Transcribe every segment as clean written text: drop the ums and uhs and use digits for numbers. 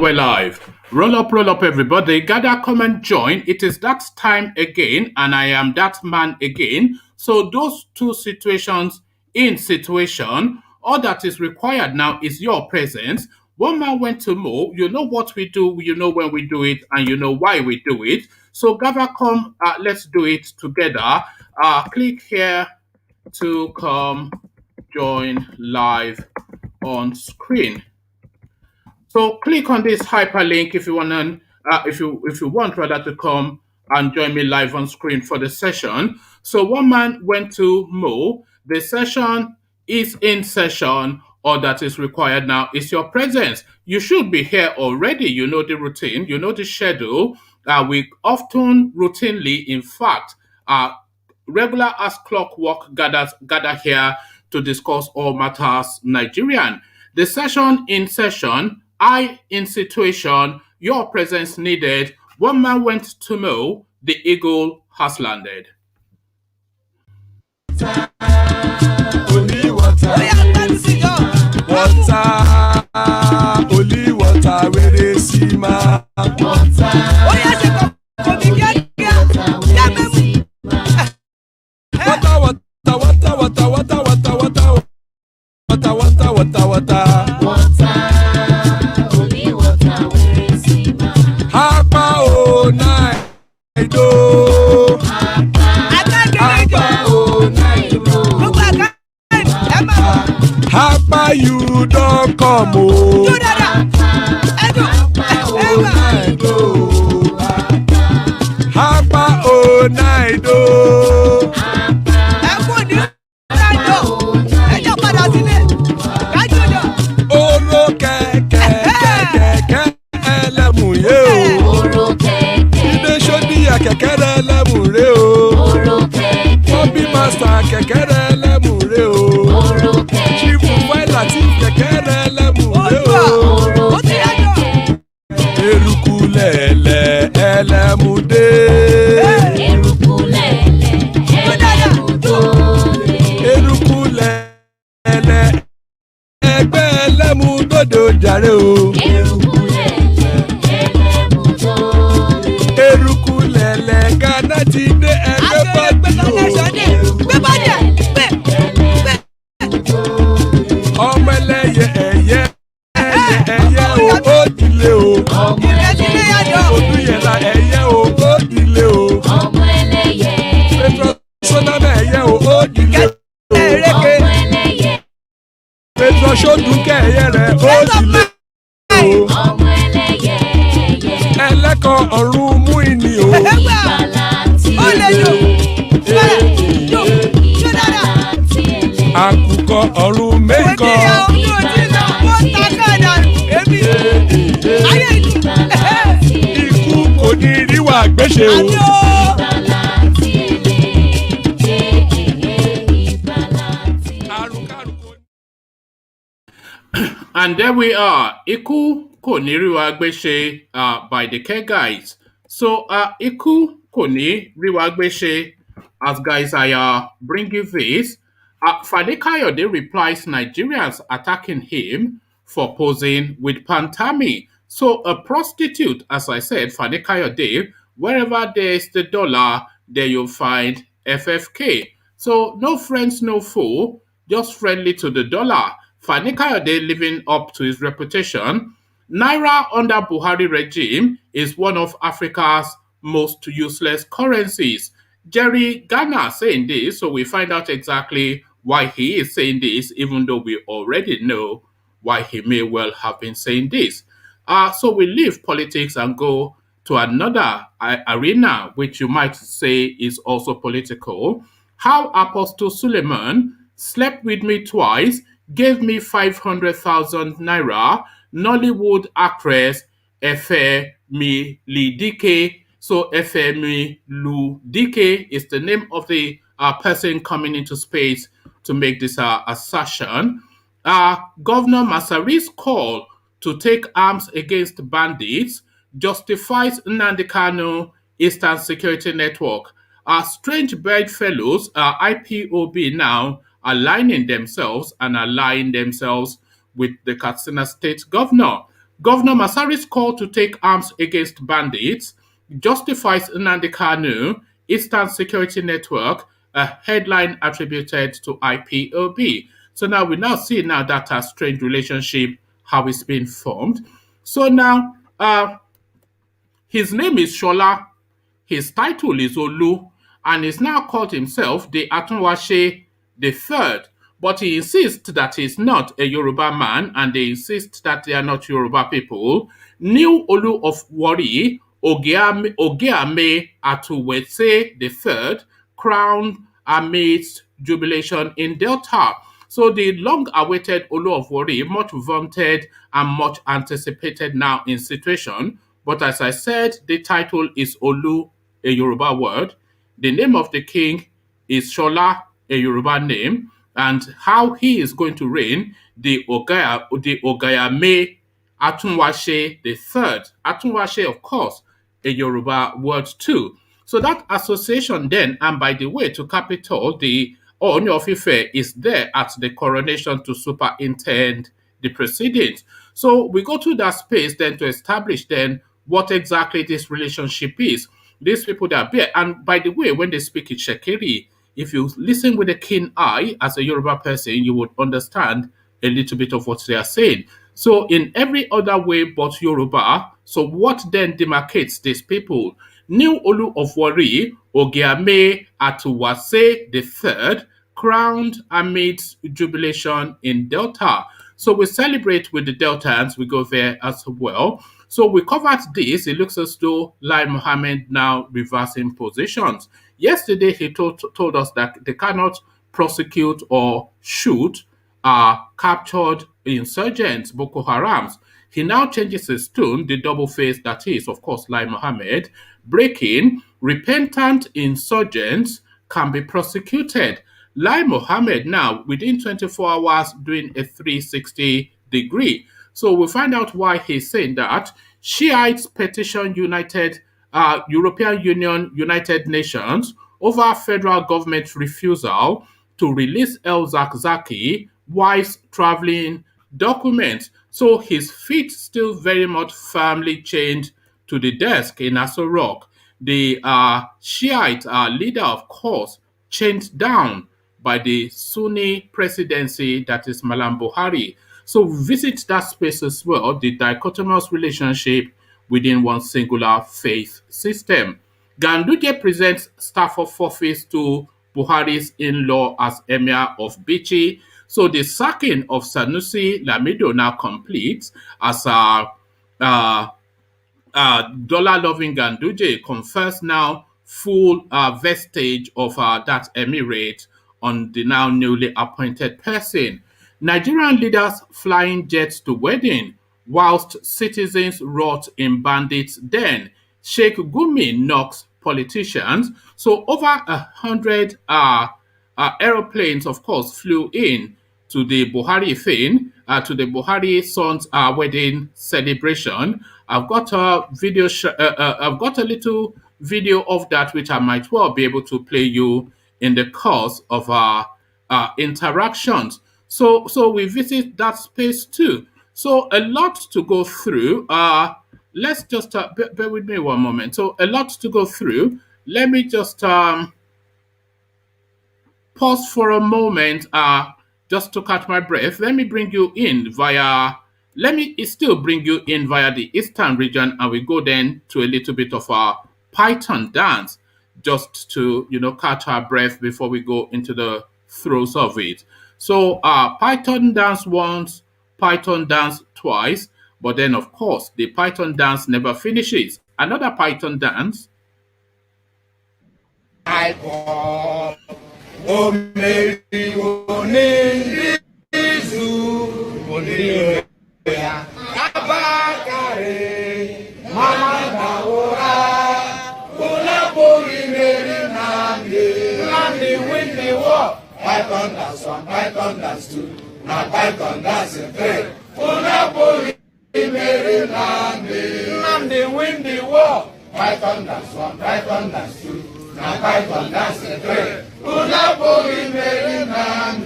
And we're live. Roll up, everybody. Gather, come and join. It is that time again, and I am that man again. So, those two situations in situation, all that is required now is your presence. One man went to mow. You know what we do, you know when we do it, and you know why we do it. So, gather, come, let's do it together. Click here to come join live on screen. So click on this hyperlink if you want if you want rather to come and join me live on screen for the session. So one man went to mow. The session is in session. All that is required now is your presence. You should be here already. You know the routine. You know the schedule. We often routinely, in fact, regular as clockwork gather here to discuss all matters Nigerian. The session in session, I in situation, your presence needed. One man went to mow, the eagle has landed. Only water, only water, where they see my water. Hapa you don't come oh. Hapa oh night oh. Oro kẹ̀kẹ́ ẹlẹ́mù yé o. Ilé ṣọ́díyà kẹ̀kẹ́ ẹlẹ́mù ré o. Bobby master kẹ̀kẹ́ ẹlẹ́mù ré o. Chief Wáìlà tí kẹ̀kẹ́ ẹlẹ́mù ré o. Eruku lẹ̀lẹ̀ ẹlẹ́mù dé. Eruku lẹ̀lẹ̀ ẹgbẹ́ ẹlẹ́mù dòdò jàre o. Eruku lẹ̀lẹ̀ Ghana ti dé ẹgbẹ́ bọ́dì o. Ọmọ ẹlẹ́yẹ ẹ̀yẹ o ó dìlé o. Odúyẹ̀lá ẹ̀yẹ o ó dìlé o. Petro Sọ́dámẹ̀ ẹ̀yẹ o ó dìlé o. Petro Sọ́dúnkẹ́ ẹ̀yẹ rẹ̀ ó dìlé o. Ẹlẹ́kọ̀ọ́ ọ̀run mú ìní o. Àkùkọ ọ̀run mẹ́kọ̀. Ikú kò ní ríwà gbéṣe o. And there we are. Iku koni riwa gbese by the Care Guys. So Iku koni riwa gbese, as guys I bring you this. Fani Kayode replies Nigerians attacking him for posing with Pantami. So a prostitute, as I said, Fani Kayode, wherever there's the dollar, there you'll find FFK. So no friends, no foe, just friendly to the dollar. Fani Kayode living up to his reputation. Naira under Buhari regime is one of Africa's most useless currencies. Jerry Ghana saying this, so we find out exactly why he is saying this, even though we already know why he may well have been saying this. So we leave politics and go to another arena, which you might say is also political. How Apostle Suleman slept with me twice, gave me 500,000 naira, Nollywood actress Efe Mi Lidike. So Efe Mi Ludike is the name of the person coming into space to make this assertion. Governor Masari's call to take arms against bandits justifies Nnamdi Kanu Eastern Security Network. Strange bedfellows, IPOB now aligning themselves and allying themselves with the Katsina state governor. Governor Masari's call to take arms against bandits justifies Nnamdi Kanu, Eastern Security Network, a headline attributed to IPOB. So now we now see now that a strange relationship, how it's been formed. So now his name is Shola, his title is Olu, and he's now called himself the Atunwase the Third. But he insists that he's not a Yoruba man, and they insist that they are not Yoruba people. New Olu of Warri, Ogeame Atuwese the Third, crowned amidst jubilation in Delta. So the long-awaited Olu of Warri, much vaunted and much anticipated now in situation. But as I said, the title is Olu, a Yoruba word. The name of the king is Shola, a Yoruba name. And how he is going to reign, the Ogayame Atunwase the Third. Atunwase, of course, a Yoruba word too. So that association then, and by the way, to Capitol, the Ooni of Ife is there at the coronation to superintend the proceedings. So we go to that space then to establish then what exactly this relationship is. These people that are there, and by the way, when they speak in Shekiri, if you listen with a keen eye as a Yoruba person, you would understand a little bit of what they are saying. So in every other way but Yoruba, so what then demarcates these people? New Olu of Warri, Ogeame Atuwase the Third, crowned amidst jubilation in Delta. So we celebrate with the Deltans, we go there as well. So we covered this. It looks as though Lai Mohammed now reversing positions. Yesterday, he told us that they cannot prosecute or shoot captured insurgents, Boko Harams. He now changes his tune, the double face that is, of course, Lai Mohammed, breaking repentant insurgents can be prosecuted. Lai Mohammed now, within 24 hours, doing a 360 degree. So we'll find out why he's saying that. Shiites petition European Union, United Nations over federal government refusal to release ZARZARKY wife's traveling documents. So his feet still very much firmly chained to the desk in Aso Rock. The Shiite leader, of course, chained down by the Sunni presidency, that is Malam Buhari. So visit that space as well, the dichotomous relationship within one singular faith system. Ganduje presents staff of office to Buhari's in-law as Emir of Bichi. So the sacking of Sanusi Lamido now completes as dollar-loving Ganduje confers now full vestige of that emirate on the now newly appointed person. Nigerian leaders flying jets to wedding, whilst citizens rot in bandits' den. Sheikh Gumi knocks politicians. So over 100 aeroplanes, of course, flew in to the Buhari thing, to the Buhari son's wedding celebration. I've got a video. I've got a little video of that, which I might well be able to play you in the course of our interactions. So we visit that space too. So a lot to go through. Let's just bear with me one moment. So a lot to go through. Let me just pause for a moment, just to catch my breath. Let me bring you in via. Let me still bring you in via the eastern region, and we go then to a little bit of a Python dance, just to catch our breath before we go into the throes of it. So Python dance once, Python dance twice, but then of course the Python dance never finishes. Another Python dance. Ipob, Python dance 1, Python dance 2, now Python dance 3. Unapoli Maryland, Namdi win the war. Python dance 1, Python dance 2, now Python dance 3. Unapoli Maryland,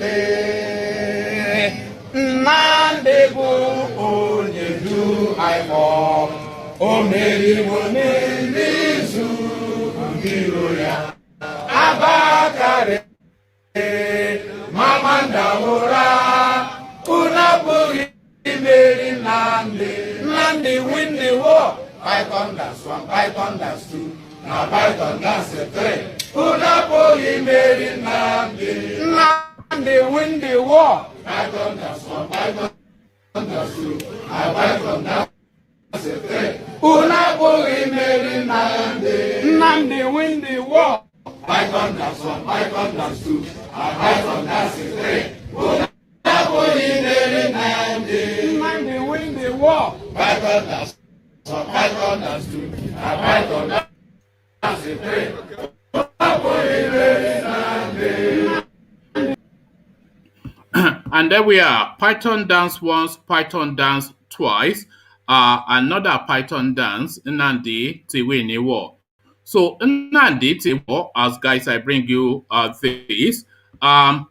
Nande go onye do I O meriwo n'izu mmiri ya. Abakare mama ndawura una buri meri Nandi win the war. Python that's one, Python that's two, now Python that's a three. Una buri meri Nandi win the war. Python that's one, Python that's two, now Python that's a three. Una buri meri Nandi win the war. Python that's one, Python that's two, now Python that's a three. Una buri meri Nandi win the war. Python that's one, Python that's two, now Python that's a three. Una buri meri Nandi. And there we are. Python dance once, Python dance twice. Another Python dance, Nandi Tiwini War. So Nandi Tiwo, as guys, I bring you this. Fani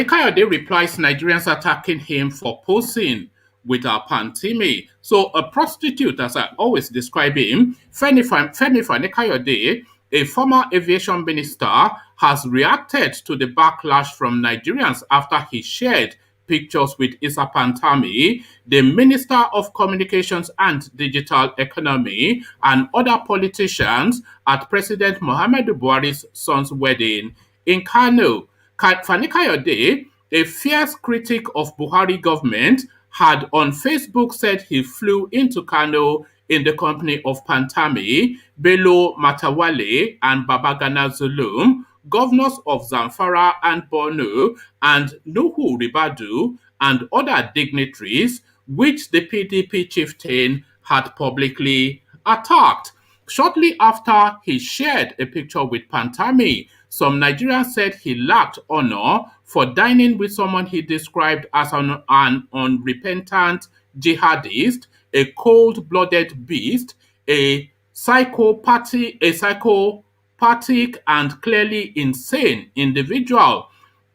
Kayode replies Nigerians attacking him for posing with a Pantami. So a prostitute, as I always describe him, Fani Kayode, a former aviation minister, has reacted to the backlash from Nigerians after he shared pictures with Isa Pantami, the Minister of Communications and Digital Economy, and other politicians at President Muhammadu Buhari's son's wedding in Kano. Fani Kayode, a fierce critic of Buhari government, had on Facebook said he flew into Kano in the company of Pantami, Bello Matawale, and Babagana Zulum, governors of Zamfara and Borno, and Nuhu Ribadu, and other dignitaries, which the PDP chieftain had publicly attacked. Shortly after he shared a picture with Pantami, some Nigerians said he lacked honor for dining with someone he described as an unrepentant jihadist, a cold-blooded beast, a psychopathic and clearly insane individual.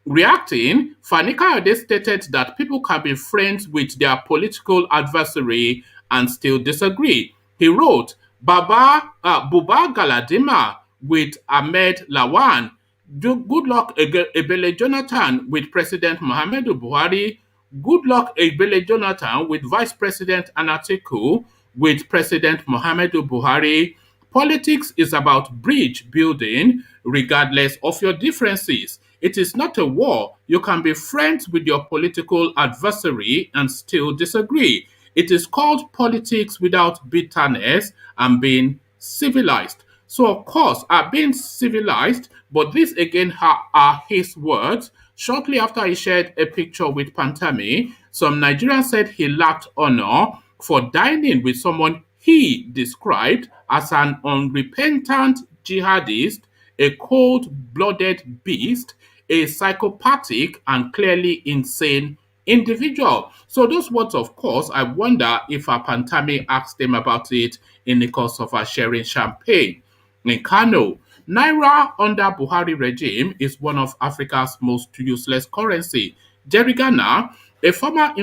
Reacting, Fani Kayode stated that people can be friends with their political adversary and still disagree. He wrote, Buba Galadima with Ahmed Lawan, good luck Ebele Jonathan with President Muhammadu Buhari, good luck Ebele Jonathan with Vice President Atiku, with President Muhammadu Buhari. Politics is about bridge building regardless of your differences. It is not a war. You can be friends with your political adversary and still disagree. It is called politics without bitterness and being civilized. So, of course, being civilized, but these again are his words. Shortly after he shared a picture with Pantami, some Nigerians said he lacked honor for dining with someone he described as an unrepentant jihadist, a cold-blooded beast, a psychopathic and clearly insane individual. So those words, of course, I wonder if Pantami asked them about it in the course of sharing champagne. In Kano, Naira under Buhari regime is one of Africa's most useless currency. Jerry Ghana, a former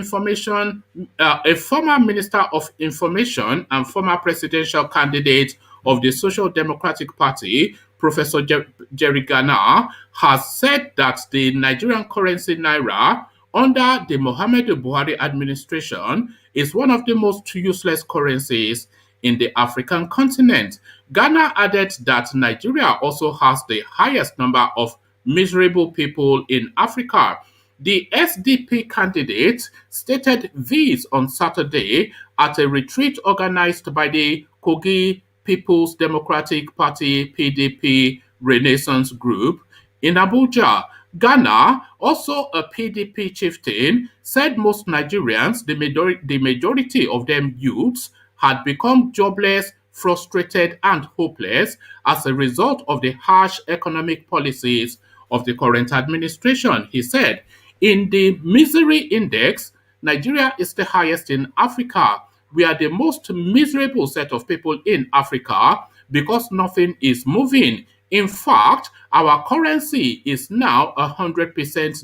minister of information and former presidential candidate of the Social Democratic Party, Professor Jerry Ghana, has said that the Nigerian currency Naira under the Muhammadu Buhari administration is one of the most useless currencies in the African continent. Ghana added that Nigeria also has the highest number of miserable people in Africa. The SDP candidate stated this on Saturday at a retreat organized by the Kogi People's Democratic Party (PDP) Renaissance Group in Abuja. Ghana, also a PDP chieftain, said most Nigerians, the majority of them youths, had become jobless, frustrated, and hopeless as a result of the harsh economic policies of the current administration. He said, in the misery index, Nigeria is the highest in Africa. We are the most miserable set of people in Africa because nothing is moving. In fact, our currency is now 100%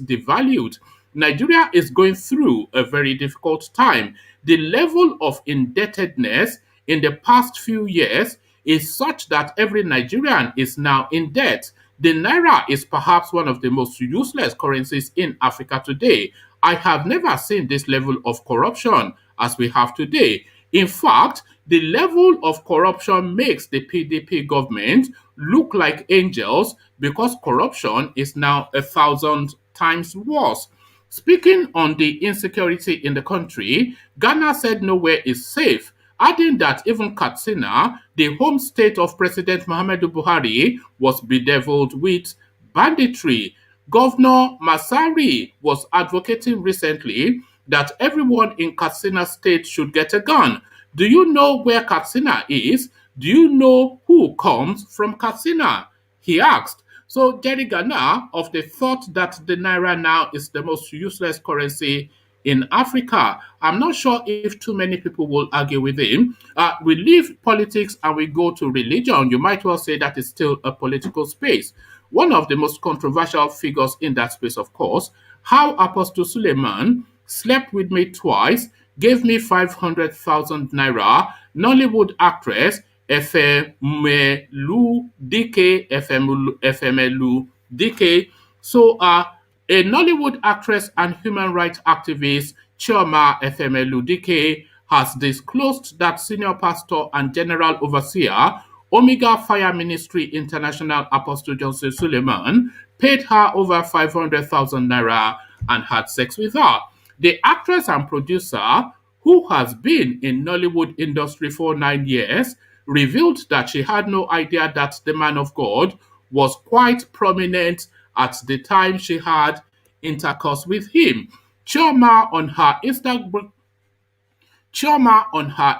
devalued. Nigeria is going through a very difficult time. The level of indebtedness in the past few years is such that every Nigerian is now in debt. The naira is perhaps one of the most useless currencies in Africa today. I have never seen this level of corruption as we have today. In fact, the level of corruption makes the PDP government look like angels because corruption is now 1,000 times worse. Speaking on the insecurity in the country, Ghana said nowhere is safe, adding that even Katsina, the home state of President Muhammadu Buhari, was bedeviled with banditry. Governor Masari was advocating recently that everyone in Katsina state should get a gun. Do you know where Katsina is? Do you know who comes from Katsina? He asked. So Jerry Ghana of the thought that the naira now is the most useless currency in Africa. I'm not sure if too many people will argue with him. We leave politics and we go to religion. You might well say that is still a political space. One of the most controversial figures in that space, of course, how Apostle Suleman slept with me twice, gave me 500,000 naira, Nollywood actress Efemelu Dike, Efemelu Dike. So, a Nollywood actress and human rights activist, Chioma Efemelu Dike, has disclosed that senior pastor and general overseer, Omega Fire Ministry International Apostle Johnson Suleman, paid her over 500,000 naira and had sex with her. The actress and producer, who has been in Nollywood industry for 9 years, revealed that she had no idea that the man of God was quite prominent at the time she had intercourse with him. Chioma on her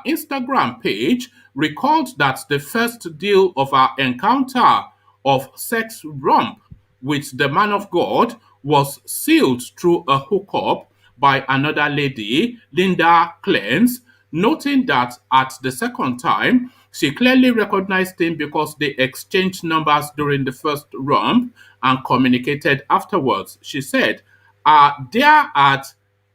Instagram page recalled that the first deal of her encounter of sex romp with the man of God was sealed through a hookup by another lady, Linda Clance, noting that at the second time, she clearly recognized him because they exchanged numbers during the first romp and communicated afterwards. She said, there at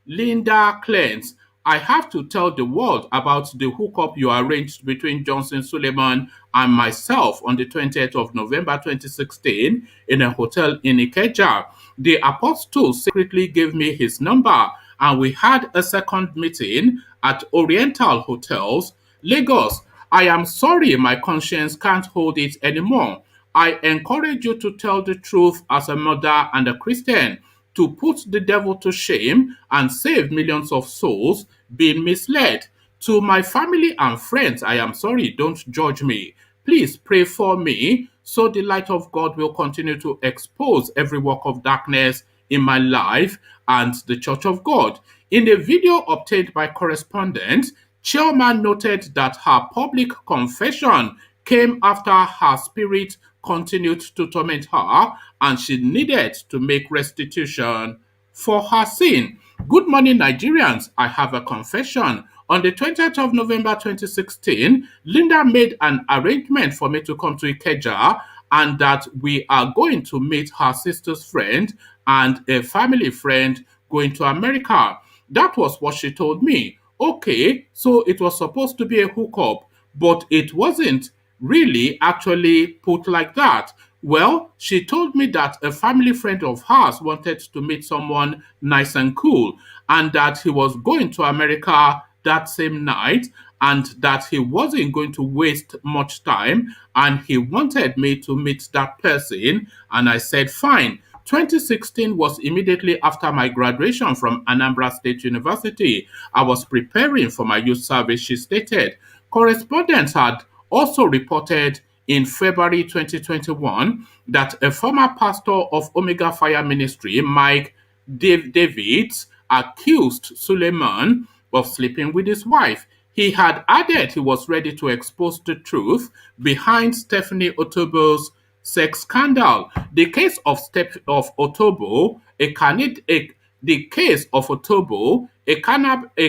Linda Clance, I have to tell the world about the hookup you arranged between Johnson Suleman and myself on the 20th of November 2016 in a hotel in Ikeja. The apostle secretly gave me his number and we had a second meeting at Oriental Hotels, Lagos. I am sorry my conscience can't hold it anymore. I encourage you to tell the truth as a mother and a Christian, to put the devil to shame and save millions of souls being misled. To my family and friends, I am sorry, don't judge me. Please pray for me so the light of God will continue to expose every work of darkness in my life and the Church of God. In a video obtained by correspondents, Chairman noted that her public confession came after her spirit continued to torment her and she needed to make restitution for her sin. Good morning, Nigerians. I have a confession. On the 20th of November 2016, Linda made an arrangement for me to come to Ikeja and that we are going to meet her sister's friend and a family friend going to America. That was what she told me. Okay, so it was supposed to be a hookup, but it wasn't really actually put like that. Well, she told me that a family friend of hers wanted to meet someone nice and cool, and that he was going to America that same night, and that he wasn't going to waste much time, and he wanted me to meet that person, and I said, fine. 2016 was immediately after my graduation from Anambra State University. I was preparing for my youth service, she stated. Correspondents had also reported in February 2021 that a former pastor of Omega Fire Ministry, Mike Davids, accused Suleman of sleeping with his wife. He had added he was ready to expose the truth behind Stephanie Otobo's sex scandal. The case of Otobo, a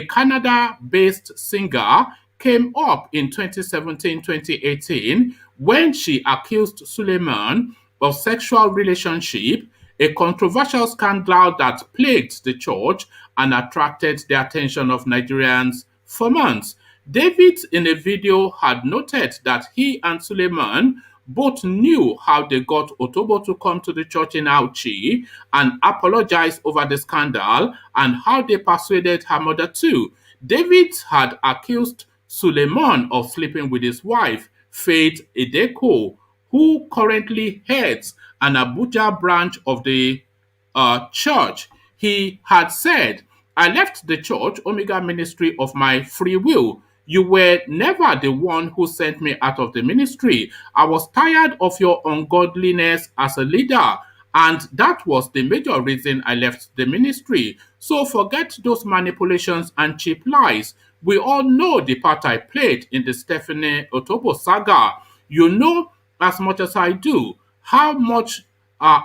Canada-based singer, came up in 2017-2018 when she accused Suleman of sexual relationship, a controversial scandal that plagued the church and attracted the attention of Nigerians for months. David, in a video, had noted that he and Suleiman both knew how they got Otobo to come to the church in Auchi and apologize over the scandal and how they persuaded her mother too. David had accused Suleiman of sleeping with his wife, Faith Edeko, who currently heads an Abuja branch of the church. He had said, I left the church, Omega Ministry, of my free will. You were never the one who sent me out of the ministry. I was tired of your ungodliness as a leader, and that was the major reason I left the ministry. So forget those manipulations and cheap lies. We all know the part I played in the Stephanie Otobo saga. You know as much as I do how much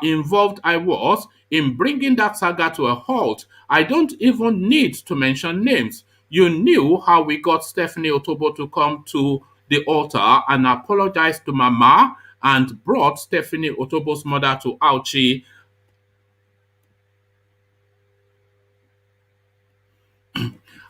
involved I was in bringing that saga to a halt. I don't even need to mention names. You knew how we got Stephanie Otobo to come to the altar and apologize to Mama and brought Stephanie Otobo's mother to Auchi.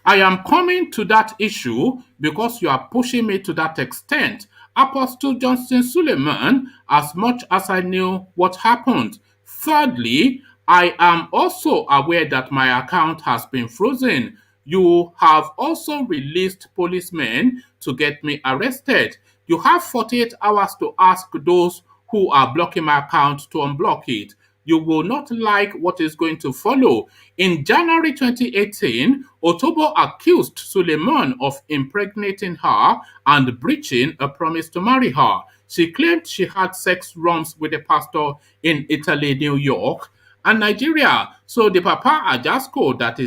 I am coming to that issue because you are pushing me to that extent. Apostle Johnson Suleiman, as much as I knew what happened. Thirdly, I am also aware that my account has been frozen. You have also released policemen to get me arrested. You have 48 hours to ask those who are blocking my account to unblock it. You will not like what is going to follow. In January 2018, Otobo accused Suleiman of impregnating her and breaching a promise to marry her. She claimed she had sex rooms with a pastor in Italy, New York, and Nigeria. So the Papa Ajasco, that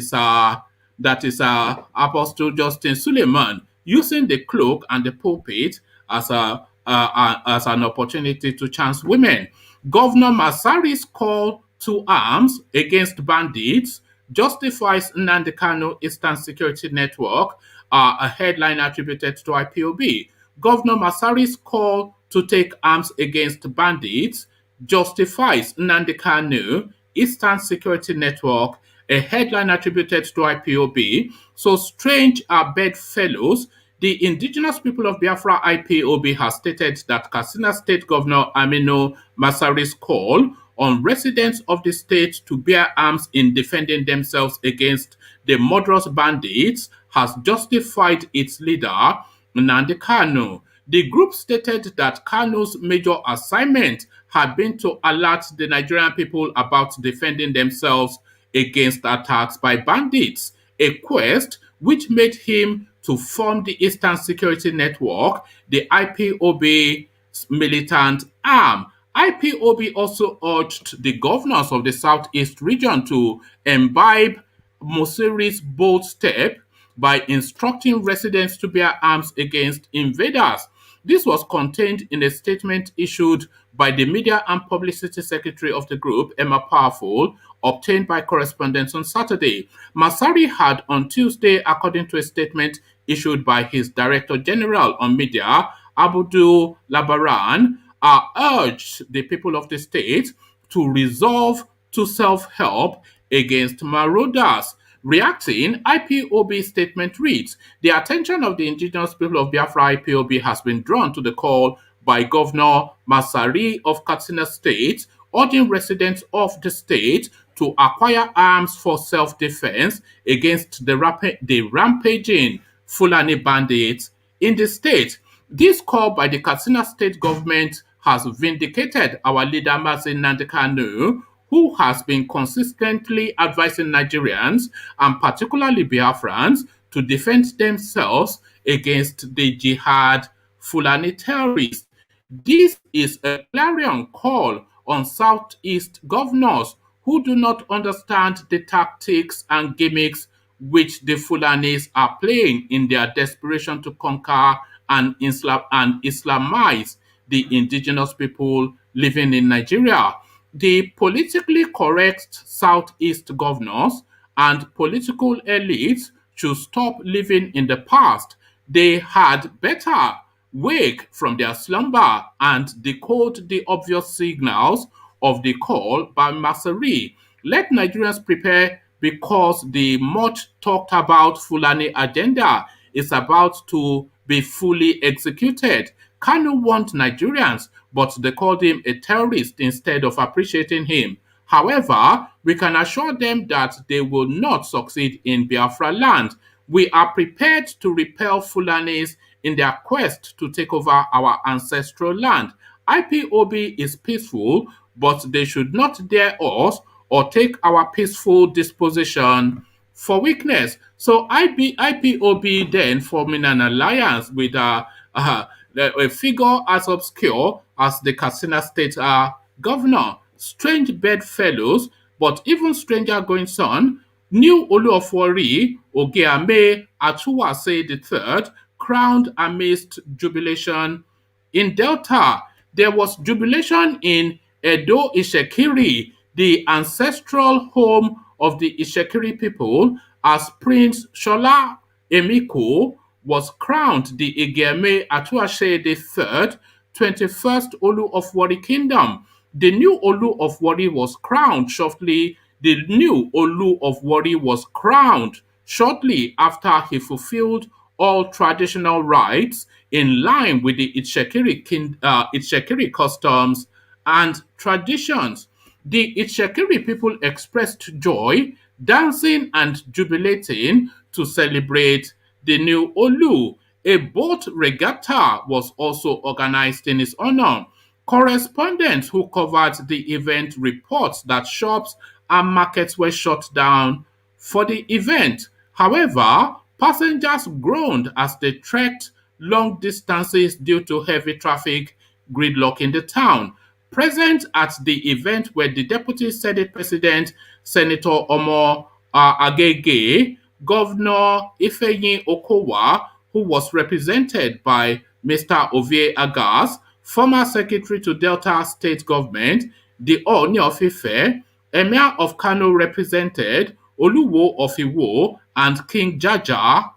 is Apostle Justin Suleiman, using the cloak and the pulpit as an opportunity to chance women. Governor Masari's call to arms against bandits justifies Nnamdi Kanu Eastern Security Network, a headline attributed to IPOB. Governor Masari's call to take arms against bandits justifies Nnamdi Kanu Eastern Security Network, a headline attributed to IPOB. So strange are bedfellows. The indigenous people of Biafra IPOB has stated that Katsina State Governor Aminu Masari's call on residents of the state to bear arms in defending themselves against the murderous bandits has justified its leader, Nnamdi Kanu. The group stated that Kanu's major assignment had been to alert the Nigerian people about defending themselves against attacks by bandits, a quest which made him to form the Eastern Security Network, the IPOB militant arm. IPOB also urged the governors of the Southeast region to imbibe Masari's bold step by instructing residents to bear arms against invaders. This was contained in a statement issued by the Media and Publicity Secretary of the group, Emma Powerful, obtained by correspondence on Saturday. Masari had on Tuesday, according to a statement issued by his Director General on Media, Abdul Labaran, urged the people of the state to resolve to self-help against marauders. Reacting, IPOB statement reads, the attention of the indigenous people of Biafra IPOB has been drawn to the call by Governor Masari of Katsina State, urging residents of the state to acquire arms for self-defense against the rampaging Fulani bandits in the state. This call by the Katsina state government has vindicated our leader Mazi Nnamdi Kanu, who has been consistently advising Nigerians, and particularly Biafrans, to defend themselves against the jihad Fulani terrorists. This is a clarion call on Southeast governors who do not understand the tactics and gimmicks which the Fulanis are playing in their desperation to conquer and Islamize the indigenous people living in Nigeria. The politically correct Southeast governors and political elites should stop living in the past. They had better wake from their slumber and decode the obvious signals of the call by Masari. Let Nigerians prepare because the much talked about Fulani agenda is about to be fully executed. Kanu warned Nigerians, but they called him a terrorist instead of appreciating him. However, we can assure them that they will not succeed in Biafra land. We are prepared to repel Fulanis in their quest to take over our ancestral land. IPOB is peaceful, but they should not dare us or take our peaceful disposition for weakness. So IPOB then forming an alliance with a figure as obscure as the Katsina State governor. Strange bedfellows, but even stranger goings on. New Olu of Warri, Ogeame Atuwase III, crowned amidst jubilation in Delta. There was jubilation in Edo Ishekiri, the ancestral home of the Ishekiri people, as Prince Shola Emiko was crowned the Igeme Atuashe III, 21st Olu of Warri Kingdom. The new Olu of Warri was crowned shortly. The new Olu of Warri was crowned shortly after he fulfilled all traditional rites in line with the Itsekiri customs and traditions. The Itsekiri people expressed joy, dancing and jubilating to celebrate the new Olu. A boat regatta was also organized in his honor. Correspondents who covered the event report that shops and markets were shut down for the event. However, passengers groaned as they trekked long distances due to heavy traffic gridlock in the town. Present at the event were the Deputy Senate President, Senator Omo Agege, Governor Ifeanyi Okowa, who was represented by Mr. Ovie Agas, former Secretary to Delta State Government, the Ooni of Ife, Emir of Kano represented, Oluwo of Iwo, and King Jaja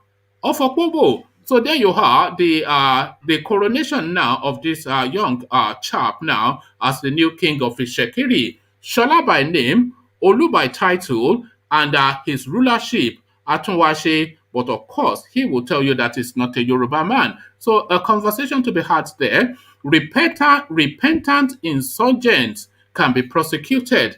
of Opobo. So there you are, the coronation now of this young chap now as the new king of Ishekiri. Shola by name, Olu by title, and his rulership, Atunwase, but of course, he will tell you that he's not a Yoruba man. So a conversation to be had there. Repentant insurgents can be prosecuted.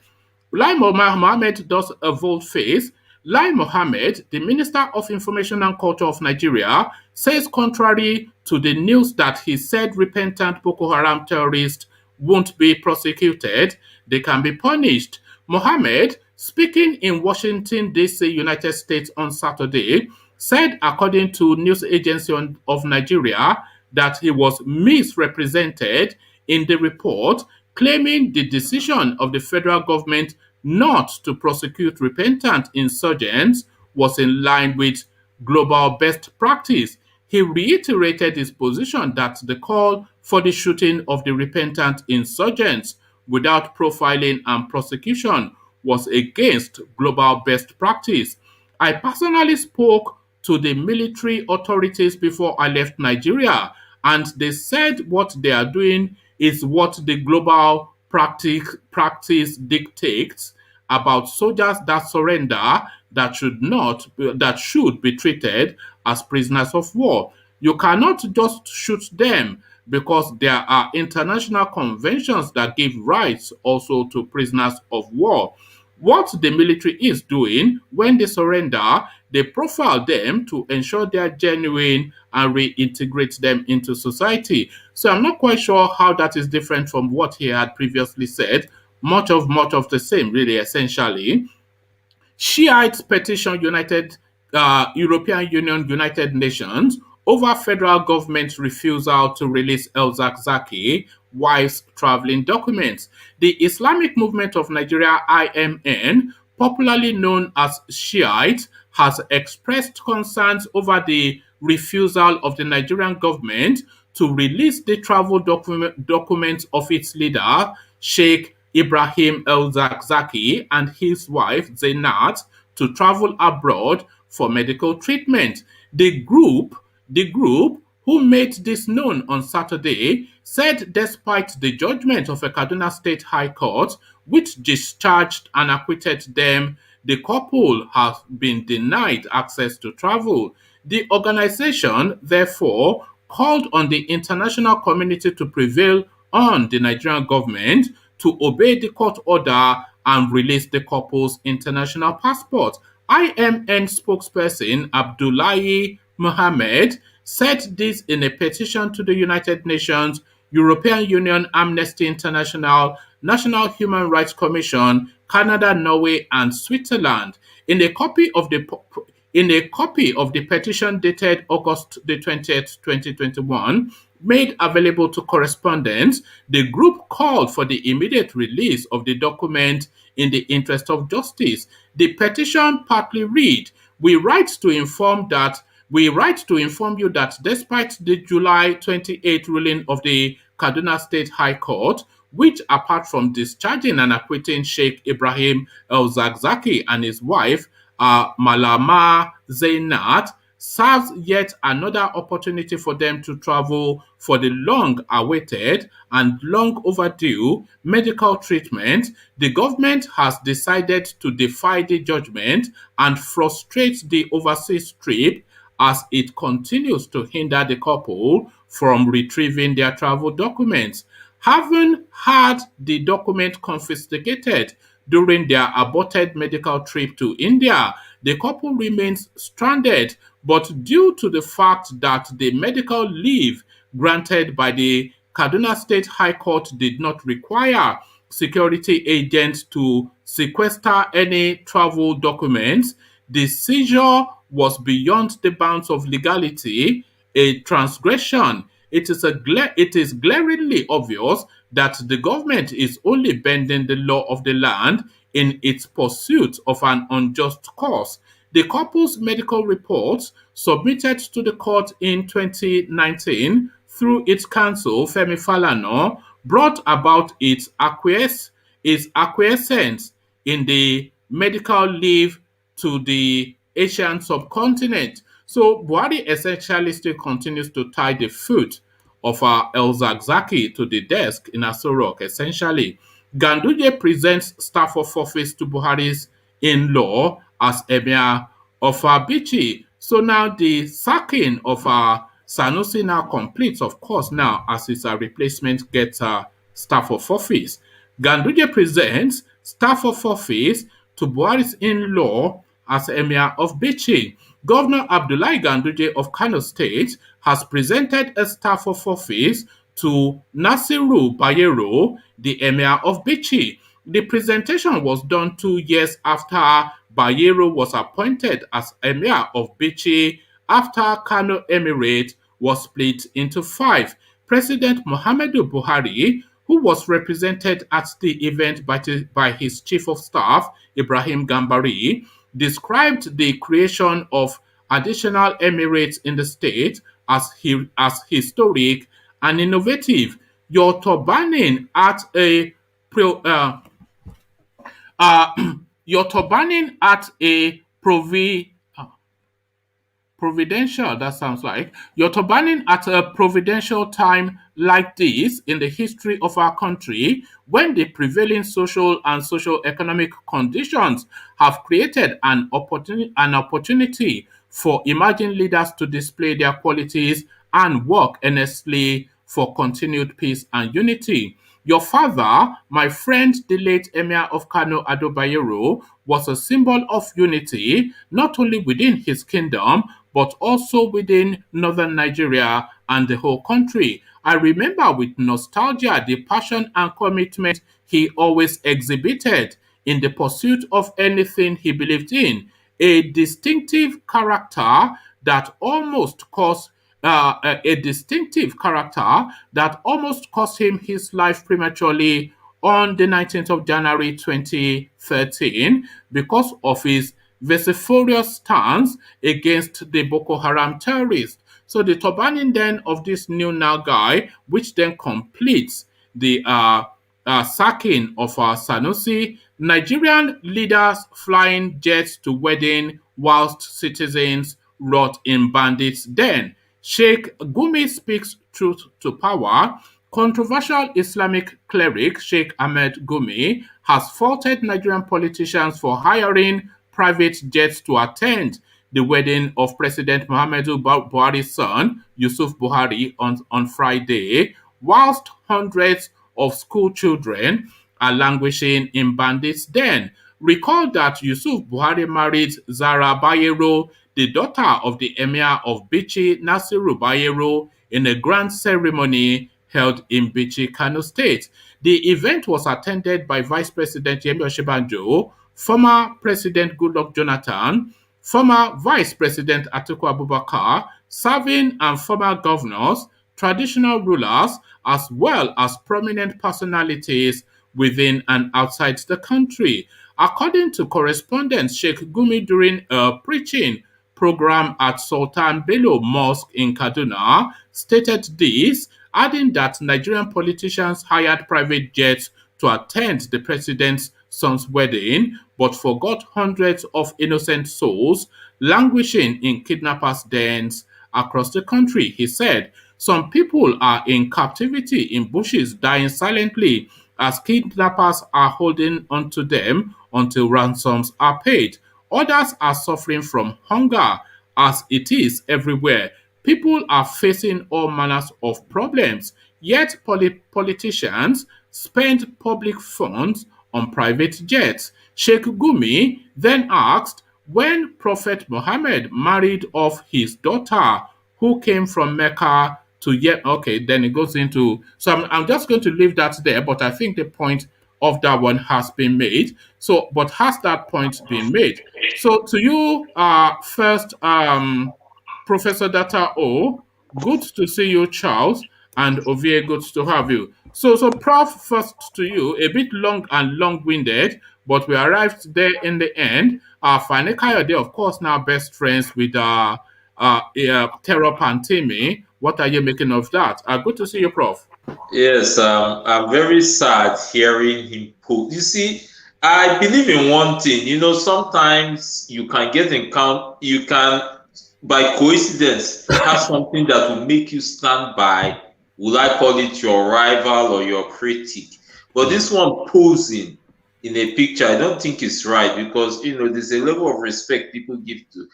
Lai Mohammed does a volte-face. Lai Mohammed, the Minister of Information and Culture of Nigeria, says contrary to the news that he said repentant Boko Haram terrorists won't be prosecuted, they can be punished. Mohammed, speaking in Washington, D.C., United States on Saturday, said, according to News Agency of Nigeria, that he was misrepresented in the report, claiming the decision of the federal government not to prosecute repentant insurgents was in line with global best practice. He reiterated his position that the call for the shooting of the repentant insurgents without profiling and prosecution was against global best practice. I personally spoke to the military authorities before I left Nigeria, and they said what they are doing is what the global practice dictates about soldiers that surrender that should be treated as prisoners of war. You cannot just shoot them because there are international conventions that give rights also to prisoners of war. What the military is doing when they surrender, they profile them to ensure they are genuine and reintegrate them into society. So I'm not quite sure how that is different from what he had previously said. Much of the same, really, essentially. Shiites petition European Union United Nations over federal government's refusal to release El-Zakzaky wife's traveling documents. The Islamic Movement of Nigeria IMN, popularly known as Shiite, has expressed concerns over the refusal of the Nigerian government to release the travel documents of its leader, Sheikh Ibrahim El-Zakzaky, and his wife Zainat to travel abroad for medical treatment. The group, who made this known on Saturday, said despite the judgment of a Kaduna State High Court, which discharged and acquitted them, the couple have been denied access to travel. The organization, therefore, called on the international community to prevail on the Nigerian government to obey the court order and release the couple's international passport. IMN spokesperson Abdullahi Mohammed said this in a petition to the United Nations, European Union, Amnesty International, National Human Rights Commission, Canada, Norway, and Switzerland. In a copy of the petition dated August the 20th, 2021, made available to correspondents, the group called for the immediate release of the document in the interest of justice. The petition partly read, we write to inform you that despite the July 28 ruling of the Kaduna State High Court, which apart from discharging and acquitting Sheikh Ibrahim El-Zakzaky and his wife, Malama Zainat, serves yet another opportunity for them to travel for the long-awaited and long overdue medical treatment. The government has decided to defy the judgment and frustrate the overseas trip as it continues to hinder the couple from retrieving their travel documents. Having had the document confiscated during their aborted medical trip to India, the couple remains stranded, but due to the fact that the medical leave granted by the Kaduna State High Court did not require security agents to sequester any travel documents, the seizure was beyond the bounds of legality, a transgression. It is glaringly obvious that the government is only bending the law of the land in its pursuit of an unjust cause. The couple's medical reports, submitted to the court in 2019 through its counsel, Femi Falana, brought about its acquiescence in the medical leave to the Asian subcontinent. So Buhari essentially still continues to tie the foot of El-Zakzaky to the desk in Aso Rock, essentially. Ganduje presents staff of office to Buhari's in-law as Emir of Bichi. So now the sacking of Sanusi now completes, of course, now as his replacement gets staff of office. Ganduje presents staff of office to Buhari's in-law as Emir of Bichi. Governor Abdullahi Ganduje of Kano State has presented a staff of office to Nasiru Bayero, the Emir of Bichi. The presentation was done 2 years after Bayero was appointed as Emir of Bichi after Kano Emirate was split into 5. President Muhammadu Buhari, who was represented at the event by his chief of staff, Ibrahim Gambari, described the creation of additional emirates in the state as historic and innovative. You're turbaning at a you're turbaning at a providential, that sounds like. You're turbaning at a providential time like this in the history of our country when the prevailing social and socio-economic conditions have created an opportunity for emerging leaders to display their qualities and work earnestly for continued peace and unity. Your father, my friend, the late Emir of Kano Ado Bayero, was a symbol of unity not only within his kingdom but also within northern Nigeria and the whole country. I remember with nostalgia the passion and commitment he always exhibited in the pursuit of anything he believed in, a distinctive character that almost cost him his life prematurely on the 19th of January 2013 because of his vociferous stance against the Boko Haram terrorists. So the turbaning then of this new now guy, which then completes the sacking of Sanusi, Nigerian leaders flying jets to wedding whilst citizens rot in bandits' den. Sheikh Gumi speaks truth to power. Controversial Islamic cleric Sheikh Ahmed Gumi has faulted Nigerian politicians for hiring private jets to attend the wedding of President Muhammadu Buhari's son, Yusuf Buhari, on Friday, whilst hundreds of school children are languishing in bandits' den. Recall that Yusuf Buhari married Zara Bayero, the daughter of the Emir of Bichi, Nasiru Bayero, in a grand ceremony held in Bichi, Kano State. The event was attended by Vice President Yemi Osinbajo, former President Goodluck Jonathan, former Vice President Atiku Abubakar, serving and former governors, traditional rulers, as well as prominent personalities within and outside the country. According to correspondent Sheikh Gumi during a preaching program at Sultan Bello Mosque in Kaduna, stated this, adding that Nigerian politicians hired private jets to attend the president's son's wedding, but forgot hundreds of innocent souls languishing in kidnappers' dens across the country. He said, some people are in captivity in bushes, dying silently as kidnappers are holding onto them until ransoms are paid. Others are suffering from hunger, as it is everywhere. People are facing all manners of problems, yet politicians spend public funds on private jets. Sheikh Gumi then asked when Prophet Muhammad married off his daughter, who came from Mecca to yet. Okay, then it goes into. So I'm just going to leave that there, but I think the point of that one has been made. So, but has that point been made? So, to you, first, Professor Data O, good to see you, Charles, and Ovie, good to have you. So, Prof, first to you, a bit long and long-winded, but we arrived there in the end. Fani Kayode, of course, now best friends with Terror Pantami. What are you making of that? Good to see you, Prof. Yes, I'm very sad hearing him put. You see, I believe in one thing. You know, sometimes you can get you can, by coincidence, have something that will make you stand by. Will I call it your rival or your critic? But this one posing in a picture, I don't think it's right, because you know there's a level of respect people give to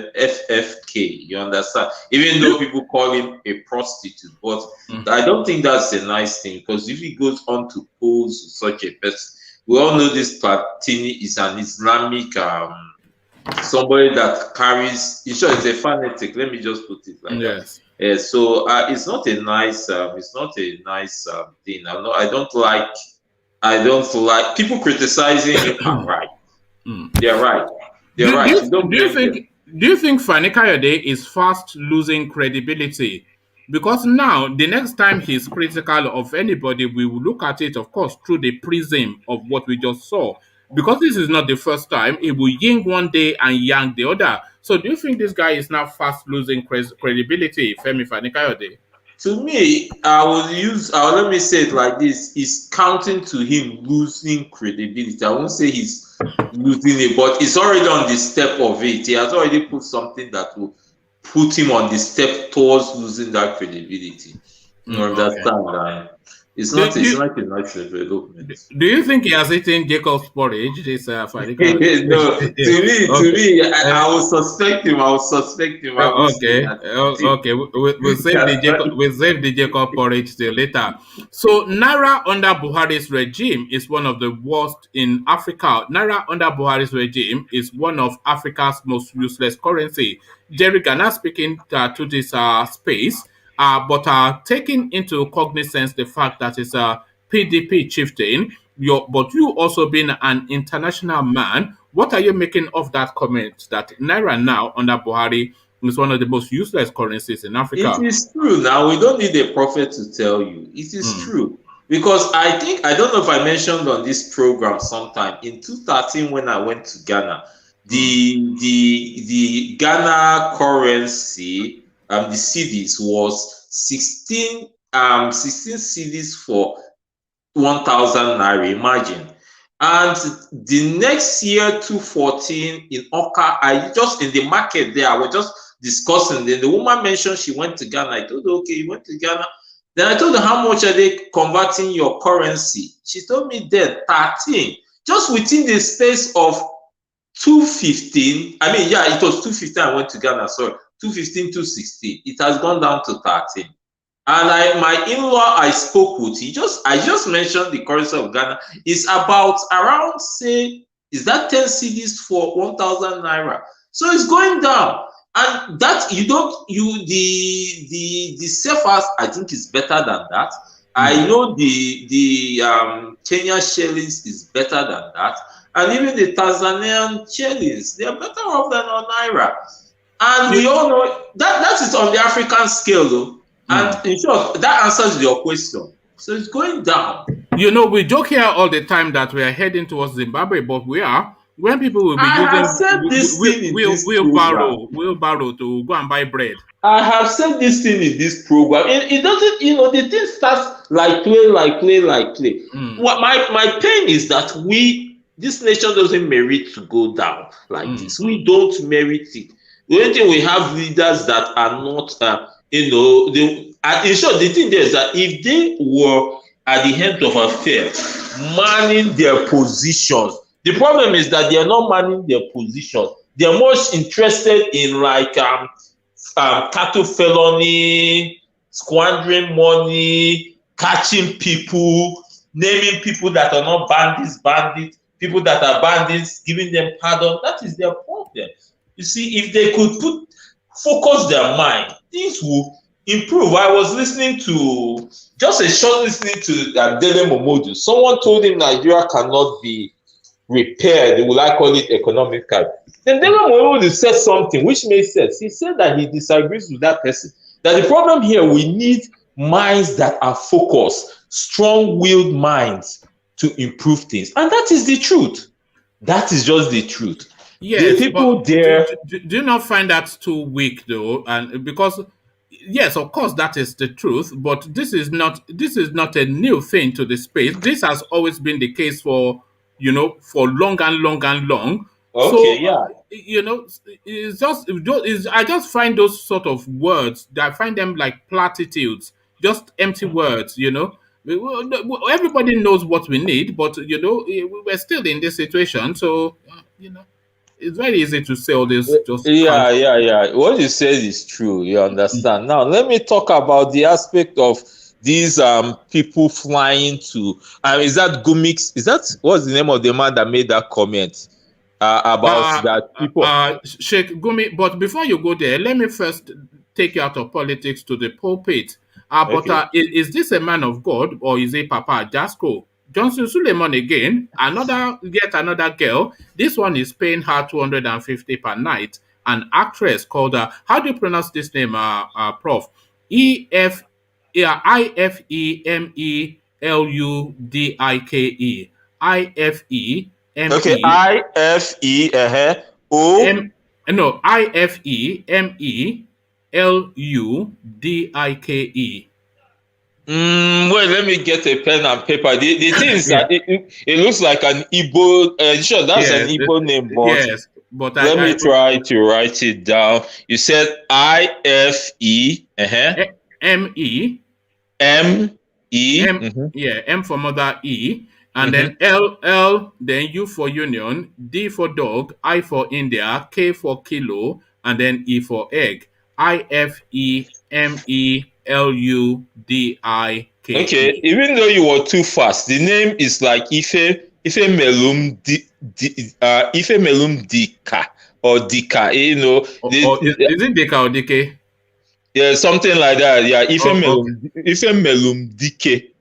FFK, you understand? Even though people call him a prostitute, but I don't think that's a nice thing, because if he goes on to pose such a person, we all know this Pantami is an Islamic somebody that carries, in short, it's a fanatic. Let me just put it like that. So it's not a nice thing. I don't like people criticizing him. I'm right. They're right. Do you think Fani Kayode is fast losing credibility? Because now, the next time he's critical of anybody, we will look at it, of course, through the prism of what we just saw. Because this is not the first time, he will yin one day and yang the other. So do you think this guy is now fast losing credibility, Femi Fani Kayode? To me, let me say it like this, it's counting to him losing credibility. I won't say he's losing it, but he's already on the step of it. He has already put something that will put him on the step towards losing that credibility. You understand that? It's not a nice development. Do you think he has eaten Jacob's porridge? This No, to me, I will suspect him. Okay. We'll save the Jacob porridge till later. So Naira under Buhari's regime is one of the worst in Africa. Naira under Buhari's regime is one of Africa's most useless currency. Jerry Ghana speaking to this space. But taking into cognizance the fact that it's a PDP chieftain, but you also being an international man, what are you making of that comment that Naira now under Buhari is one of the most useless currencies in Africa? It is true. Now, we don't need a prophet to tell you. It is true. Because I don't know if I mentioned on this program sometime, in 2013 when I went to Ghana, the Ghana currency, the cedis was 16 cedis for 1,000 naira, imagine. And the next year, 2014, in Oka, I just in the market there, I was just discussing. Then the woman mentioned she went to Ghana. I told her, okay, you went to Ghana. Then I told her, how much are they converting your currency? She told me then 13. Just within the space of 215. I mean, yeah, it was 215. I went to Ghana. Sorry, 215, 216. It has gone down to 13. And my in-law I spoke with, I just mentioned the currency of Ghana is about around, say, is that 10 cedis for 1,000 naira? So it's going down. And that the CFAs, I think, is better than that. I know the Kenya shillings is better than that. And even the Tanzanian shillings, they are better off than on naira. And we all know that is on the African scale, though. And in short, that answers your question. So it's going down. You know, we joke here all the time that we are heading towards Zimbabwe, but we are. When people will be using wheelbarrow to go and buy bread. I have said this thing in this program. It doesn't, the thing starts like play. What my pain is that this nation doesn't merit to go down like this. We don't merit it. The only thing, we have leaders that are not, in short, the thing there is that if they were at the head of affairs, manning their positions, the problem is that they are not manning their positions. They are most interested in cattle felony, squandering money, catching people, naming people that are not bandits, people that are bandits, giving them pardon. That is their problem. You see, if they could focus their mind, things will improve. I was listening to Dele Momodu. Someone told him Nigeria cannot be repaired. Will I call it economically? Then Dele Momodu said something which made sense. He said that he disagrees with that person. That the problem here, we need minds that are focused, strong-willed minds to improve things. And that is the truth. That is just the truth. Yes, the people there. Do you not find that too weak, though? And because, yes, of course, that is the truth. But this is not a new thing to the space. This has always been the case for long and long. Okay, so, yeah. I just find those sort of words, I find them like platitudes, just empty words. Everybody knows what we need, but we're still in this situation. So it's very easy to say all this. Yeah. What you said is true. You understand. Now let me talk about the aspect of these people flying to. Is that Gumix? What's the name of the man that made that comment about that people? Sheikh Gumi. But before you go there, let me first take you out of politics to the pulpit. But is this a man of God or is he Papa Jasco? Johnson Suleiman again, yet another girl. This one is paying her 250 per night. An actress called how do you pronounce this name, Prof? IFEMELUDIKE. IFEME. Okay, IFE O. No, IFEMELUDIKE. Wait, let me get a pen and paper. The thing is that it looks like an Igbo. Sure, that's an Igbo name, but yes, but let me try to write it down. You said IFE. ME. Yeah, M for mother, E, and then L, then U for union, D for dog, I for India, K for kilo, and then E for egg. IFEMELUDIKE. Okay, even though you were too fast, the name is like Ife Melum Dika or Dika. Is it Dika or Dike? Yeah, something like that. Yeah, Ife Melum Dike.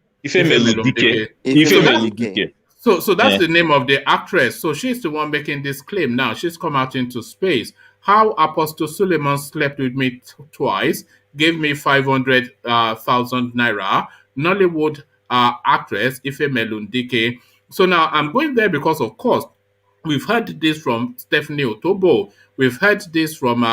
So that's the name of the actress. So she's the one making this claim now. She's come out into space. How Apostle Suleiman slept with me twice, gave me 500,000 naira. Nollywood actress Ife Melundike. So now I'm going there because, of course, we've heard this from Stephanie Otobo. We've heard this from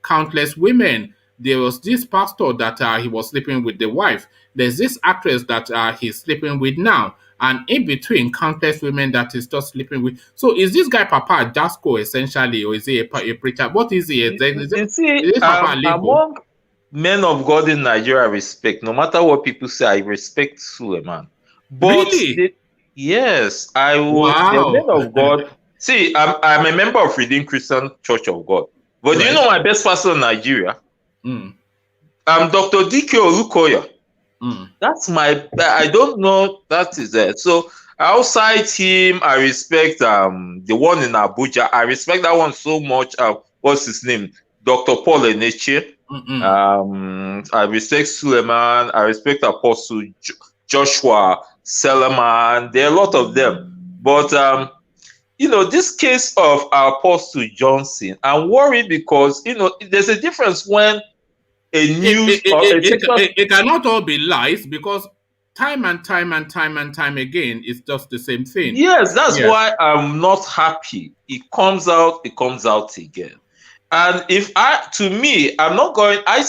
countless women. There was this pastor that he was sleeping with the wife. There's this actress that he's sleeping with now. And in between, countless women that he's just sleeping with. So is this guy Papa Jasco essentially, or is he a preacher? What is he? Among men of God in Nigeria, I respect. No matter what people say, I respect Suleiman. But really? Yes, I would. Wow. The men of God. See, I'm a member of Redeemed Christian Church of God. But do you know my best pastor in Nigeria? I'm Dr. D.K. Olukoya. That's my, I don't know, that is it. So outside him, I respect the one in Abuja. I respect that one so much. What's his name? Dr. Paul Eneche. I respect Suleman. I respect Apostle Joshua Seleman. There are a lot of them. But you know, this case of Apostle Johnson, I'm worried because, you know, there's a difference when it cannot all be lies, because time and time again, it's just the same thing. Yes, that's why I'm not happy. It comes out again. And to me, I'm not going, I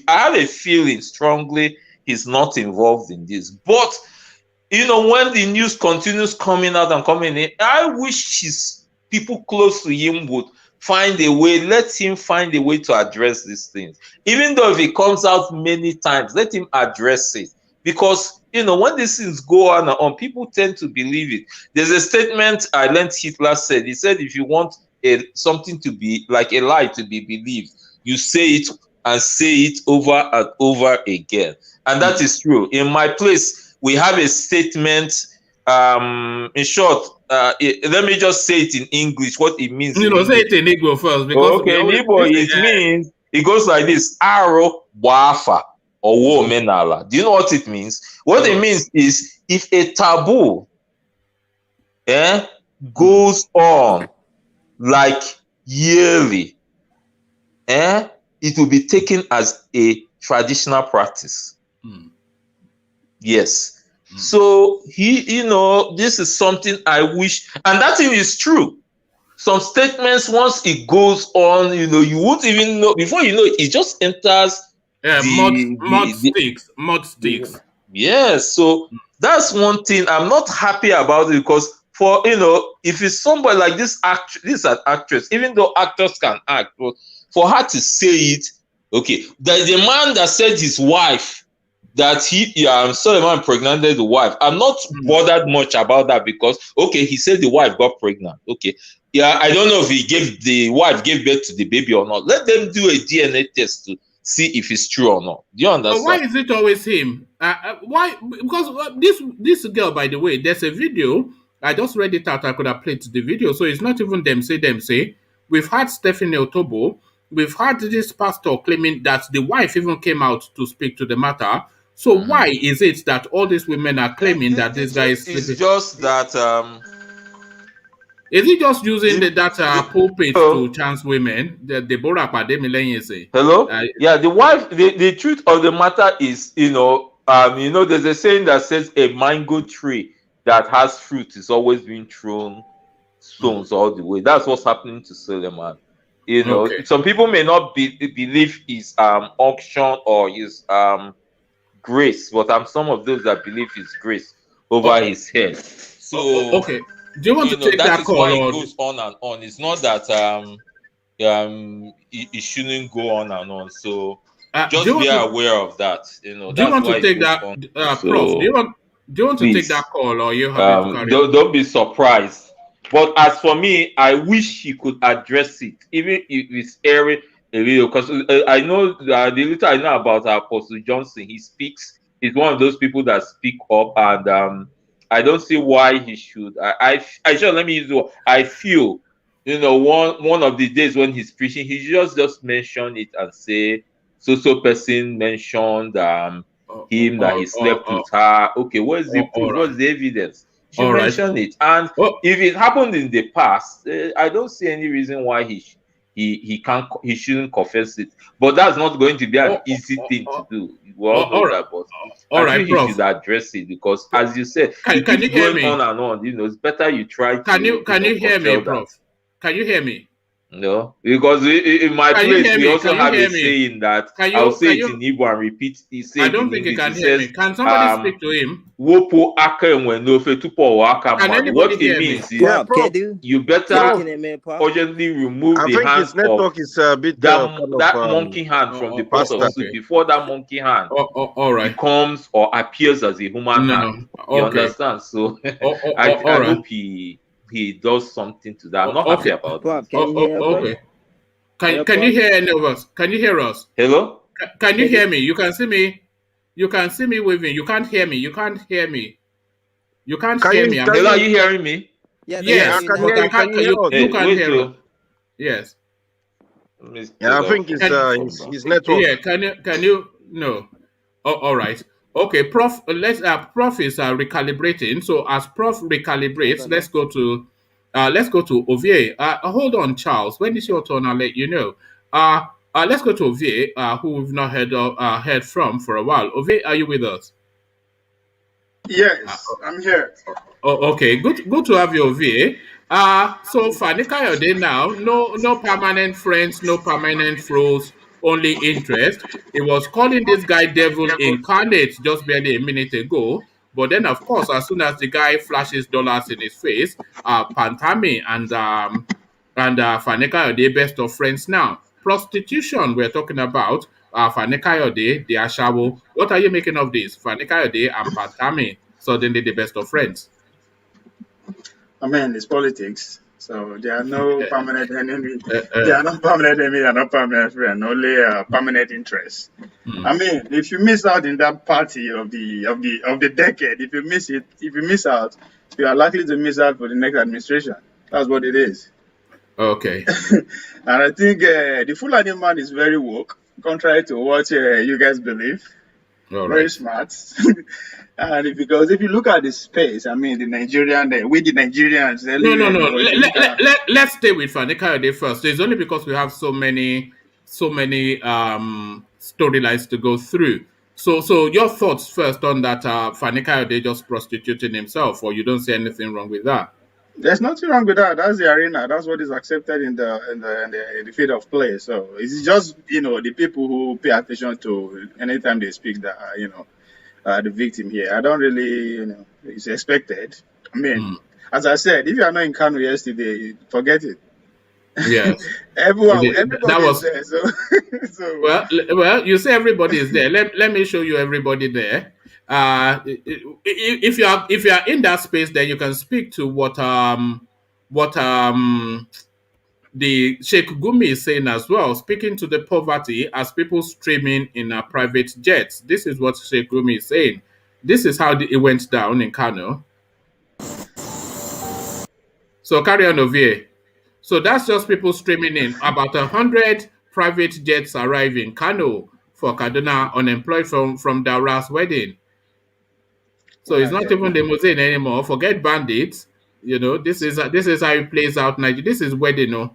have a feeling strongly he's not involved in this. But, you know, when the news continues coming out and coming in, I wish his people close to him would find a way, let him find a way to address these things. Even though if it comes out many times, let him address it. Because, you know, when these things go on and on, people tend to believe it. There's a statement I learned Hitler said. He said, if you want something to be like a lie to be believed, you say it and say it over and over again. And that is true. In my place, we have a statement. In short, let me just say it in English, what it means. You know, say it in Igbo first. Because okay, in Igbo, it means, it goes like this: Aro Wafa or Wo Menala. Do you know what it means? What it means is, if a taboo goes on like yearly, it will be taken as a traditional practice. Yes. So you know, this is something I wish, and that thing is true. Some statements, once it goes on, you know, you won't even know, before you know it, it just enters. Mud sticks. Yes, so that's one thing I'm not happy about it, because for, you know, if it's somebody like this an actress, even though actors can act, but for her to say it, okay, the man that said his wife, that Suleman impregnated the wife, I'm not bothered much about that, because okay, he said the wife got pregnant. Okay, yeah, I don't know if the wife gave birth to the baby or not. Let them do a DNA test to see if it's true or not. Do you understand? Why is it always him? Why? Because this girl, by the way, there's a video. I just read it out. I could have played the video, so it's not even them say. We've had Stephanie Otobo. We've had this pastor claiming that the wife even came out to speak to the matter. So why is it that all these women are claiming that this guy is sleeping? It's just that is he just using that pulpit to chance women? Hello? Yeah, the wife, the truth of the matter is, you know, there's a saying that says a mango tree that has fruit is always being thrown stones all the way. That's what's happening to Suleman. You know, some people may not believe his auction or his grace, but some of those that believe his grace over his head. So do you want to take that call? Why it goes on and on. It's not that it shouldn't go on and on. So just be aware of that. You know, do you want to take that, Prof? Do you want to take that call, or you have to carry on? Don't be surprised. But as for me, I wish he could address it, even if it's airing a video, because I know the little I know about Apostle Johnson, he's one of those people that speak up, and I don't see why he should. Let me use the word. I feel, you know, one of the days when he's preaching, he just mention it and say, so person mentioned that he slept with her. Okay, where's the proof? What's the evidence? She mentioned it, and if it happened in the past, I don't see any reason why he shouldn't confess it. But that's not going to be an easy thing to do. We all know that, but I think he should address it, because, as you said, can you hear me? On and on. You know, it's better you try. Can you hear me, Prof? Can you hear me? No, because in my place we also have a saying that I'll say it in Igbo and repeat. I don't think he can hear me. Can somebody speak to him? What it means is you better urgently remove the hand of that monkey hand from the pot of soup before that monkey hand becomes or appears as a human hand. You understand? So I hope he he does something to that. I'm not happy about that. Prof, can you hear us? Okay. Hello, Can you Prof? hear any of us? Can you hear us? Hello? Can you hear me? You can see me. You can see me waving. You can't hear me. You can't hear me. You can't Can hear you- me. can Hello, are you hearing me? Yes, Yes, I can can hear but hear I you. can't. Can you hear us? You can't wait hear till us. Yes. let me Yeah, I get think off it's of my phone his now. network. Yeah. Can you? No. Oh, all right. Okay, Prof. Prof is recalibrating. So as Prof recalibrates, let's go to Ovie. Hold on, Charles. When is your turn? I'll let you know. Let's go to Ovie, who we've not heard from for a while. Ovie, are you with us? Yes, I'm here. Oh, okay. Good to have you, Ovie. So Fani Kayode now, no permanent friends, no permanent foes, only interest. He was calling this guy devil incarnate just barely a minute ago. But then, of course, as soon as the guy flashes dollars in his face, Pantami and Fani Kayode best of friends now. Prostitution we're talking about, Fani Kayode, the Ashawo. What are you making of this? Fani Kayode and Pantami suddenly the best of friends. I mean, it's politics. So there are no permanent enemy. Uh, There uh, are no permanent enemy and no permanent friend, only permanent interests. I mean, if you miss out in that party of the decade, if you miss out, you are likely to miss out for the next administration. That's what it is. okay. And I think the Fulani man is very woke, contrary to what you guys believe. All Very right. smart. And because if you look at the space, I mean, the Nigerian, with the Nigerians, No, no, earlier, no. if you look at, Let's stay with Fani Kayode first. It's only because we have so many storylines to go through. So your thoughts first on that Fani Kayode just prostituting himself, or you don't see anything wrong with that? there's nothing wrong with that. That's the arena. That's what is accepted in the field of play. So it's just the people who pay attention to anytime they speak that the victim here. I don't really it's expected. I mean, as I said, if you are not in Kano yesterday, forget it. Yes. Everybody That is was there. So well. You say everybody is there. Let me show you everybody there. If you are in that space, then you can speak to what the Sheikh Gumi is saying as well, speaking to the poverty as people streaming in private jets. This is what Sheikh Gumi is saying. This is how it went down in Kano. So carry on, Ovie. So that's just people streaming in. About 100 private jets arrive in Kano for Kaduna unemployed from Daura's wedding. So it's not even the Muslim anymore. Forget bandits. This is how it plays out. Nigeria. This is wedding, no.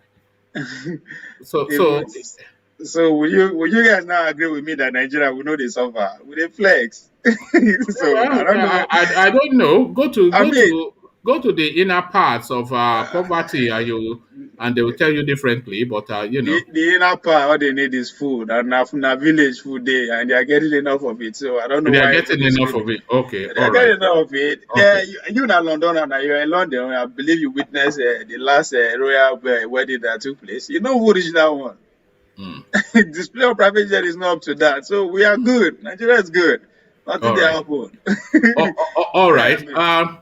So So will you guys now agree with me that Nigeria will know they suffer? Will they flex? So I don't know. I don't know. I mean, Go to the inner parts of poverty, and they will tell you differently. But the inner part, all they need is food, and na village food there, and they are getting enough of it. So I don't know they are why getting everybody's enough screaming. of it. Okay, They are all right. getting enough of it. Okay. You in London, and you're in London. I believe you witnessed the last royal wedding that took place. You know who is that one? Display of private jet is not up to that. So we are good. Nigeria is good. Nothing All they right. happen. All right. Yeah,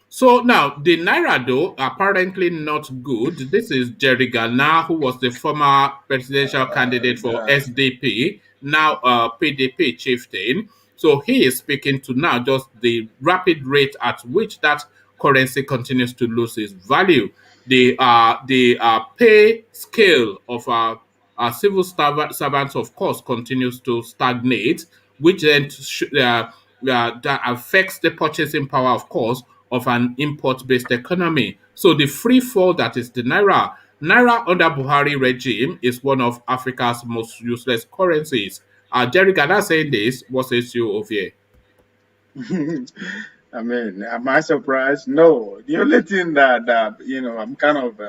So now the Naira though apparently not good. This is Jerry Gana, who was the former presidential candidate for SDP, now PDP chieftain. So he is speaking to now just the rapid rate at which that currency continues to lose its value. The pay scale of civil servants, of course, continues to stagnate, which then that affects the purchasing power, of course, of an import-based economy. So the free fall that is the naira. Naira under Buhari regime is one of Africa's most useless currencies. Jerry Gana saying this. What says you, Ovie? I mean, am I surprised? No. The only thing that I'm kind of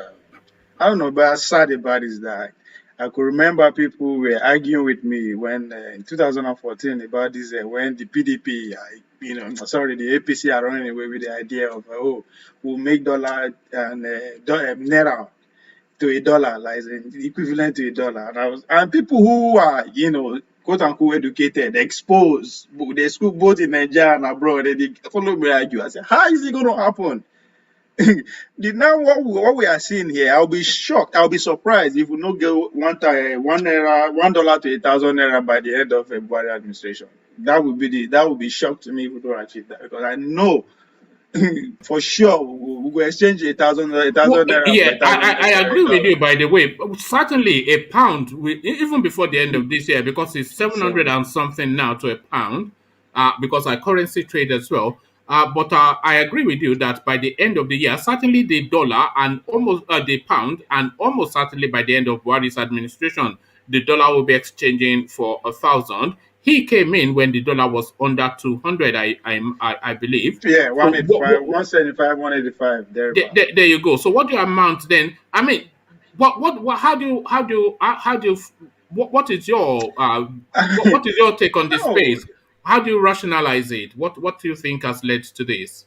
I don't know, but sad about is that I could remember people were arguing with me when in 2014 about this when the PDP, the APC are running away with the idea of we'll make dollar and naira to a dollar, like equivalent to a dollar, and people who are quote unquote educated, exposed, they school both in Nigeria and abroad, they follow me argue. I said, how is it going to happen? Now what we are seeing here, I'll be shocked. I'll be surprised if we not get $1 to 1,000 naira by the end of February administration. That would be shock to me if we don't achieve that, because I know for sure we will exchange a thousand naira for Yeah, a thousand I agree with dollar. you. By the way, certainly a pound, even before the end of this year, because it's 700 So and something now to a pound, because our currency trade as well. But I agree with you that by the end of the year, certainly the dollar and almost the pound, and almost certainly by the end of Buhari's administration, the dollar will be exchanging for 1,000. He came in when the dollar was under 200, I believe. yeah, So 185, 175, 185 thereabout. there you go. So what do you amount then? I mean, how do you, what is your what is your take on this No, space? How do you rationalize it? What do you think has led to this?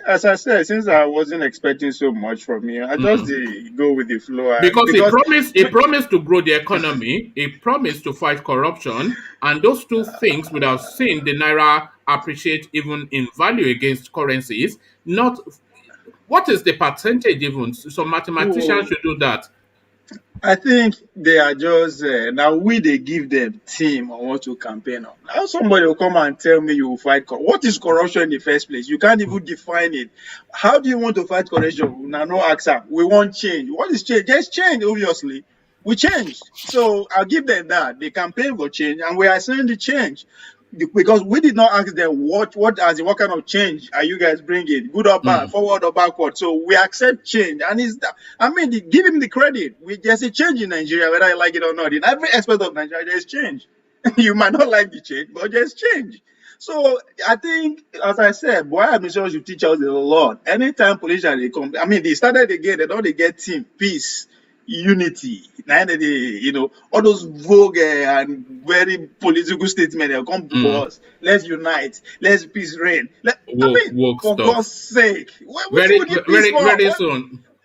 as I said, since I wasn't expecting so much from you, I just Mm. go with the flow, and Because because he promised to grow the economy, he promised to fight corruption, and those two things would have seen the naira appreciate even in value against currencies. Not what is the percentage even? Some mathematicians oh, should do that. I think they are just now they give them team on what to campaign on. Now somebody will come and tell me you will fight what is corruption in the first place? You can't even define it. How do you want to fight corruption? Now no answer. We want change. What is change? There's change, obviously. We changed. So I'll give them that. They campaign for change and we are seeing the change. Because we did not ask them what kind of change are you guys bringing, good or bad, Mm. forward or backward. So we accept change, and it's that. I mean, give him the credit. There's a change in Nigeria, whether I like it or not. In every aspect of Nigeria, there's change. You might not like the change, but there's change. So I think, as I said, boy, administration should teach us a lot. Anytime politicians they come, I mean, they started again. They get team, peace, unity. Now they, all those vogue and very political statements they come Mm. before us. Let's unite. Let's peace reign. I mean, Woke for stuff. God's sake, what we need peace for?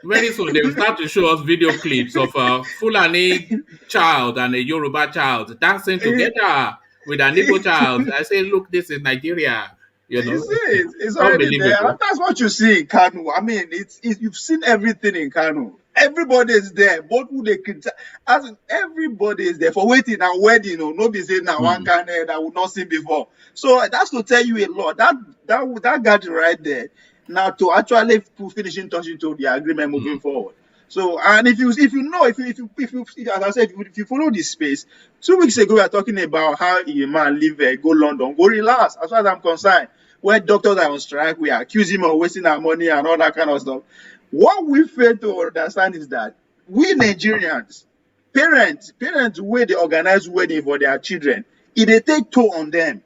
Very soon they will start to show us video clips of a Fulani child and a Yoruba child dancing Eh, together with an Igbo child. I say, look, this is Nigeria. You see It's it. It's already there. And unbelievable. that's what you see in Kanu. I mean, you've seen everything in Kanu. Everybody is there. Both who they criticize, as in everybody is there for waiting and wedding. No be saying now one Mm. kind that would not seen before. So that's to tell you a lot. That gathering right there. Now to actually put finishing touching to the agreement moving Mm. forward. So and if you know as I said if you follow this space, 2 weeks ago we are talking about how a man leave go London, go relax. As far as I'm concerned, where doctors are on strike, we accuse him of wasting our money and all that kind of stuff. What we fail to understand is that we Nigerians, parents where they organize wedding for their children, they take toll on them.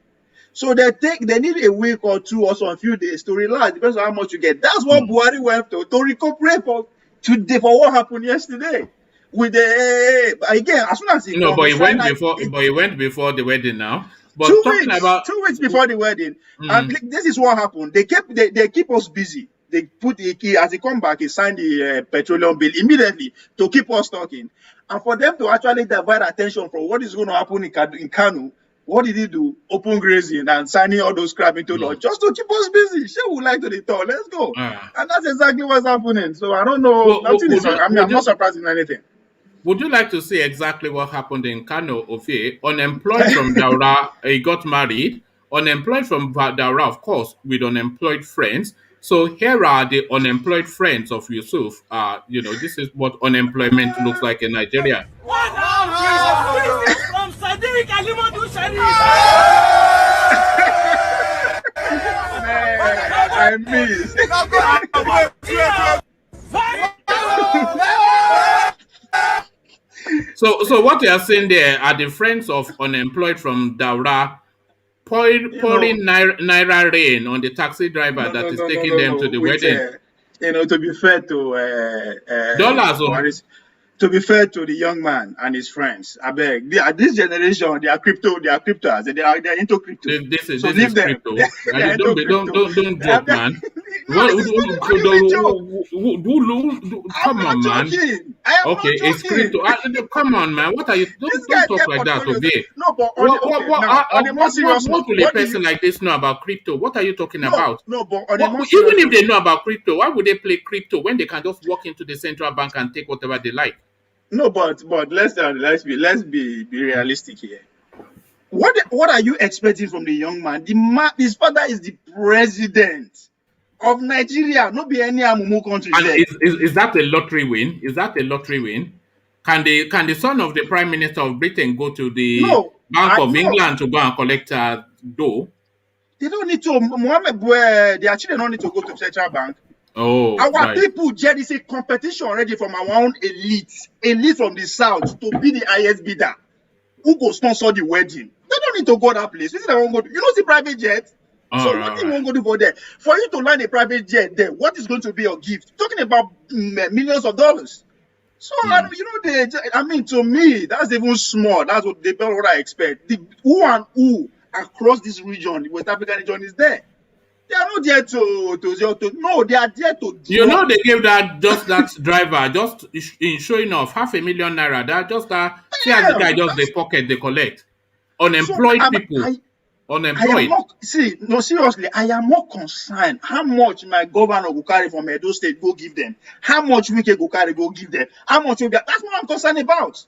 So they need a week or two or some few days to relax, depends on how much you get. That's what Mm. Buhari went to recuperate for today for what happened yesterday. With the again, as soon as he No, come, but he he signed went like before. But he went before the wedding now. But two talking weeks, about, 2 weeks before the wedding. And mm, this is what happened. They keep us busy. They put as he come back, he signed the petroleum bill immediately to keep us talking. And for them to actually divert attention from what is going to happen in Kanu, what did he do? Open grazing and signing all those crap into law mm, just to keep us busy. She would like to the talk. Let's go. ah. And that's exactly what's happening. So I don't know. Nothing is. I mean, I'm not surprised in anything. Would you like to see exactly what happened in Kano, Ofie? Unemployed from Daura, he got married. Unemployed from Daura, of course, with unemployed friends. So here are the unemployed friends of Yusuf. This is what unemployment looks like in Nigeria. One from Sadiq Alimadu Sharif. I miss. So what you are saying there are the friends of unemployed from Daura You pouring know, naira rain on the taxi driver no, that no, is no, no, taking no, them to no. the With wedding. to be fair to Dollars. Oh, to be fair to the young man and his friends, I beg. This generation, they are cryptos. They're into crypto. this So is leave them. crypto. They're into crypto. Don't joke, man. No, this is not a fucking joke. I'm Come not on, man. joking. I am Okay, not it's joking. crypto. Come on, man. What are you? This Don't guy talk get like that, portfolios. Obey. No, but on the okay now on a more serious What note, will a what do you? person like this know about crypto? What are you talking No, about? no, but on a What, more even serious if note, they know about crypto, why would they play crypto when they can just walk into the central bank and take whatever they like? no, but let's be realistic here. What are you expecting from the young man? His father is the president of Nigeria, not be any amumu country And there. is that a lottery win? Is that a lottery win? Can the son of the prime minister of Britain go to the No, Bank I of no. England to go and collect a dough? They don't need to. Mohammed, their children don't need to go to central bank. Oh, Our right. people, there is a competition already from our own elite from the south to be the highest bidder. Who go sponsor the wedding? They don't need to go that place. This is won't go. You know, see private jet. So what you won't go do for there? For you to land a private jet there, what is going to be your gift? Talking about millions of dollars. So I mean, to me, that's even small. That's what I expect. The who and who across this region, the West African region, is there. They are not there to no, they are there to You know, draw. they gave that driver just in showing off ₦500,000. That just see as the guy just the pocket they collect. So Unemployed people, I am unemployed. more seriously, I am more concerned how much my governor will carry from Edo State go give them, how much Wike go carry go give them, how much that's what I'm concerned about.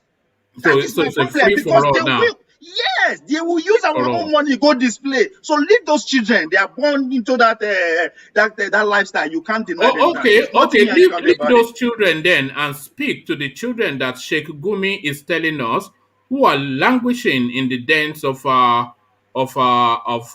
That is So my it's a problem free because for they all now. will. Yes, they will use our For all. own money go display. So leave those children. They are born into that lifestyle. You can't deny them that. Okay, There's nothing you can do leave about it. those children then and speak to the children that Sheikh Gumi is telling us who are languishing in the dens of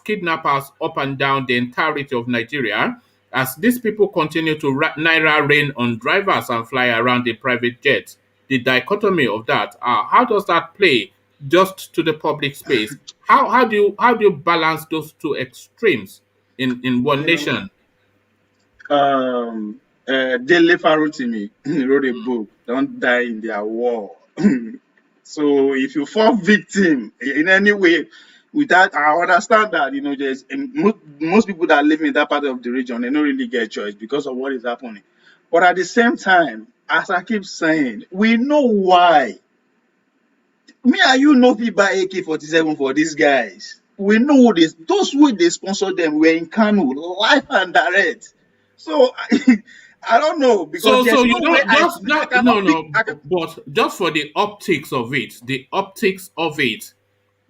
kidnappers up and down the entirety of Nigeria as these people continue to naira rain on drivers and fly around in private jets. The dichotomy of that, how does that play just to the public space? How do you balance those two extremes in one You know, nation? Dele Farutimi wrote a book, Don't Die in Their War. So if you fall victim in any way, without I understand that there's most people that live in that part of the region, they don't really get choice because of what is happening. But at the same time, as I keep saying, we know why. Me and you know people buy AK-47 for these guys. We know this. Those who they sponsor them were in Kano, live and direct. So I don't know because So there's you no way don't just I that cannot pick. but just for the optics of it,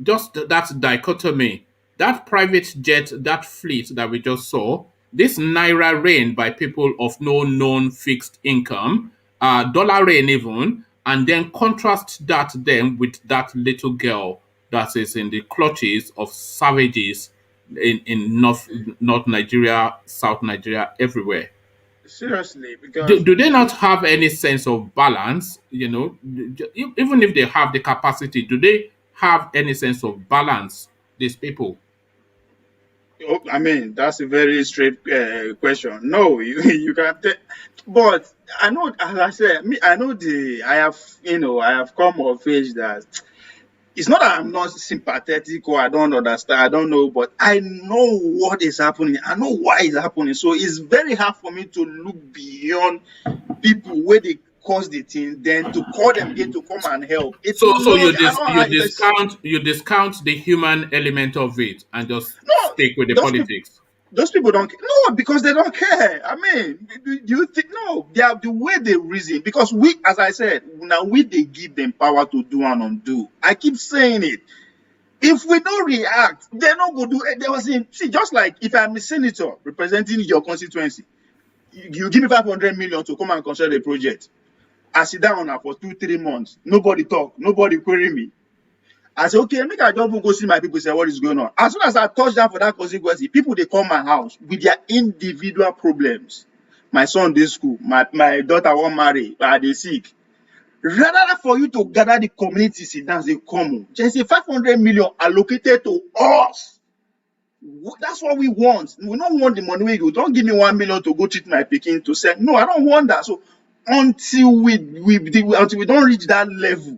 just that dichotomy, that private jet, that fleet that we just saw, this naira rain by people of no known fixed income, dollar rain even, and then contrast that then with that little girl that is in the clutches of savages in North Nigeria, South Nigeria, everywhere. Seriously, do, because do they not have any sense of balance? Even if they have the capacity, do they have any sense of balance? These people. I mean that's a very straight question. No, you can't. But I know, as I said, me I know I have come of age that it's not that I'm not sympathetic or I don't understand, I don't know, but I know what is happening. I know why it's happening. So it's very hard for me to look beyond people where they cause the thing, then to call them again to come and help. It's So long. I don't. you discount the human element of it and just No, stick with the those people. politics. Those people don't no because they don't care. I mean, do you think no? They are the way they reason because we, as I said, now they give them power to do and undo. I keep saying it. If we don't react, they're not going to do it. There was just like if I'm a senator representing your constituency, you give me 500 million to come and construct a project. I sit down now for 2-3 months. Nobody talk, nobody query me. I say, okay, make I just go see my people, say what is going on. As soon as I touch down for that consequence, people they come my house with their individual problems. My son this school, my daughter won't marry, they sick. Rather for you to gather the community, sit down, they come. Just say 500 million allocated to us. That's what we want. We don't want the money we go. Don't give me 1 million to go treat my pikin to say no. I don't want that. So until we don't reach that level,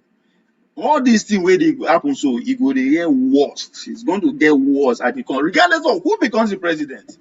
all these things where they happen, so it go dey get worse. It's going to get worse at the regardless of who becomes the president.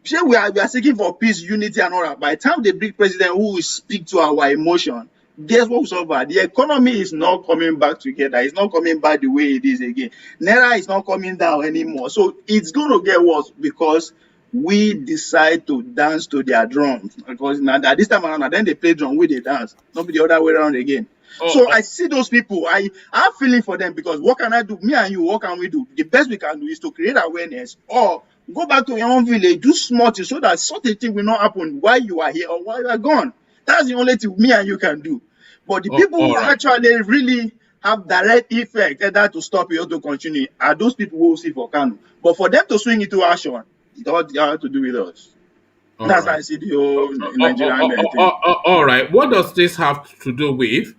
Sure, we are seeking for peace, unity, and all that. By the time they bring president who will speak to our emotion, guess what will solve that? The economy is not coming back together. It's not coming back the way it is again. Naira is not coming down anymore. So it's going to get worse because we decide to dance to their drums. Because now at this time around, then they play drum with they dance, not be the other way around again. So I see those people. I have feeling for them because what can I do? Me and you, what can we do? The best we can do is to create awareness or go back to your own village, do small things so that such a thing will not happen while you are here or while you are gone. That's the only thing me and you can do. But the people who actually really have direct effect either to stop it or to continue are those people who see for Kano. But for them to swing into action, it all have to do with us. That's how I see the whole Nigerian thing. All right. What does this have to do with?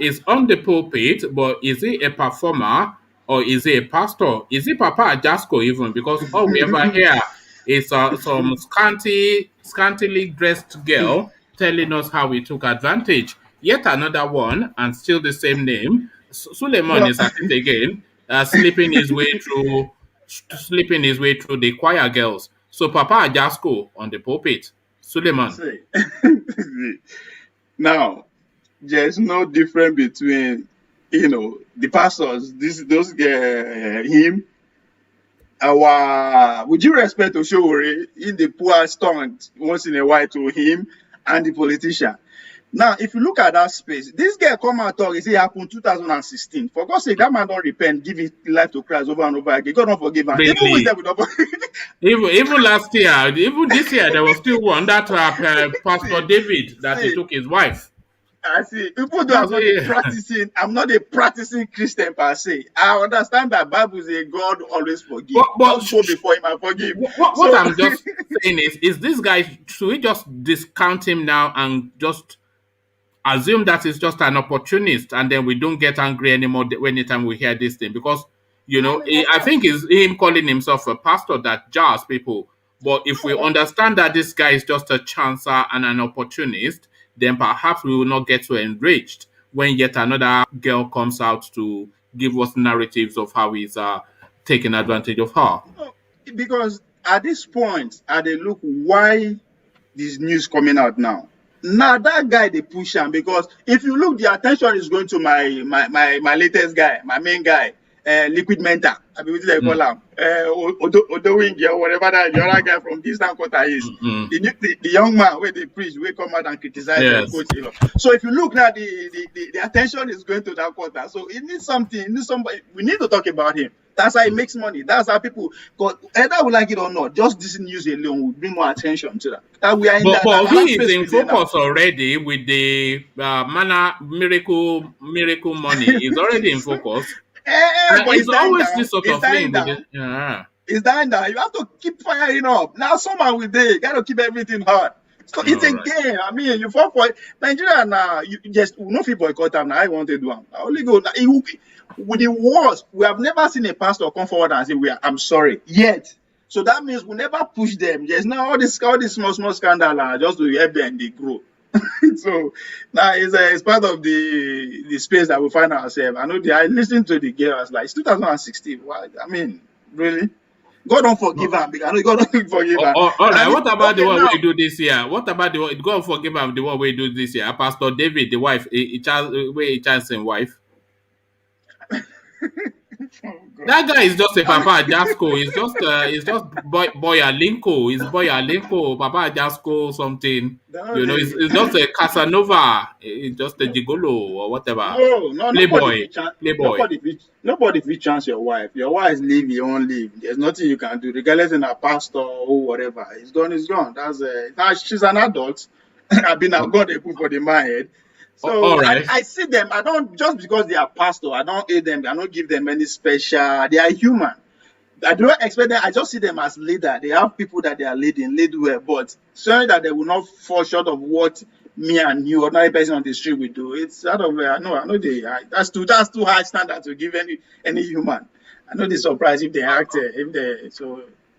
Is on the pulpit, but is he a performer or is he a pastor? Is he Papa Ajasco even? Because all we ever hear is some scantily dressed girl telling us how he took advantage. Yet another one, and still the same name. Suleiman is at it again, slipping his way through the choir girls. So Papa Ajasco on the pulpit, Suleiman. Now, there's no difference between, the pastors, him, with due respect to Showore, in the poor stunt once in a while to him and the politician. Now, if you look at that space, this guy come out talk, it happened 2016. For God's sake, that man don't repent, give his life to Christ over and over again. God don't forgive him. Really? Even last year, even this year, there was still one that Pastor David that he took his wife. I see. People do I'm not a practicing Christian per se. I understand that Bible says God always forgive. But go before him and forgive. What I'm just saying is this guy, should we just discount him now and just assume that he's just an opportunist and then we don't get angry anymore anytime we hear this thing? Because, I think it's him calling himself a pastor that jars people. But if we understand that this guy is just a chancer and an opportunist, then perhaps we will not get so enraged when yet another girl comes out to give us narratives of how he's taking advantage of her. Because at this point, they look why this news coming out now. Now that guy they push him because if you look, the attention is going to my latest guy, my main guy, Liquid Mentor. I mean, what they call him, Odowing or whatever that the other guy from Distant Quarter is. The young man where they preach, we come out and criticize the coach. So if you look now, the attention is going to that quarter. So it needs something. It needs somebody. We need to talk about him. That's how he makes money. That's how people, because either we like it or not, just this news alone will bring more attention to that. We are in but he is in focus already with the mana miracle money. He's already in focus. But it's always this sort of thing. It's dying down. You have to keep firing up. Now someone will there. You got to keep everything hard. So it's a game. I mean, you fall for Nigeria now. You just no people boycott them. Now I want to do them. I only go now. With the worst, we have never seen a pastor come forward and say, I'm sorry, yet. So that means we never push them. There's now all this small scandal just to help them they grow. So now it's part of the space that we find ourselves. I know I listened to the girls like it's 2016. Why? I mean, really? God don't forgive him. I know God don't forgive him. All right. What about the one we do this year? What about the one? God forgive him. The one we do this year. Pastor David, the wife, he chance and wife. That guy is just a Papa Ajasco. He's just boy Alinko. He's boy Alinko. Papa Ajasco something. It's just a Casanova. It's just a gigolo or whatever. No, Playboy. Nobody will chance your wife. Your wife live, you won't live. There's nothing you can do, regardless in a pastor or whatever. It's gone. It's gone. Now she's an adult. I've got a put for the man head. So all right. I see them. I don't just because they are pastor. I don't hate them. I don't give them any special. They are human. I don't expect them. I just see them as leader. They have people that they are lead well, but showing that they will not fall short of what me and you, ordinary person on the street, will do. It's out of I know that's too high standard to give any human. I know they're surprised if they act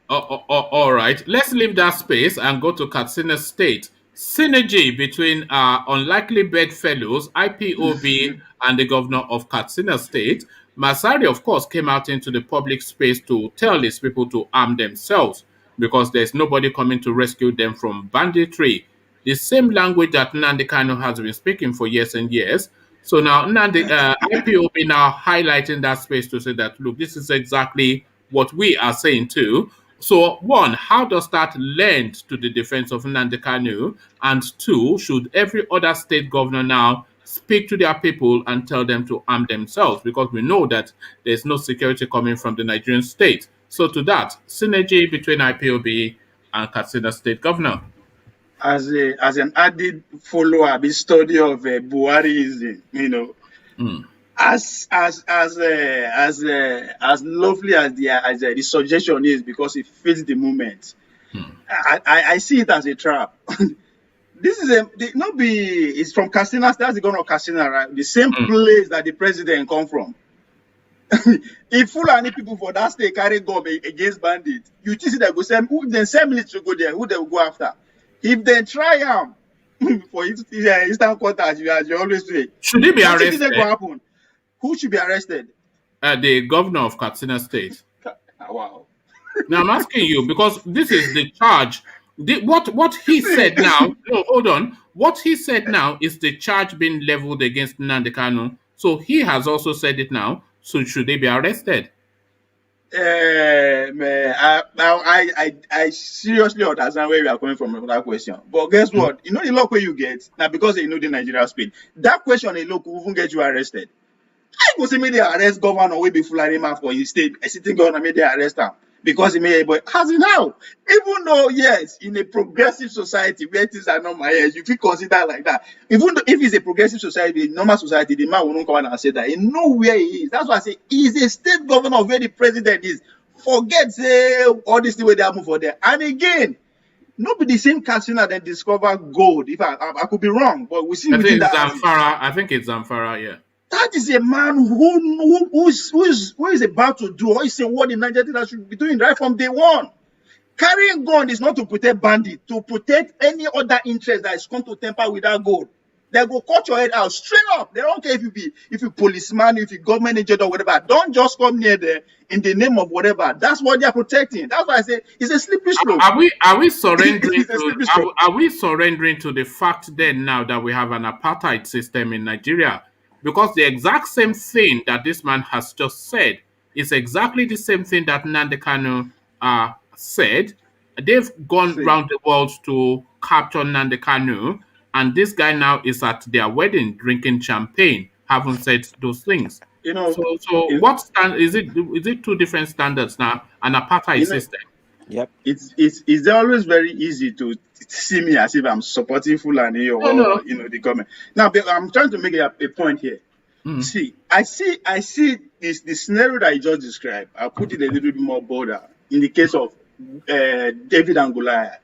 All right. Let's leave that space and go to Katsina State. Synergy between unlikely bedfellows, IPOB, and the governor of Katsina State. Masari, of course, came out into the public space to tell his people to arm themselves. because there's nobody coming to rescue them from banditry. The same language that Nnamdi Kanu has been speaking for years and years. So now IPOB now highlighting that space to say that, look, this is exactly what we are saying too. So one, how does that lend to the defense of Nnamdi Kanu? And two, should every other state governor now speak to their people and tell them to arm themselves? Because we know that there's no security coming from the Nigerian state. So to that, synergy between IPOB and Katsina State Governor. As an added follower, the study of Buhariism, as lovely as the suggestion is, because it fits the movement, I see it as a trap. This is it's from Katsina. That's the governor of Katsina, right? The same place that the president come from. If Fulani people for that state carry gun against bandits, you see they go send minutes to go there. Who they will go after? If they try for Eastern quarters, as you always say, should he be arrested? Go happen? Who should be arrested? The governor of Katsina State. Wow. Now I'm asking you, because this is the charge. What he said now? No, hold on. What he said now is the charge being leveled against Nnamdi Kanu. So he has also said it now. So should they be arrested? I seriously understand where we are coming from with that question. But guess what? You know the luck where you get now, because they know the Nigeria speed. That question alone will even get you arrested. I go see me they arrest governor wey be Fulani man for his state. A sitting governor may they arrest him because he may, but as in how? Even though, yes, in a progressive society where things are normal, yes, you feel consider like that. Even though if it's a progressive society, a normal society, the man will not come out and say that. He know where he is. That's why I say he's a state governor of where the president is. Forget all this thing where they happen for there. And again, not be the same Katsina that discover gold. If I could be wrong, but we see. I think it's Zamfara. Yeah. That is a man who is about to do, or is saying what the Nigerians should be doing right from day one. Carrying gun is not to protect bandits, to protect any other interest that is come to temper with that gold. They go cut your head out straight up. They don't care if you policeman, if you government agent or whatever. Don't just come near there in the name of whatever. That's what they are protecting. That's why I say it's a slippery slope. Are we surrendering are we surrendering to the fact then now that we have an apartheid system in Nigeria? Because the exact same thing that this man has just said is exactly the same thing that Nnamdi Kanu said. They've gone around the world to capture Nnamdi Kanu, and this guy now is at their wedding drinking champagne, haven't said those things. So what stand is it? Is it two different standards now? An apartheid system. Yep. It's always very easy to see me as if I'm supporting Fulani or the government. Now I'm trying to make a point here. See, I see the scenario that you just described. I'll put it a little bit more bolder in the case of David and Goliath.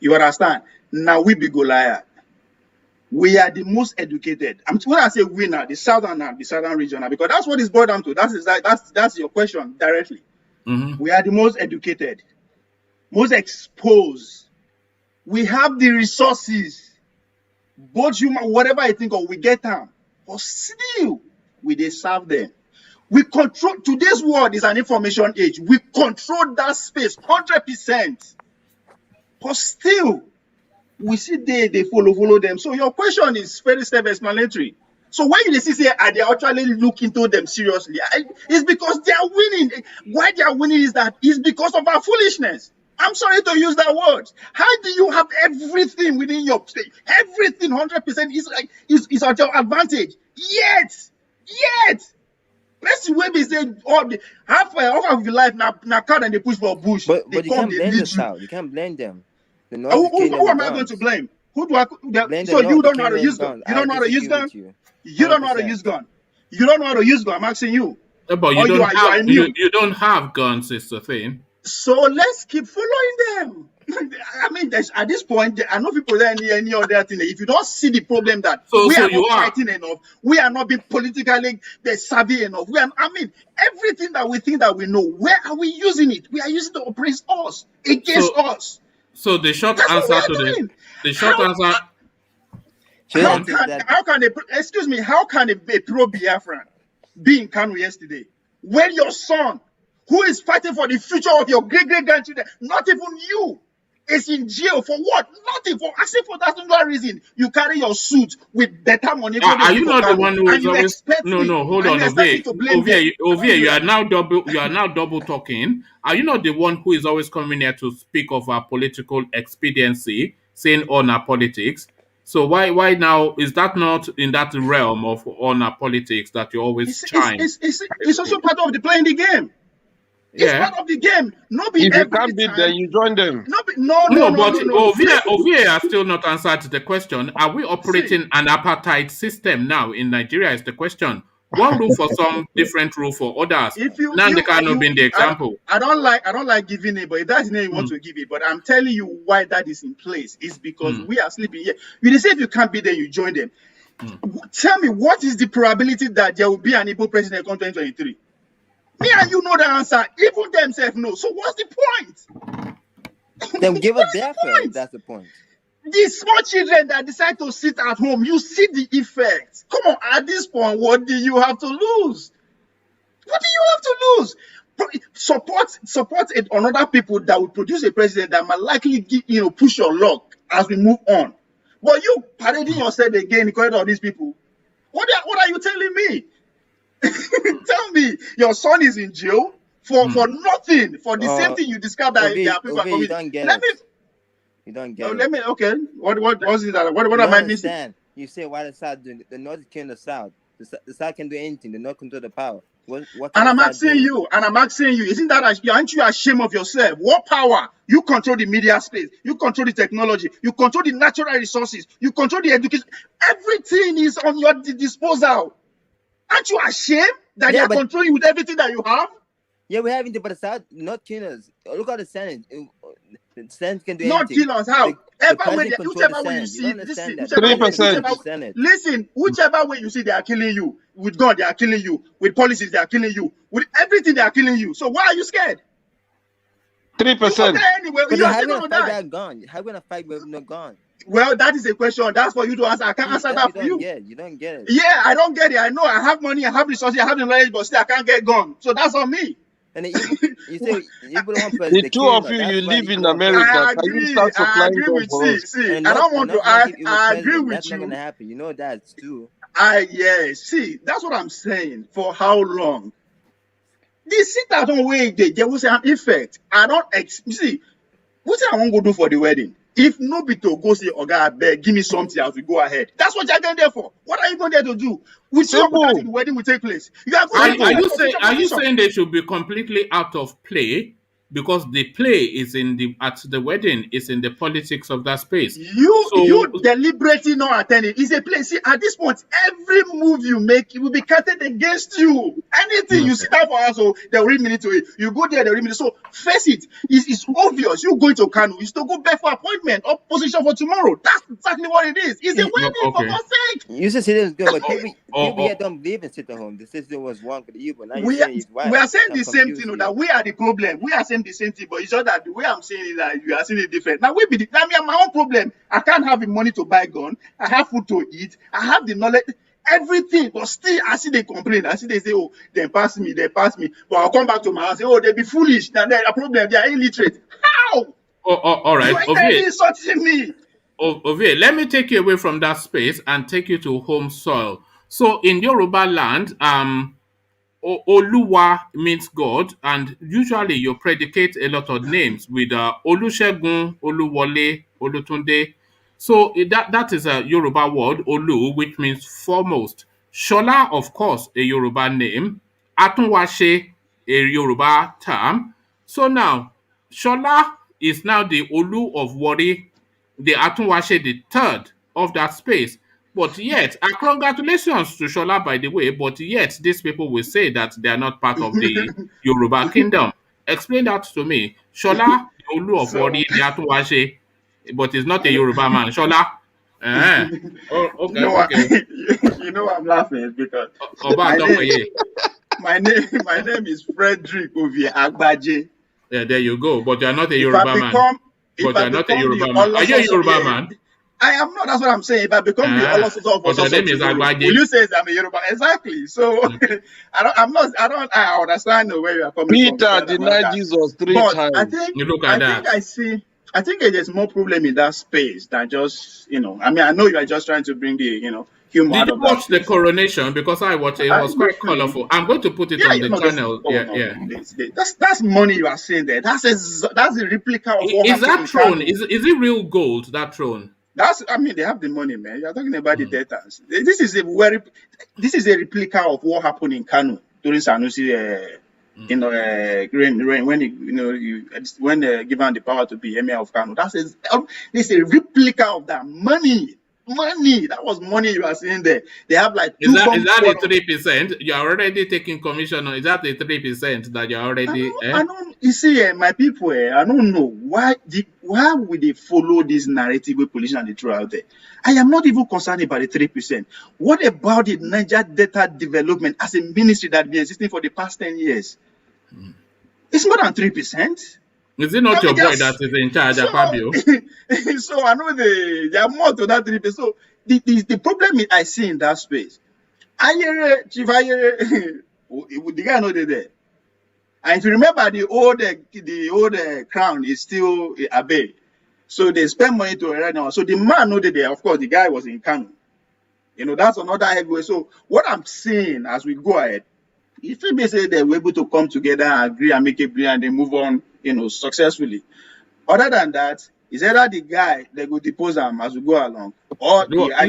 You understand? Now we be Goliath. We are the most educated. When I say we now, the southern region, because that's what it's boiled down to. That's your question directly. We are the most educated, most exposed. We have the resources, both human, whatever I think of, we get them. But still, we they serve them. We control, today's world is an information age. We control that space 100%. But still, we see they follow them. So your question is very self-explanatory. So when you see are they actually look into them seriously? It's because they are winning. Why they are winning is because of our foolishness. I'm sorry to use that word. How do you have everything within your state? Everything 100% is at your advantage. Yet, person wey be say half of your life now car and they push for bush. But you can't blame the South. You can't blame them. Who am I going to blame? Who do I blame? So you don't know how to use gun. You don't know how to use gun. You don't know how to use gun. You don't know how to use gun. I'm asking you. But you don't have guns. Is the thing. So let's keep following them. I mean, at this point, there are no people there any other thing. If you don't see the problem that we are not fighting enough, we are not being politically savvy enough. Everything that we think that we know, where are we using it? We are using it to oppress us, against us. So the short answer to the short answer. How can a pro-Biafran be in Kanu yesterday when your son, who is fighting for the future of your great-great-grandchildren, not even you, is in jail for what? Nothing. For asking for that single reason. You carry your suit with better money. Are you not the one who is you always expect no me, no hold and on you expect me to blame them. Ovie, you are now double talking. Are you not the one who is always coming here to speak of our political expediency, saying on our politics? So why now is that not in that realm of on our politics that you always chime? It's also part of the playing the game. It's part of the game. If you can't beat them, you join them. No. Ovie has still not answered the question. Are we operating an apartheid system now in Nigeria? Is the question. One rule for some, different rule for others. Nandi Kanu being the example. I don't like giving it, but if that's the name you want to give it, but I'm telling you why that is in place. It's because we are sleeping here. You say if you can't be there, you join them. Tell me, what is the probability that there will be an Igbo president in 2023? Me and you know the answer. Even themselves know. So what's the point? Then give us their first. That's the point. These small children that decide to sit at home, you see the effects. Come on, at this point, what do you have to lose? What do you have to lose? Support another people that will produce a president that might likely push your luck as we move on. But you parading yourself again in corridor of these people. What are you telling me? Tell me, your son is in jail for nothing, for the same thing you described that there are people you don't get it. You don't get it. Okay. What was it that? What am I missing? You say why the South do the North can the South. The South can do anything. The North control the power. What and I'm asking you, isn't that aren't you ashamed of yourself? What power? You control the media space, you control the technology, you control the natural resources, you control the education. Everything is on your disposal. Aren't you ashamed that they are controlling you with everything that you have? Yeah, we have it, but the South not killers. Look at the Senate. The Senate can do not anything. Not killers. How? Whichever way you see, listen. 3%. Listen, whichever way you see, they are killing you. With God, they are killing you. With policies, they are killing you. With everything, they are killing you. So why are you scared? 3%. Anyway, but how are you gonna fight that gun? How are you gonna fight with no gun? Well, that is a question. That's for you to answer. I can't answer that for you. You don't get it. Yeah, I don't get it. I know I have money, I have resources, I have the knowledge, but still I can't get gun. So that's on me. And you say the two of you live in America. Can you start supplying guns for us? I don't want to. I agree with That's you. not gonna happen. You know that too. See, that's what I'm saying. For how long? The sit at home way there was an effect. I don't see. What I want to do for the wedding? If nobody go say, "Oh God, beg, give me something as we go ahead." That's what you're going there for. What are you going there to do? Which the wedding will take place? Are you saying they should be completely out of play because the play is at the wedding is in the politics of that space? You deliberately not attending. It's a play. See, at this point, every move you make, it will be counted against you. Anything you sit down for us, so they'll read me to it. You go there, they'll read me. So face it. It's obvious. You going to Kanu, you still go back for appointment or position for tomorrow. That's exactly what it is. It's a wedding for God's sake. You just say it's good, but people here don't believe in sit at home. The system was wrong for the evil. Now we are saying the same thing. That we are the problem. We are saying the same thing, but it's just that the way I'm saying it, that you are saying it different. Now my own problem. I can't have the money to buy gun. I have food to eat. I have the knowledge, everything. But still, I see they complain. I see they say, "Oh, they pass me." But I'll come back to my house and say, "Oh, they be foolish. Now they're a problem. They are illiterate." How? All right. You are insulting me. Ovie, let me take you away from that space and take you to home soil. So in Yoruba land, Oluwa means God, and usually you predicate a lot of names with Olusegun, Oluwole, Olutunde. So that is a Yoruba word, Olu, which means foremost. Shola, of course, a Yoruba name. Atunwase, a Yoruba term. So now, Shola is now the Olu of Warri, the Atunwase, the third of that space. But yet, congratulations to Shola, by the way, but yet these people will say that they are not part of the Yoruba kingdom. Explain that to me. Shola, the Olu of Warri, the Atunwase, but he's not a Yoruba man. Shola. Okay. You know I'm laughing because my name is Frederick Ovie Agbaje. Yeah, there you go. But you're not a Yoruba man. But you're not a Yoruba man. Are you a Yoruba man? I am not. That's what I'm saying. If I become the Olof of But the name is tomorrow, Agbaje. will you say I'm a Yoruba? Exactly. So I understand where you are coming from. Peter denied Jesus 3 But times. I think there's more problem in that space than just, I mean, I know you are just trying to bring the, humor Did out you of watch that. the coronation? Because I watched it. It was quite colorful. I'm going to put it on the channel. That's money you are saying there. That's a replica of what Is that happened in throne? Kano. Is it real gold? That throne? They have the money, man. You're talking about the debtors. This is a replica of what happened in Kano during Sanusi. When given the power to be emir of Kano, this is a replica of that money. That was money you are seeing there. They have like is that the 3%? You're already taking commission on. Is that the 3% that you're already? I don't. You see, my people. I don't know why would they follow this narrative with politicians they throw out there. I am not even concerned about the 3%. What about the Niger Delta Development as a ministry that has been existing for the past 10 years? It's more than 3%. Is it not your boy that is in charge, Fabio? So I know there are more to that 3%. So the problem I see in that space, Chief Ayere, the guy know they're there. And if you remember, the old crown is still a bay. So they spend money to right now. So the man know they're there. Of course, the guy was in Kano. That's another headway. So what I'm saying as we go ahead, if they say they were able to come together, agree, and make a plan, and they move on, successfully. Other than that, is either the guy they go depose him as we go along, or no. Has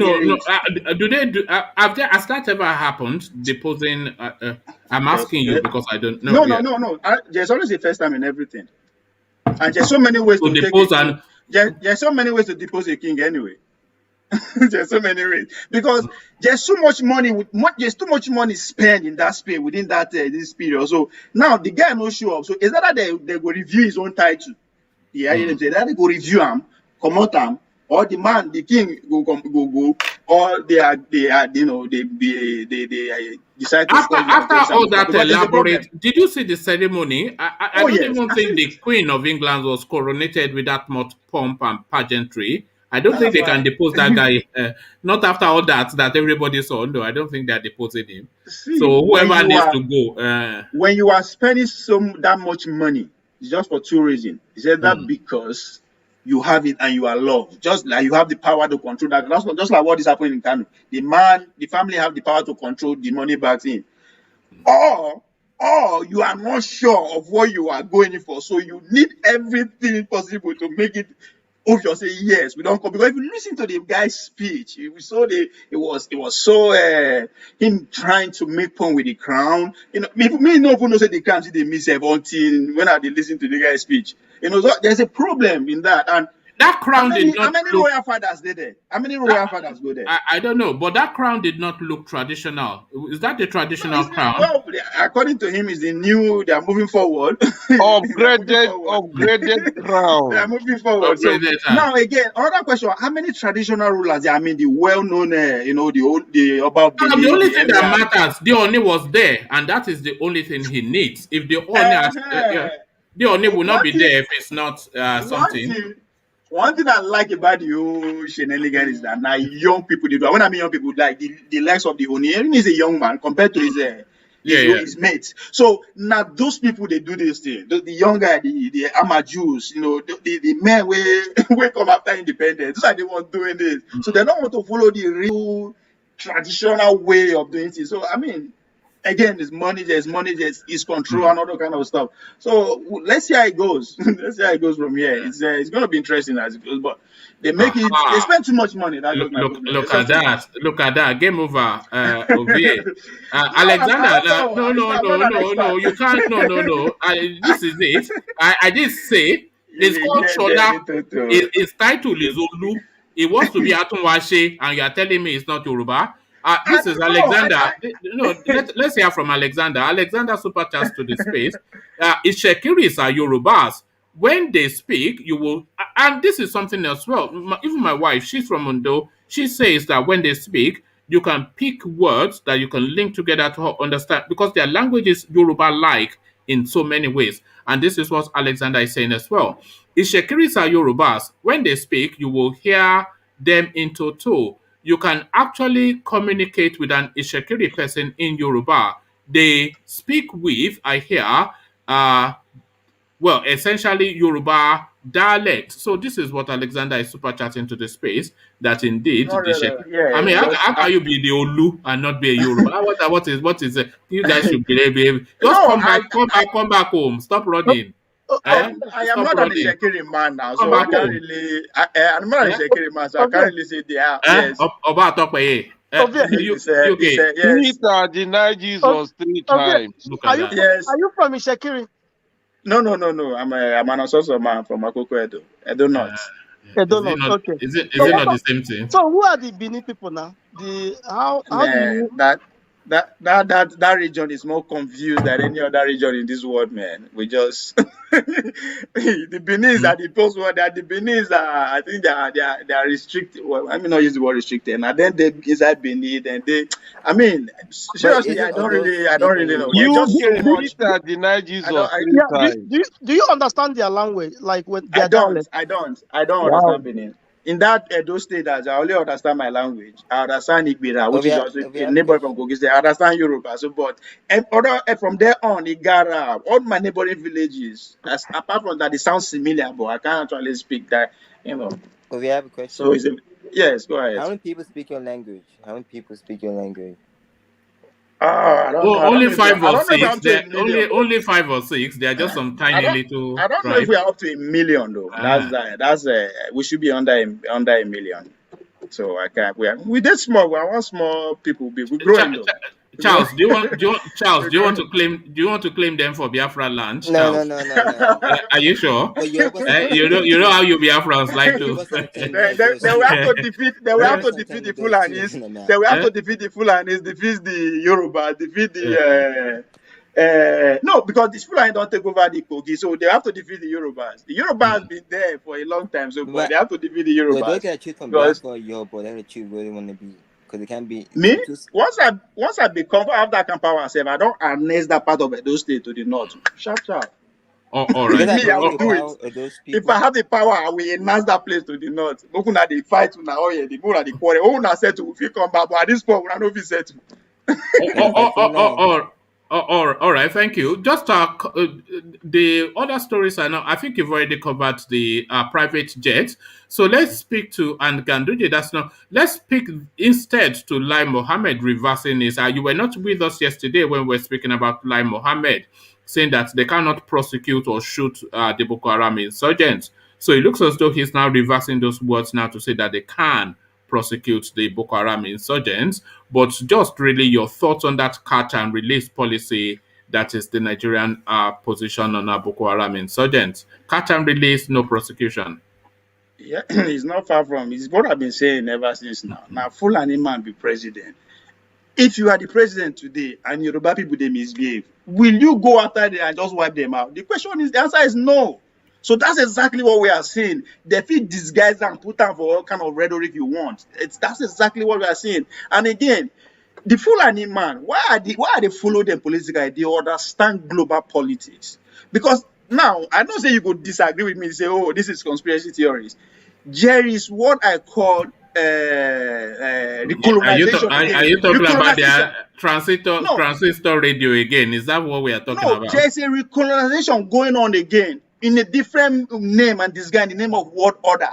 that ever happened? Deposing? I'm asking you because I don't know. No. There's always a first time in everything, and there's so many ways to depose there's so many ways to depose a king anyway. There's so many ways because there's so much money. There's too much money spent in that space within that this period. So now the guy no show up. So is that they go review his own title? Yeah, they go review him, come out him, or the king go, or they decide to after all that elaborate. Did you see the ceremony? I don't even think the Queen of England was coronated with that much pomp and pageantry. I don't think they can depose that guy. Not after all that everybody saw. No, I don't think they're deposing him. So whoever needs to go. When you are spending that much money, it's just for two reasons. Is that because you have it and you are loved, just like you have the power to control that. That's not just like what is happening in Kano. The family have the power to control the money back in, or you are not sure of what you are going in for, so you need everything possible to make it. If you say yes, we don't come, because if you listen to the guy's speech, we saw it was so him trying to make point with the crown. Me no even know say the crown they miss until when I listen to the guy's speech. So there's a problem in that. And that crown did not. How many royal fathers did there? How many royal fathers go there? I don't know, but that crown did not look traditional. Is that the traditional crown? Well, according to him, is the new. They are moving forward. Upgraded crown. They are moving forward. So now again, another question: how many traditional rulers? I mean, the well-known, the about. The only thing that matters, the Oni was there, and that is the only thing he needs. If the Oni, the Oni will not be there if it's not something. One thing I like about the whole shenanigan is that now young people do. When I mean young people, like the likes of the Oni, is a young man compared to his mates. So now those people they do this thing. The young guy, the Amajus, the men will come after independence. Those are the ones doing this. So they don't want to follow the real traditional way of doing things. So I mean, again, there's money, there's control and all that kind of stuff. So let's see how it goes. Let's see how it goes from here. It's going to be interesting as it goes, but they make it. They spend too much money. Look at that! Look at that! Game over. Over here. Alexander. No. You can't. No. This is it. I did say this culture. His title is Olu. He wants to be Atunwase, and you are telling me it's not Yoruba. This is Alexander. Let's hear from Alexander. Alexander super chats to the space. Ishekiris are Yorubas. When they speak, you will, and this is something else. Well, even my wife, she's from Ondo. She says that when they speak, you can pick words that you can link together to understand, because their language is Yoruba-like in so many ways. And this is what Alexander is saying as well. Ishekiris are Yorubas. When they speak, you will hear them in toto. You can actually communicate with an Ishekiri person in Yoruba. They speak with, I hear, well, essentially Yoruba dialect. So this is what Alexander is super chatting to the space, that indeed Not the really. Shek. I Yeah, mean, but how can you be the Olu and not be a Yoruba? What is it? You guys should behave. Just no, come back home. Stop running. Eh? I am Stop not an running. Ishekiri man now, Come so I back can't home. really. I'm not an Eh? Ishekiri man, so I can't really say they are. Eh? Yes, Oba Atokpeye. it's UK. yes, Peter denied Jesus 3 times. Look Are at you that. yes. are you from Ishekiri? No. I'm an Ososo man from Akoko Edo. Edo North. I don't know. Okay. Is it So not the same thing? so who are the Benin people now? How do Man, you that region is more confused than any other region in this world, man. We just the Benin's are the post world. The Benin's are, I think they are restricted. Well, I mean, not use the word restricted. And then they inside Benin, and they. I mean, seriously, isn't I don't Odo's really know. people There's just so UK, much. Peter denied Jesus I don't. I, 3 times. do you understand their language? Like when I their don't. dialect? I don't Wow. understand Benin. In that those states, I only understand my language. I understand Igbira, which is also If we a have neighbor from Kogi State. I understand Yoruba. So, but from there on, Igara, all my neighboring villages, apart from that, it sounds similar, but I can't actually speak that. You know. we have a question. So, yes, go How ahead. many people speak your language? I don't know. I don't Only know if we are- five I or don't know if we're six. up to a million. Only 5 or 6. They are just some tiny little I don't know tribe. if we are up to a million though. That's we should be under a million. So I can't. We did small. We are one small people. We're growing though. Charles, do you want to claim them for Biafra land? No. Are you sure? But Yoruba You know how you Biafrans like to. They will have to defeat. They will have to defeat the Fulanis. They will have to defeat the Fulanis. Defeat the Yoruba. Defeat the. No, because the Fulani don't take over the Kogi, so they have to defeat the Yorubas. The Yoruba has been there for a long time, so but they have to defeat the But don't Yorubas. get a choose from Because- Biafra or Yoruba. They're the choose where they want to be. Because it can be. Me, once I become after I can power myself, I don't harness that part of Edo State to the north. Sharp. Oh, all right. Me, I will do it. If I have the power, I will enhance that place to the north. Mokuna they fight now, oh yeah, the Mura the quarrel. Oh, na settle, we fit come back, but at this point, we don't know if settle. All right, thank you. Just the other stories I know. I think you've already covered the private jet. So let's speak to and Ganduje. That's not. Let's speak instead to Lai Mohammed reversing his. You were not with us yesterday when we were speaking about Lai Mohammed saying that they cannot prosecute or shoot the Boko Haram insurgents. So it looks as though he's now reversing those words now to say that they can prosecute the Boko Haram insurgents. But just really your thoughts on that catch and release policy that is the Nigerian position on Boko Haram insurgents. Catch and release, no prosecution. Yeah, it's not far from. It's what I've been saying ever since now. Now, Fulani man be president. If you are the president today and Yoruba people they misbehave, will you go after them and just wipe them out? The answer is no. So that's exactly what we are saying. They feel disguise and put down for all kind of rhetoric you want. That's exactly what we are saying. And again, the Fulani man, why are they follow them politically? They understand global politics. Because now I don't say you could disagree with me and say, oh, this is conspiracy theories. There is what I call recolonization. Are you talking about the transistor radio again? Is that what we are talking about? No, there's a recolonization going on again in a different name and disguise in the name of world order.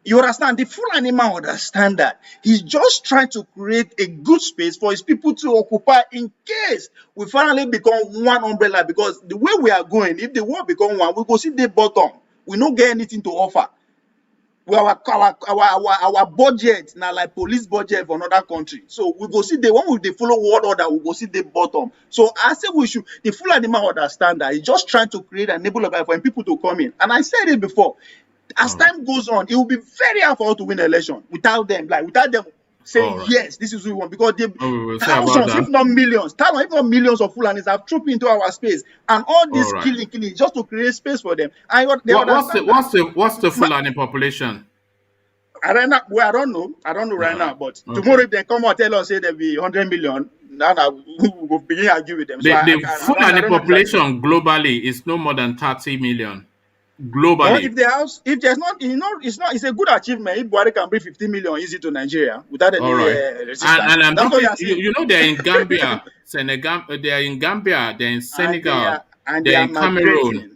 You understand? The Fulani man understand that. He's just trying to create a good space for his people to occupy in case we finally become one umbrella. Because the way we are going, if the world become one, we go see the bottom. We don't get anything to offer. Our budget now like police budget for another country. So we go see the one with the follow world order, we go see the bottom. So I say the Fulani man understand that. He's just trying to create a enabler for people to come in. And I said it before. As time goes on, it will be very hard for us to win an election without them saying yes, this is what we want. Because thousands, if not millions of Fulanis have trooped into our space, and all this killing just to create space for them. What's the Fulani population? I don't know right now. But tomorrow if they come out tell us say there be 100 million, now we will begin to argue with them. The Fulani population globally is no more than 30 million. Or globally. if the house, if there's not, it's a good achievement if Buhari can bring 50 million easy to Nigeria without any All right. resistance. And I'm That's what talking, you are saying. you know, they're in Gambia, Senegal, they're in Gambia, they're in Senegal, And they they're are in Cameroon, migrating.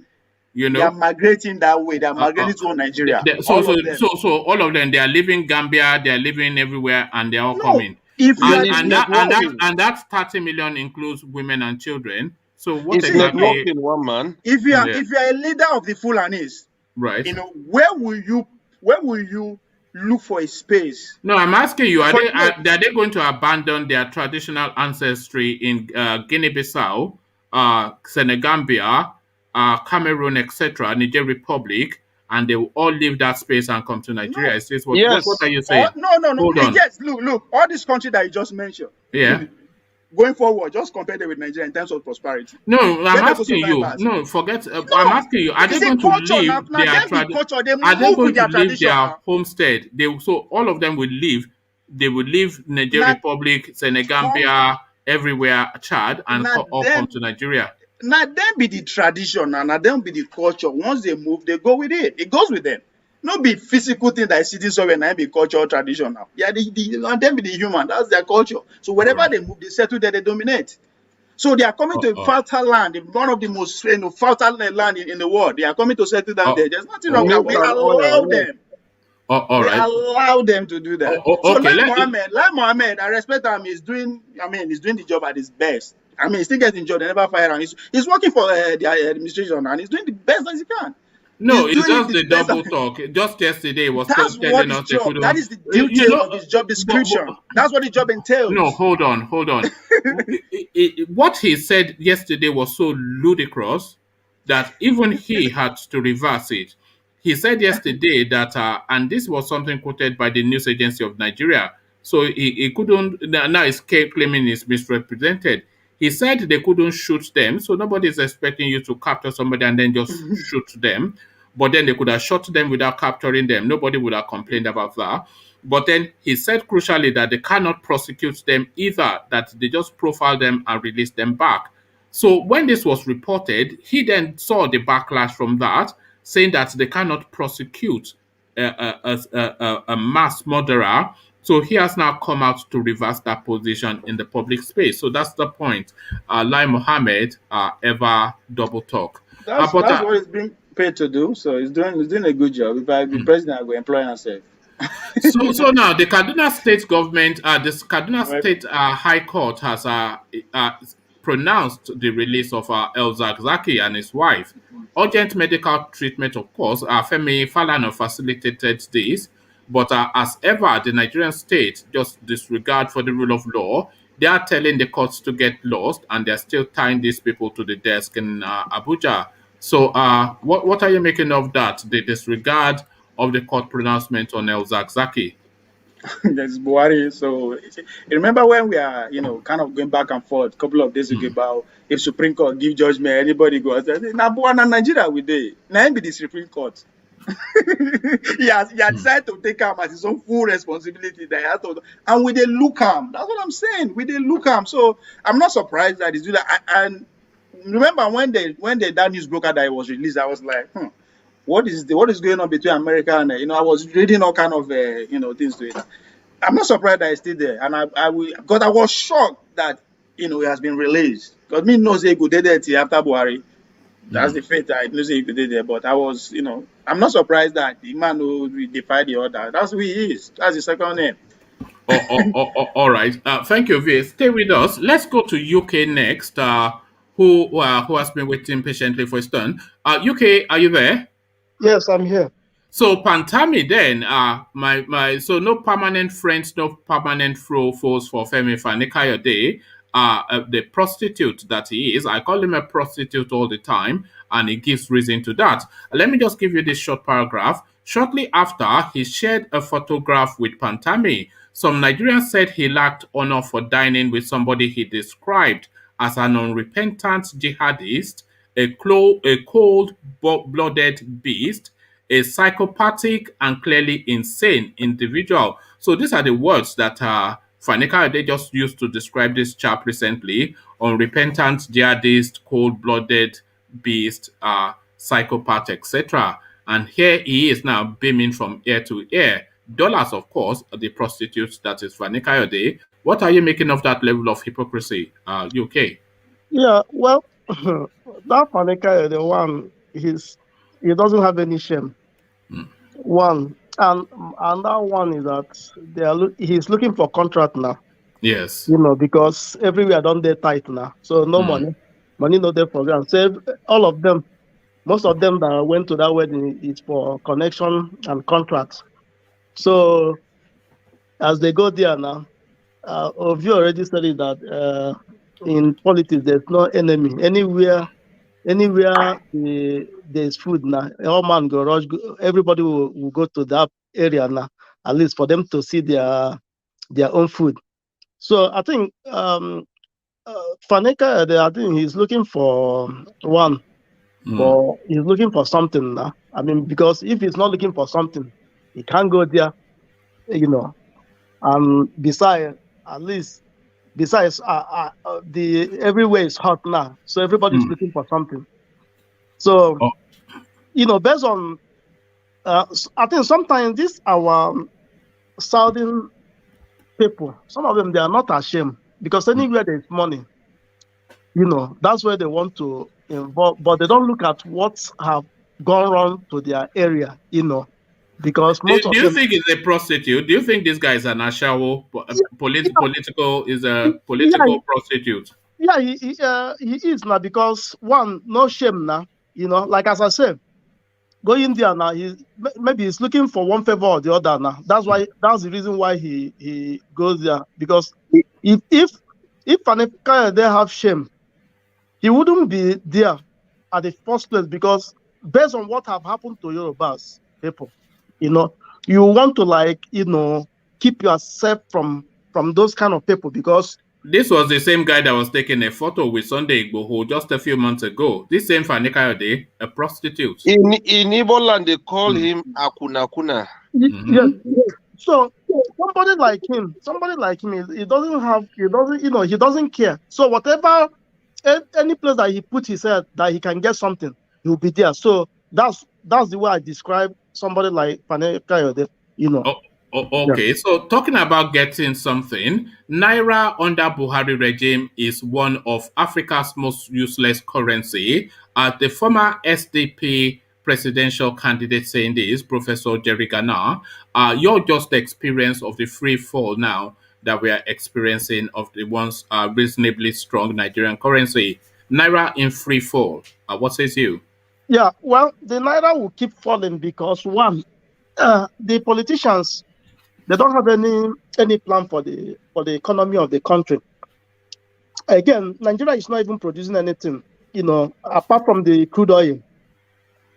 you They are know. migrating that way. They are Uh, uh, migrating to Nigeria. so, All so, of them. so, so all of them, they are living Gambia, they are living everywhere, and they're all No, coming. if you are, And if, that and that Networking. and that 30 million includes women and children. So what It's exactly? networking, one man. if you are Yeah, if you are a leader of the Fulanis, right. where will you look for a space? No, I'm asking you: For are they going to abandon their traditional ancestry in Guinea-Bissau, Senegambia, Cameroon, etc., Niger Republic, and they will all leave that space and come to Nigeria? no, Is this what are Yes. you saying? no. Hold on. Yes, look, all these countries that you just mentioned, Yeah. going forward, just compare them with Nigeria in terms of prosperity. No, Where I'm they go asking survive you. as? No, forget. I'm No, asking you. Are they it's a going to culture now. leave Now their them be culture. They Are they move going with to their leave tradition their now. homestead? So all of them will leave. They will leave Niger Now, Republic, come, Senegambia, everywhere, Chad, and now all come them to Nigeria. Now them be the tradition and now them be the culture. Once they move, they go with it. It goes with them. No be physical thing that is sitting somewhere and be cultural tradition now. Yeah, and them be the human. That's their culture. So All wherever right. they move, they settle there, they dominate. So they are coming to a Oh, fertile land, one of the most fertile land in the world. They are coming to settle down oh, there. There's nothing wrong. oh, And Milk we oh, and oil. allow Yes. them. all We right. allow them to do that. So Okay. Like Mohammed, I respect him. He's doing the job at his best. He's still getting job. They never fire him. He's working for the administration and he's doing the best as he can. He's No, it's doing it just the the best. double talk. Just yesterday, he was That's what telling his us they job. That couldn't. is the You details know, of his job but, description. That's what the job no, entails. hold on, hold on. What he said yesterday was so ludicrous that even he had to reverse it. He said yesterday that, and this was something quoted by the news agency of Nigeria. So he couldn't, now he's claiming he's misrepresented. He said they couldn't shoot them, so nobody is expecting you to capture somebody and then just shoot them. But then they could have shot them without capturing them. Nobody would have complained about that. But then he said crucially that they cannot prosecute them either, that they just profile them and release them back. So when this was reported, he then saw the backlash from that, saying that they cannot prosecute a mass murderer. So he has now come out to reverse that position in the public space. So that's the point. Lai Mohammed ever double talk. But That's what he's being paid to do. So he's doing a good job. If I be president, I will employ myself. so now the Kaduna State government, this Kaduna Well, State High Court has pronounced the release of El ZARZARKY and his wife. Urgent medical treatment, of course. Femi Falana facilitated this, but as ever, the Nigerian state just disregard for the rule of law. They are telling the courts to get lost, and they're still tying these people to the desk in Abuja. So, what are you making of that? The disregard of the court pronouncement on El ZARZARKY. there's Buhari. So you remember when we are, kind of going back and forth a couple of days ago Hmm. about if Supreme Court give judgment, anybody go. I said, now Buhari and Nigeria we dey. Now him be the Supreme Court. He has decided to take him as his own full responsibility that he has to, and we dey look him. That's what I'm saying. We dey look him. So I'm not surprised that he's doing that. And remember when that news broke out that it was released, I was like, what is going on between America and I was reading all kind of things to it. I'm not surprised that it's still there, and I will, because I was shocked that it has been released. Because me knows he could do that after Buhari. That's the fate that I know he could do there. But I was, I'm not surprised that the man who defied the order. That's who he is. That's his second name. All right. Thank you, V. Stay with us. Let's go to UK next. Who has been waiting patiently for his turn? UK, are you there? Yes, I'm here. So Pantami then, so no permanent friends, no permanent foes for Femi Fanikayode. The prostitute that he is, I call him a prostitute all the time, and he gives reason to that. Let me just give you this short paragraph. Shortly after, he shared a photograph with Pantami. Some Nigerians said he lacked honor for dining with somebody he described as an unrepentant jihadist, a cold-blooded beast, a psychopathic and clearly insane individual. So these are the words that Fanika they just used to describe this chap recently: unrepentant jihadist, cold-blooded beast, psychopath, etc. And here he is now beaming from ear to ear. Dollars, of course, are the prostitutes, that is Fani Kayode. What are you making of that level of hypocrisy? You okay? Yeah, well, that Panika, the one, he doesn't have any shame. One, and that one is that he's looking for contract now. Yes. Because everywhere don't they tight now, so no money no there for them. So all of them, most of them that went to that wedding is for connection and contracts. So as they go there now, you already said it that in politics there's no enemy. Anywhere there's food now, all man go rush. Everybody will go to that area now, at least for them to see their own food. So I think Faneka, I think he's looking for one, but he's looking for something now. I mean, because if he's not looking for something, he can't go there, And besides, the everywhere is hot now, so everybody's looking for something. So, based on, I think sometimes our southern people, some of them, they are not ashamed, because anywhere there's money, that's where they want to involve, but they don't look at what have gone wrong to their area, because most of them. Do you think he's a prostitute? Do you think this guy is an ashawo, political prostitute? Yeah, he is now, because one, no shame now, like as I said, going there now, maybe he's looking for one favor or the other now. That's the reason why he goes there, because if Faneka they have shame, he wouldn't be there at the first place, because based on what have happened to Yorubas people, you want to keep yourself from those kind of people, because this was the same guy that was taking a photo with Sunday Igboho just a few months ago. This same Fani Kayode, a prostitute. In Igbo land, they call him Akuna. Yes. So somebody like him, he doesn't care. So whatever, any place that he put his head that he can get something, he'll be there. So that's the way I describe somebody like Fani Kayode, Okay, yeah. So talking about getting something, Naira under Buhari regime is one of Africa's most useless currency. The former SDP presidential candidate saying this, Professor Jerry Ghana, your just experience of the free fall now that we are experiencing of the once reasonably strong Nigerian currency. Naira in free fall. What says you? Yeah, well, the Naira will keep falling because one, the politicians, they don't have any plan for the economy of the country. Again, Nigeria is not even producing anything, apart from the crude oil.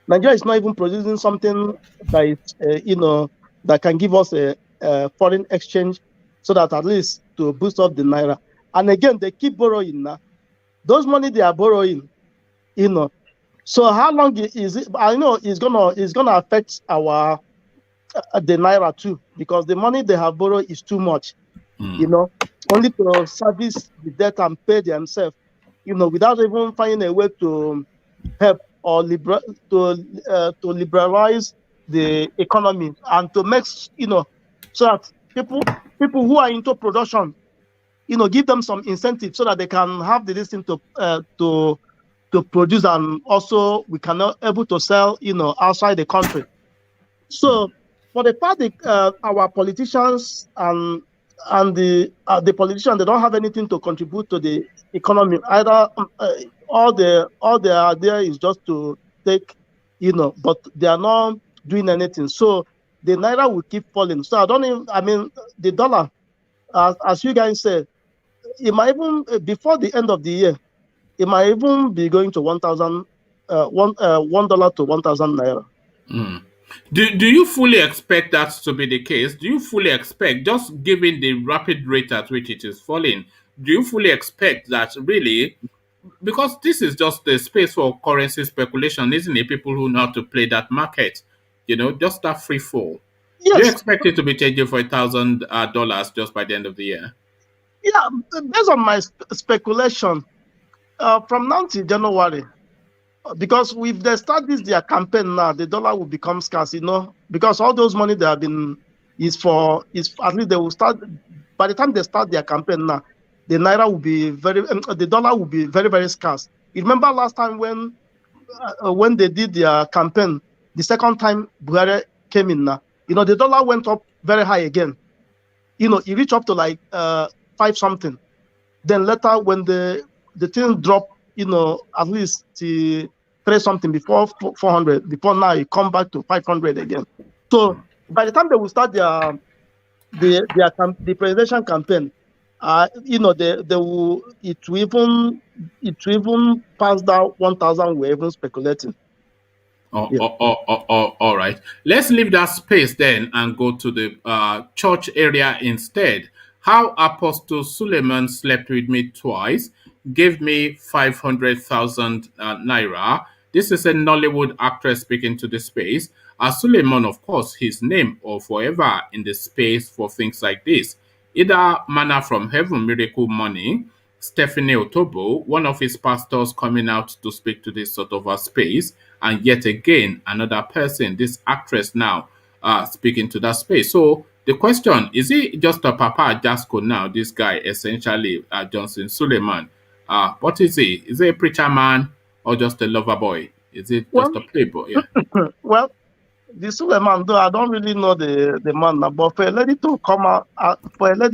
Nigeria is not even producing something that is, that can give us a foreign exchange, so that at least to boost up the Naira. And again, they keep borrowing now. Those money they are borrowing, So how long is it? I know it's gonna affect our the Naira too, because the money they have borrowed is too much, only to service the debt and pay themselves, without even finding a way to help or to liberalize the economy and to make, so that people who are into production, give them some incentive so that they can have the listing to produce, and also we cannot able to sell, outside the country. So for the part, our politicians and the politicians, they don't have anything to contribute to the economy either. All they are there is just to take, but they are not doing anything. So the Naira will keep falling. So the dollar, as you guys said, it might even before the end of the year, it might even be going to $1 to 1,000 Naira. Do you fully expect that to be the case? Do you fully expect, just given the rapid rate at which it is falling, do you fully expect that really, because this is just the space for currency speculation, isn't it? People who know how to play that market, just that free fall. Yes. Do you expect it to be changing for $1,000 just by the end of the year? Yeah, based on my speculation, from now to January, because if they start their campaign now, the dollar will become scarce, because all those money they have been is at least they will start by the time they start their campaign now, the naira will be the dollar will be very, very scarce. You remember last time when they did their campaign, the second time Buhari came in now, the dollar went up very high again. It reached up to like 5 something. Then later when the thing dropped, at least to 3 something before 400, before now it come back to 500 again. So by the time they will start the presidential campaign, they will it will even pass down 1,000. We're even speculating. All right. Let's leave that space then and go to the church area instead. How Apostle Suleiman slept with me twice, gave me 500,000 naira. This is a Nollywood actress speaking to the space. Suleiman, of course, his name or forever in the space for things like this. Either manna from heaven, miracle money. Stephanie Otobo, one of his pastors, coming out to speak to this sort of a space, and yet again another person, this actress now, speaking to that space. So the question is: he just a Papa Jasco now? This guy essentially, Johnson Suleiman. What is he? Is he a preacher man or just a lover boy? Is it just a playboy? Yeah. Well, the Suleiman, though, I don't really know the man now, but for a lady to come out,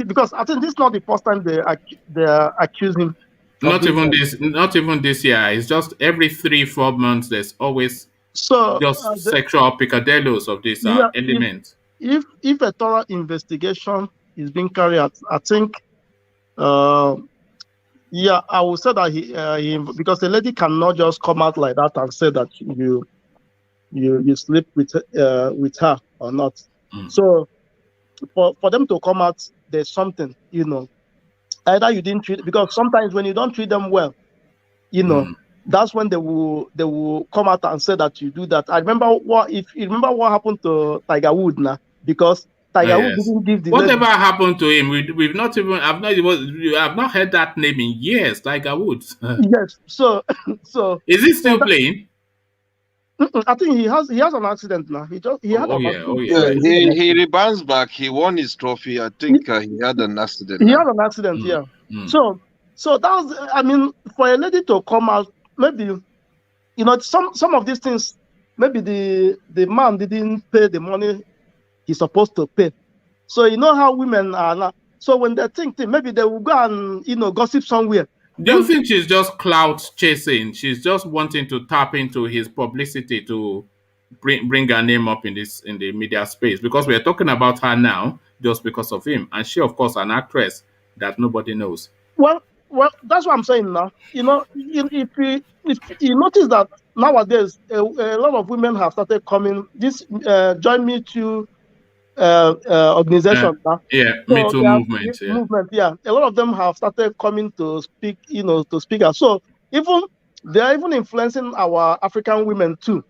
because I think this is not the first time they accuse him. Not even this year. It's just every 3-4 months. There's always sexual picadillos of this element. If a thorough investigation is being carried out, I think, I would say that he because the lady cannot just come out like that and say that you sleep with her or not. So for them to come out, there's something, either you didn't treat, because sometimes when you don't treat them well, that's when they will come out and say that you do that. I remember what happened to Tiger Woods now, because Tiger Woods didn't give the whatever happened to him. I've not heard that name in years. Tiger Woods. Yes. So is he still playing? I think he has an accident now. He had an accident. He rebounds back. He won his trophy. I think he had an accident. He had an accident, yeah. So that was, I mean, for a lady to come out, maybe, some of these things, maybe the man didn't pay the money he's supposed to pay. So you know how women are now. So when they think, maybe they will go and gossip somewhere. Do you think she's just clout chasing? She's just wanting to tap into his publicity to bring her name up in the media space? Because we're talking about her now just because of him, and she, of course, an actress that nobody knows. Well, that's what I'm saying now. If you notice that nowadays a lot of women have started coming. This Join Me Too organization. Me Too movement. A lot of them have started coming to speak, to speak out. So they are even influencing our African women too.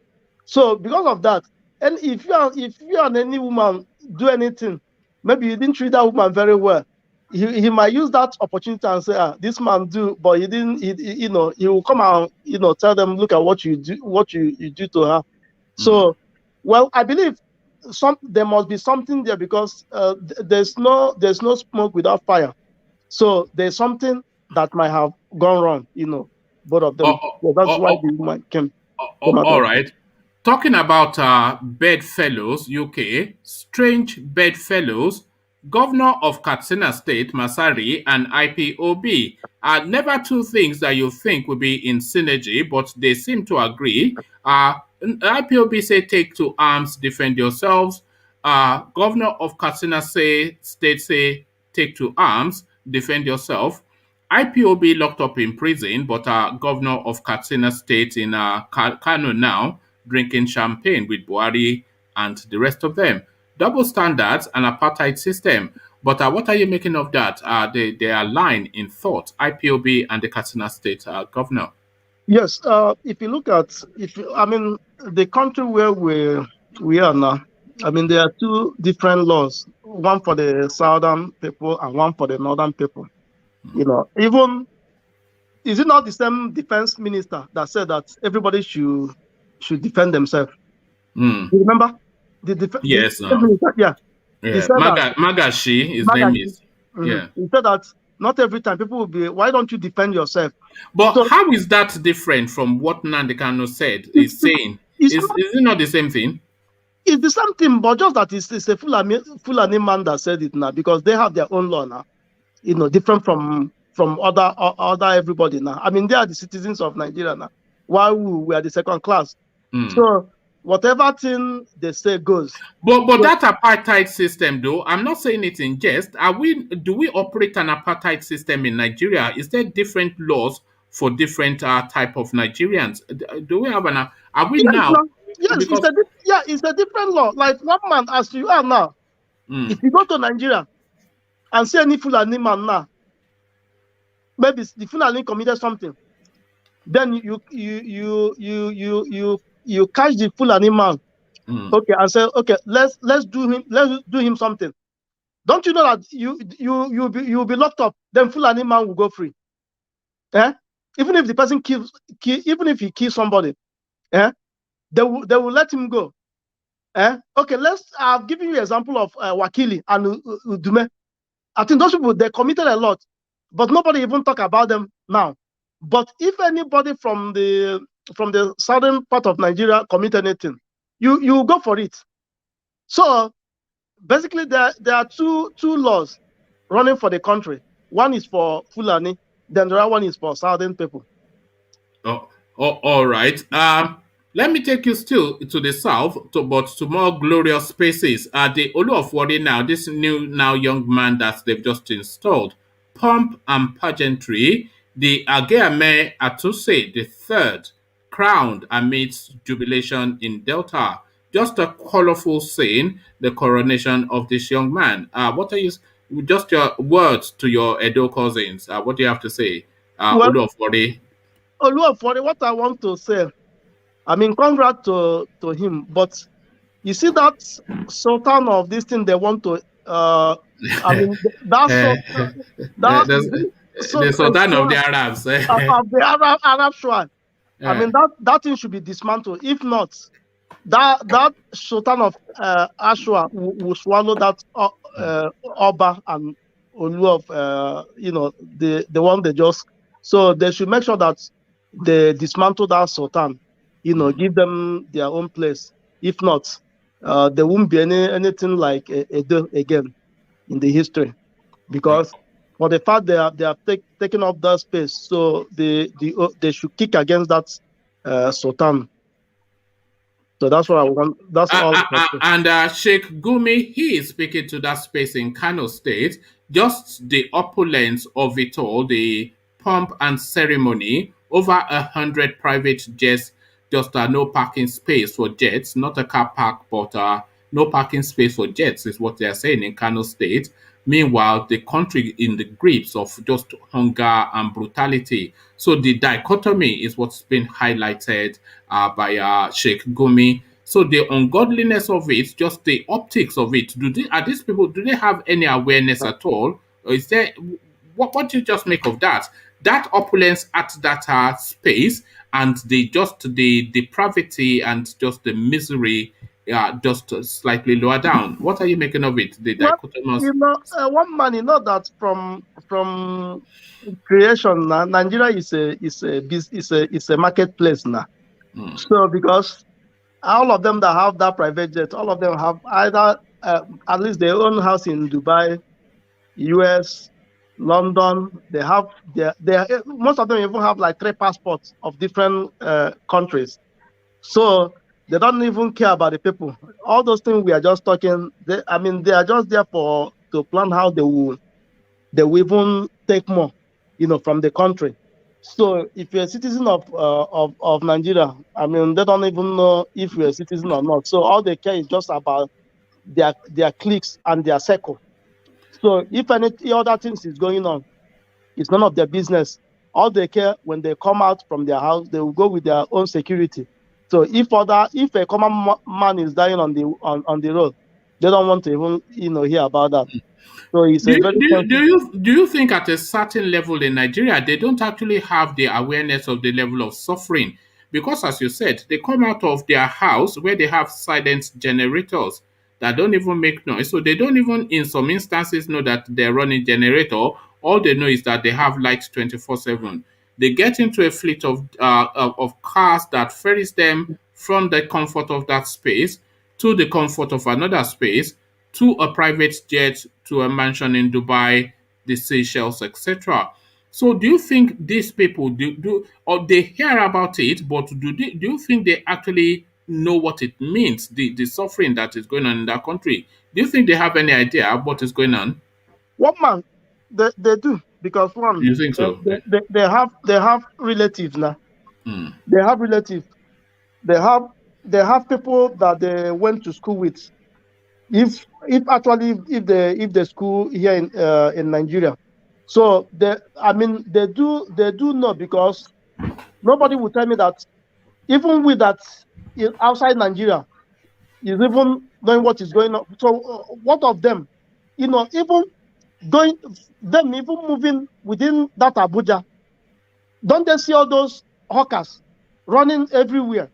So because of that, and if you and any woman do anything, maybe you didn't treat that woman very well, he might use that opportunity and say, this man do, but he didn't. He will come and tell them, look at what you do to her. So, well, I believe there must be something there, because there's no smoke without fire. So there's something that might have gone wrong, both of them. That's why the woman came. All right. Talking about bedfellows, UK, strange bedfellows, Governor of Katsina State, Masari, and IPOB are never two things that you think will be in synergy, but they seem to agree. IPOB say take to arms, defend yourselves. Governor of Katsina State say take to arms, defend yourself. IPOB locked up in prison, but Governor of Katsina State in Kano now drinking champagne with Buhari and the rest of them. Double standards and apartheid system. But what are you making of that? They are aligned in thought, IPOB and the Katsina State governor. Yes, if you look at, the country where we are now, there are two different laws, one for the southern people and one for the northern people. Even is it not the same defense minister that said that everybody should defend themselves? Mm. You remember? Yes. Yeah. He Yeah. said that. Magashi, his name Magashi, is. Yeah. He said that not every time people will be, why don't you defend yourself? But So how is that different from what Nnamdi Kanu said? it's, Is saying it's is it not the same thing? It's the same thing, but just that it's a Fulani man that said it now, because they have their own law now, different from other everybody now. I mean, they are the citizens of Nigeria now, while we are the second class. Mm. So whatever thing they say goes. But that apartheid system, though, I'm not saying it in jest. Do we operate an apartheid system in Nigeria? Is there different laws for different type of Nigerians? Do we have are we now? Yes, because it's a different law. Like one man, as you are now, if you go to Nigeria and see any Fulani man now, maybe the Fulani committed something, then you catch the Fulani man, okay, and say, okay, let's do him something. Don't you know that you'll be locked up? Then Fulani man will go free. Even if the person even if he kills somebody, they will let him go. Okay, I've given you an example of Wakili and Udume. I think those people, they committed a lot, but nobody even talk about them now. But if anybody from the southern part of Nigeria commit anything, you go for it. So basically, there are two laws running for the country. One is for Fulani, then the other one is for southern people. All right. Let me take you still to the south, but to more glorious spaces. The Olu of Warri now, this young man that they've just installed. Pomp and pageantry, the Ageame Atuse the third, crowned amidst jubilation in Delta. Just a colorful scene, the coronation of this young man. What are just your words to your Edo cousins? What do you have to say? Olu of Warri. Olu of Warri, what I want to say, I mean, congrats to him, but you see that sultan of this thing they want to, I mean, the sultan of the Arabs. Of the Arab Shrine. I mean, that thing should be dismantled. If not, that sultan of Ashura will swallow that Oba and Olu of, the one they just. So they should make sure that they dismantle that sultan. Give them their own place. If not, there won't be anything like Edo again in the history, because for the fact they have taken up that space, so they should kick against that sultan. So that's what I want. That's all. And Sheikh Gumi, he is speaking to that space in Kano State. Just the opulence of it all, the pomp and ceremony, over 100 private jets. Just no parking space for jets, not a car park, but no parking space for jets is what they are saying in Kano State. Meanwhile, the country in the grips of just hunger and brutality. So the dichotomy is what's been highlighted by Sheikh Gumi. So the ungodliness of it, just the optics of it. Do they have any awareness at all? Or is there what do you just make of that? That opulence at that space, and the depravity and just the misery, just slightly lower down. What are you making of it? The dichotomous. One man, that from creation, Nigeria is a marketplace now. So because all of them that have that private jet, all of them have either at least their own house in Dubai, US, London. They have most of them even have like 3 passports of different countries. So they don't even care about the people. All those things we are just talking. They are just there to plan how they will even take more, from the country. So if you're a citizen of Nigeria, I mean, they don't even know if you're a citizen or not. So all they care is just about their cliques and their circle. So if any other things is going on, it's none of their business. All they care, when they come out from their house, they will go with their own security. So if a common man is dying on the road, They don't want to even hear about that. So it's Do a you, very do, you, do sensitive. you do you think at a certain level in Nigeria they don't actually have the awareness of the level of suffering? Because as you said, they come out of their house where they have silent generators that don't even make noise. So they don't even in some instances know that they're running generator. All they know is that they have light 24/7. They get into a fleet of cars that ferries them from the comfort of that space to the comfort of another space, to a private jet, to a mansion in Dubai, the Seychelles, etc. So, do you think these people do or they hear about it, but do you think they actually know what it means, the suffering that is going on in that country? Do you think they have any idea of what is going on? One man, they do because one, You think so? they have relatives now. Hmm. They have relatives. They have they have people that they went to school with. If actually if the school here in Nigeria, so they do know because nobody will tell me that even with that outside Nigeria is even knowing what is going on. So what of them, even going them even moving within that Abuja, don't they see all those hawkers running everywhere?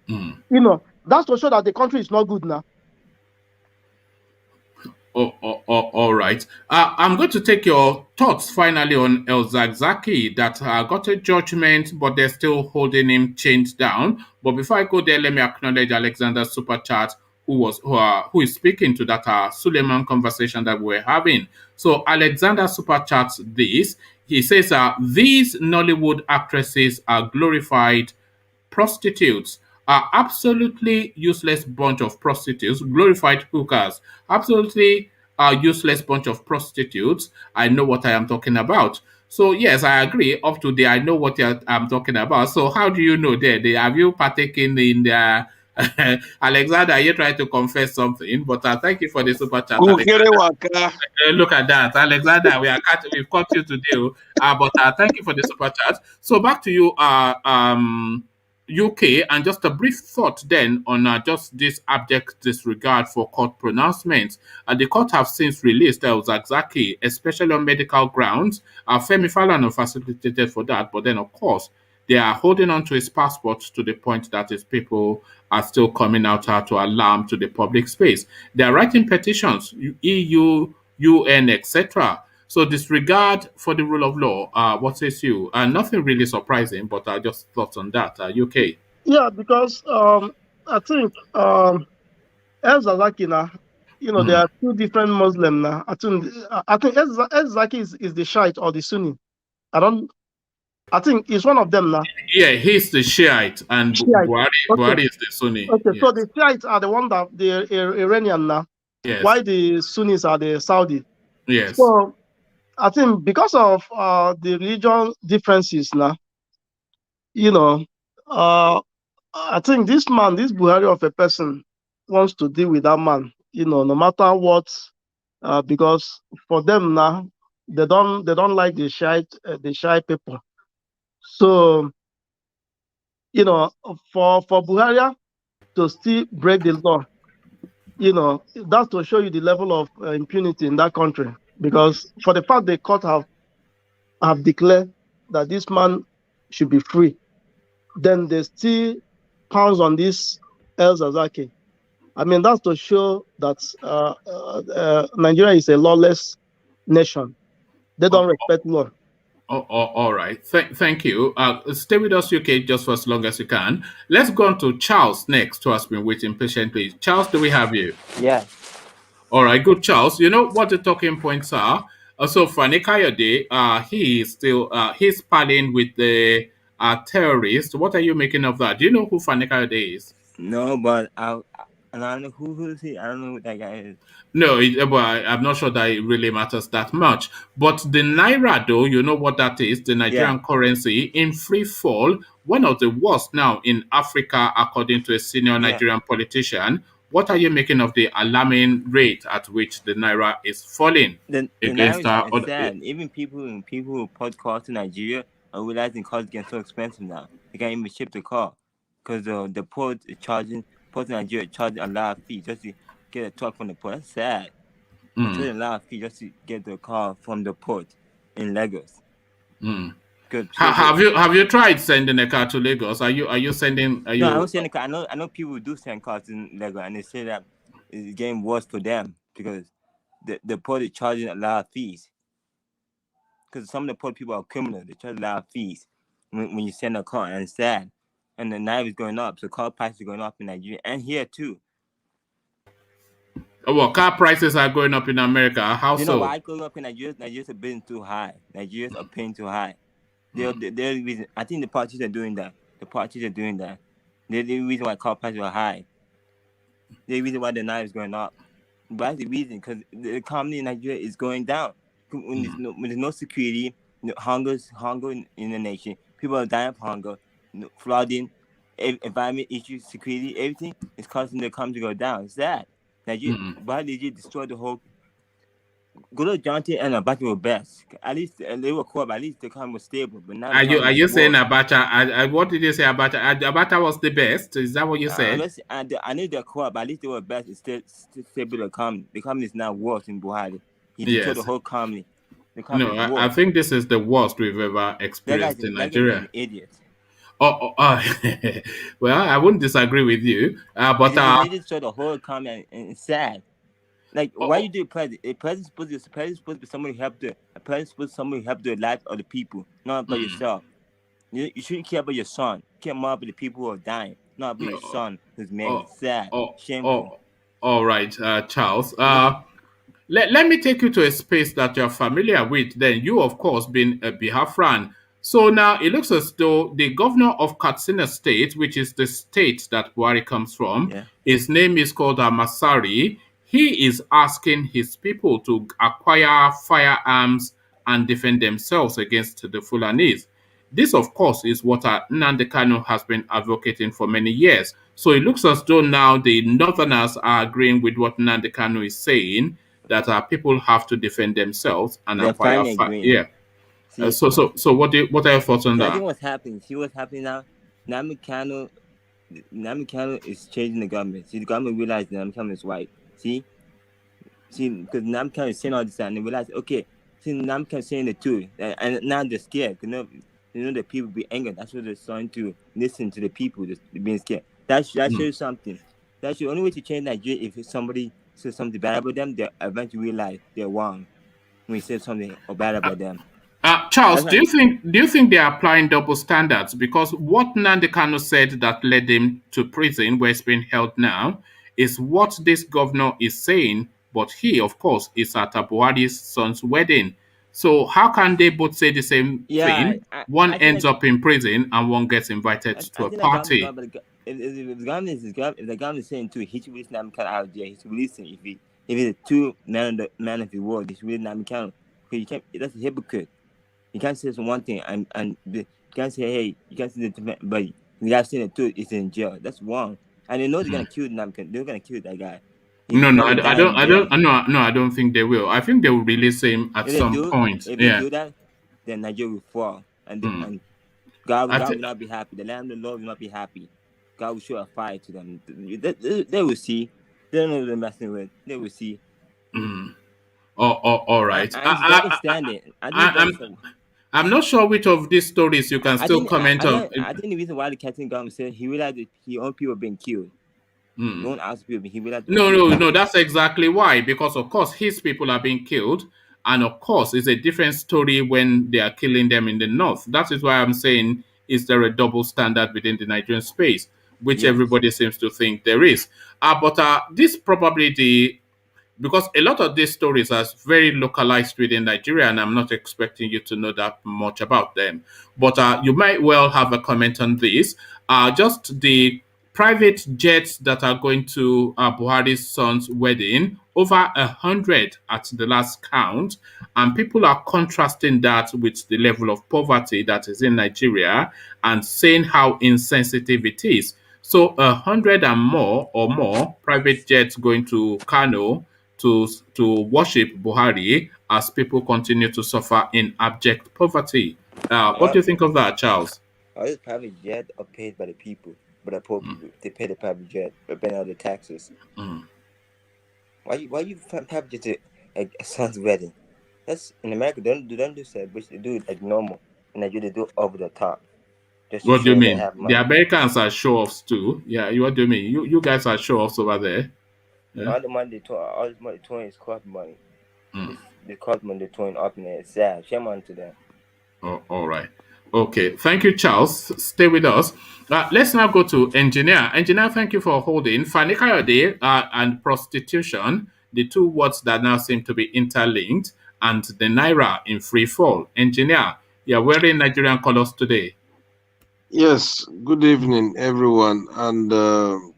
Hmm. That's to show that the country is not good now. All right. I'm going to take your thoughts finally on El Zagzaki that got a judgment, but they're still holding him chained down. But before I go there, let me acknowledge Alexander's super chat, who is speaking to that Suleiman conversation that we're having. So Alexander super chats this. He says, "These Nollywood actresses are glorified prostitutes, are absolutely useless bunch of prostitutes, glorified hookers, absolutely useless bunch of prostitutes. I know what I am talking about." So yes, I agree. Up to there, I know what I'm talking about. So how do you know there? Have you partaken in the Alexander? Are you trying to confess something? But thank you for the super chat, Kukere Alexander. waka. Look at that, Alexander. We've caught you today. But thank you for the super chat. So back to you, UK, and just a brief thought then on just this abject disregard for court pronouncements. The court have since released Zagzaki, especially on medical grounds. Femi Falana facilitated for that, but then of course they are holding on to his passport to the point that his people are still coming out to alarm to the public space. They are writing petitions, EU, UN, etc. So disregard for the rule of law. What says you? Nothing really surprising, but just thoughts on that. UK. Yeah, because I think El Zazaki now, there Mm. are two different Muslim now. I think El Zazaki is the Shiite or the Sunni. I think it's one of them now. Yeah, he's the Shiite, and Shiite. Okay. Buhari is the Sunni. Okay. Yes. So the Shiites are the one that the Iranian now. Yes. Why the Sunnis are the Saudi. Yes. So I think because of the religion differences now, I think this Buhari of a person wants to deal with that man, no matter what, because for them now, they don't like the shy people. So, for Buhari to still break the law, that's to show you the level of impunity in that country. Because for the fact the court have declared that this man should be free, then they still pounds on this El Zazaki. I mean, that's to show that Nigeria is a lawless nation. They don't respect law. All right. Thank you. Stay with us, UK, just for as long as you can. Let's go on to Charles next, who has been waiting patiently. Charles, do we have you? Yeah. All right, good, Charles. You know what the talking points are? So Fani Kayode, he is still he's partying with the terrorists. What are you making of that? Do you know who Fani Kayode is? No, but I don't know who is he. I don't know who that guy is. No, I'm not sure that it really matters that much. But the Naira, though, you know what that is, the Nigerian currency in free fall, one of the worst now in Africa, according to a senior Nigerian politician. What are you making of the alarming rate at which the Naira is falling The against Naira is sad. Even people who put cars to Nigeria are realizing cars get so expensive now. They can't even ship the car because the port is charging. Port in Nigeria charging a lot of fees just get a truck from the port. That's sad. Charging a lot of fee just to get the car from the port in Lagos. Have you tried sending a car to Lagos? Are you sending? No, I don't send a car. I know people do send cars in Lagos, and they say that it's getting worse for them because the port is charging a lot of fees. Because some of the port people are criminals. They charge a lot of fees when you send a car, and it's sad. And the knife is going up, so car prices are going up in Nigeria and here too. Well, car prices are going up in America. How so? You know why going up in Nigeria? Nigerians are bidding too high. Nigerians are paying too high. They're the reason. I think the parties are doing that. They're the reason why car prices are high. They're the reason why the knife is going up. But that's the reason, because the economy in Nigeria is going down. When there's no security, hunger in the nation. People are dying of hunger, flooding, environment issues, security, everything is causing the economy to go down. It's that. Nigeria, why did you destroy the whole? Go to Johnson and Abacha were best. At least they were core, but at least the economy was stable. But now are you saying Abacha? What did you say Abacha? Abacha was the best. Is that what you said? I knew they're core, but at least they were best. It's still stable. The economy is now worse in Buhari. He destroyed the whole economy. No, I think this is the worst we've ever experienced in Nigeria. That guy's an idiot. Well, I wouldn't disagree with you, but he destroyed the whole economy, and it's sad. Like, why you do a president? A president's supposed to be somebody who help the life of the people, not about yourself. You shouldn't care about your son. Care more about the people who are dying, not about your son who's married. Sad, shameful. All right, Charles. Let me take you to a space that you're familiar with. Then you, of course, being a Biafran. So now it looks as though the governor of Katsina State, which is the state that Buhari comes from, his name is called Masari. He is asking his people to acquire firearms and defend themselves against the Fulanis. This, of course, is what Nnamdi Kanu has been advocating for many years. So it looks as though now the Northerners are agreeing with what Nnamdi Kanu is saying, that people have to defend themselves and acquire fire. So what are your thoughts on that? I think what's happening. See what's happening now? Nnamdi Kanu is changing the government. See, the government realized Nnamdi Kanu is white. See, because Nnamdi Kanu is saying all this, and they realize, okay, see, Nnamdi Kanu is saying the truth, and now they're scared. The people be angry. That's what they're starting to listen to the people that's being scared. That shows something. That's the only way to change Nigeria. If somebody says something bad about them, they eventually realize they're wrong when you say something bad about them. Charles, do you think they are applying double standards? Because what Nnamdi Kanu said that led him to prison, where he's being held now, is what this governor is saying. But he, of course, is at Buhari's son's wedding. So how can they both say the same thing? One ends up in prison and one gets invited to a party. If the government is saying too, he should release Nnamdi Kanu out of jail. He should release him. If it's a true man of the world, he should release Nnamdi Kanu. Because that's a hypocrite. You can't say one thing and you can't say, hey, you can't say the but the guy saying the truth is in jail. That's wrong. And they know they're gonna kill Nnamdi Kanu. They're gonna kill that guy. I don't think they will. I think they will release him at some point. If they do that, then Nigeria will fall, and God will not be happy. The land of the Lord will not be happy. God will show a fire to them. They will see. They don't know what they're messing with. They will see. All right. I can stand it. I'm not sure which of these stories you can still comment on. I think the reason why the Katsina government said he realized that his own people being killed. Don't ask people. He realized no. That's exactly why. Because of course his people are being killed, and of course it's a different story when they are killing them in the north. That is why I'm saying, is there a double standard within the Nigerian space, which everybody seems to think there is. But this probably because a lot of these stories are very localized within Nigeria, and I'm not expecting you to know that much about them. But you might well have a comment on this. Just the private jets that are going to Buhari's son's wedding, over 100 at the last count, and people are contrasting that with the level of poverty that is in Nigeria and saying how insensitive it is. So 100 and more private jets going to Kano to worship Buhari as people continue to suffer in abject poverty. What do you think of that, Charles? All these private jets are paid by the people, but the poor people, they pay the private jet, but paying all the taxes. Why you have just a son's wedding? That's in America. They don't do celebration. They do it like normal. In Nigeria, they do it over the top just to What do you show they mean? have The money. Americans are show-offs too. Yeah, what do you mean? You guys are show-offs over there. Yeah. All the money all the money throwing is cost money. Mm. The cost money they're throwing up in there. It's sad. Shame on to them. Oh, all right. Okay. Thank you, Charles. Stay with us. Let's now go to engineer. Engineer, thank you for holding. Fanikayode and prostitution, the two words that now seem to be interlinked, and the naira in free fall. Engineer, you're wearing Nigerian colors today. Yes, good evening, everyone. And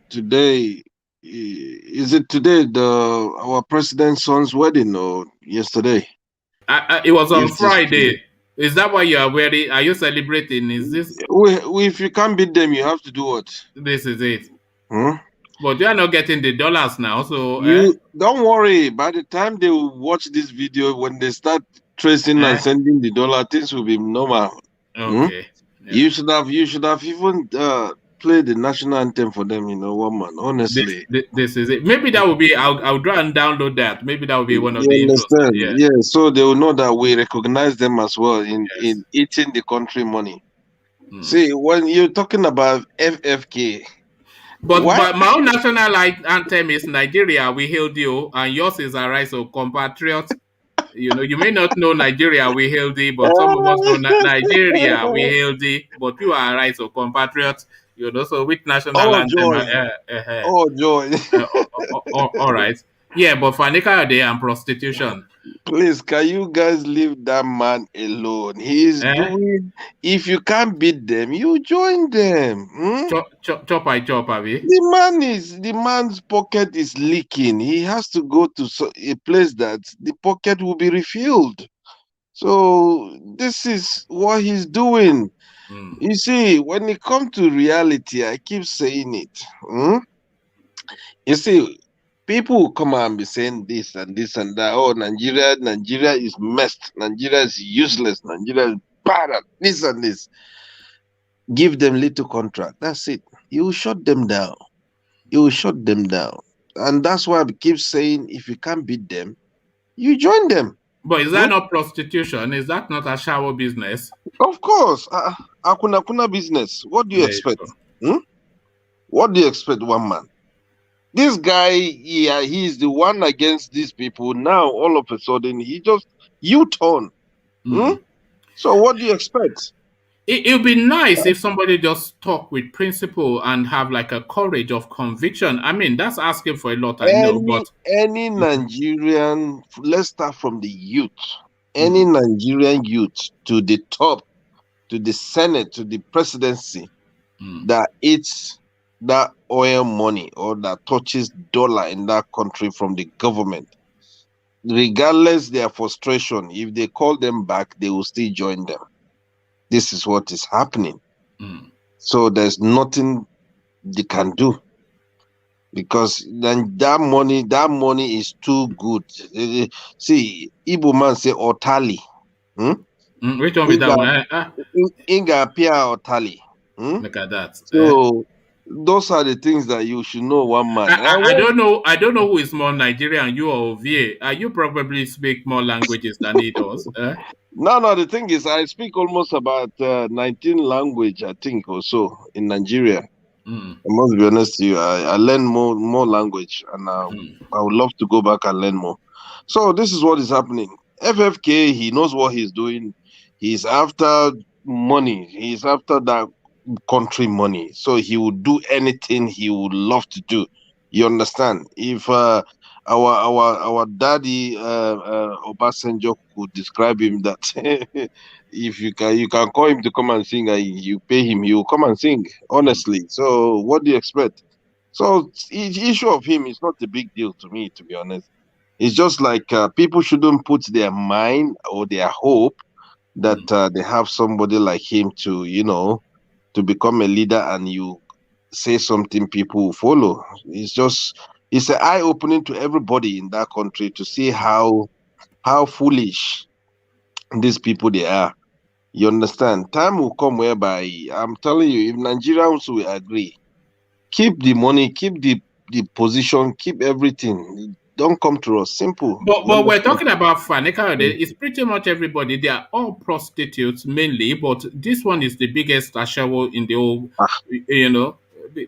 today, is it today our president's son's wedding or yesterday? It was on Yes, it's today. Friday. Is that why you are wearing? Are you celebrating? Is this? If you can't beat them, you have to do what? This is it. Hmm? But you are not getting the dollars now, so Don't worry. By the time they will watch this video, when they start tracing and sending the dollar, things will be normal. Okay. Yeah. You should have even played the national anthem for them. One man. Honestly, this is it. Maybe that will be. I'll try and download that. Maybe that will be one of you the understand? intros. Yeah. So they will know that we recognize them as well in eating the country money. See, when you're talking about FFK. But my own national anthem is Nigeria, we hailed you, and yours is Arise, O compatriot. You may not know Nigeria, we hail thee, but some of us know Nigeria, we hail thee, but you are Arise, O compatriot. So with national anthem. Joy. All right. Yeah, but Fanikayode and prostitution. Please, can you guys leave that man alone? He's doing. If you can't beat them, you join them. Chop, Abi. The man's pocket is leaking. He has to go to a place that the pocket will be refilled. So this is what he's doing. You see, when it comes to reality, I keep saying it. You see, people will come and be saying this and this and that. Oh, Nigeria is messed. Nigeria is useless. Nigeria is bad at this and this. Give them little contract. That's it. You will shut them down. And that's why I keep saying, if you can't beat them, you join them. But is that not prostitution? Is that not a shower business? Of course. Akuna business. What do you expect? What do you expect, one man? This guy, he's the one against these people. Now, all of a sudden, he just U-turn. So what do you expect? It would be nice if somebody just talk with principle and have like a courage of conviction. I mean, that's asking for a lot, I know. But any Nigerian, let's start from the youth. Any Nigerian youth to the top, to the Senate, to the presidency, that it's that oil money or that touches dollar in that country from the government, regardless their frustration, if they call them back, they will still join them. This is what is happening. So there's nothing they can do, because then that money is too good. See, Igbo man say otali. Which one with that one? Inga pia otali. Look at that. So those are the things that you should know, one man. I don't know who is more Nigerian, you or VA. You probably speak more languages than he does. No, the thing is, I speak almost about 19 language, I think, or so in Nigeria. I must be honest to you. I learn more language, and I would love to go back and learn more. So this is what is happening. FFK, he knows what he's doing. He's after money. He's after that country money. So he would do anything he would love to do. You understand? If our daddy Obasanjo could describe him that if you can call him to come and sing and you pay him, he will come and sing, honestly. So what do you expect? So the issue of him is not a big deal to me, to be honest. It's just like people shouldn't put their mind or their hope that they have somebody like him to become a leader, and you say something people will follow. It's an eye-opening to everybody in that country to see how foolish these people they are. You understand? Time will come whereby, I'm telling you, if Nigerians will agree, keep the money, keep the position, keep everything. don't come to us. Simple. But You we're understand? talking about Fanika. It's pretty much everybody. They are all prostitutes mainly, but this one is the biggest ashawo in the whole, Ah, you know,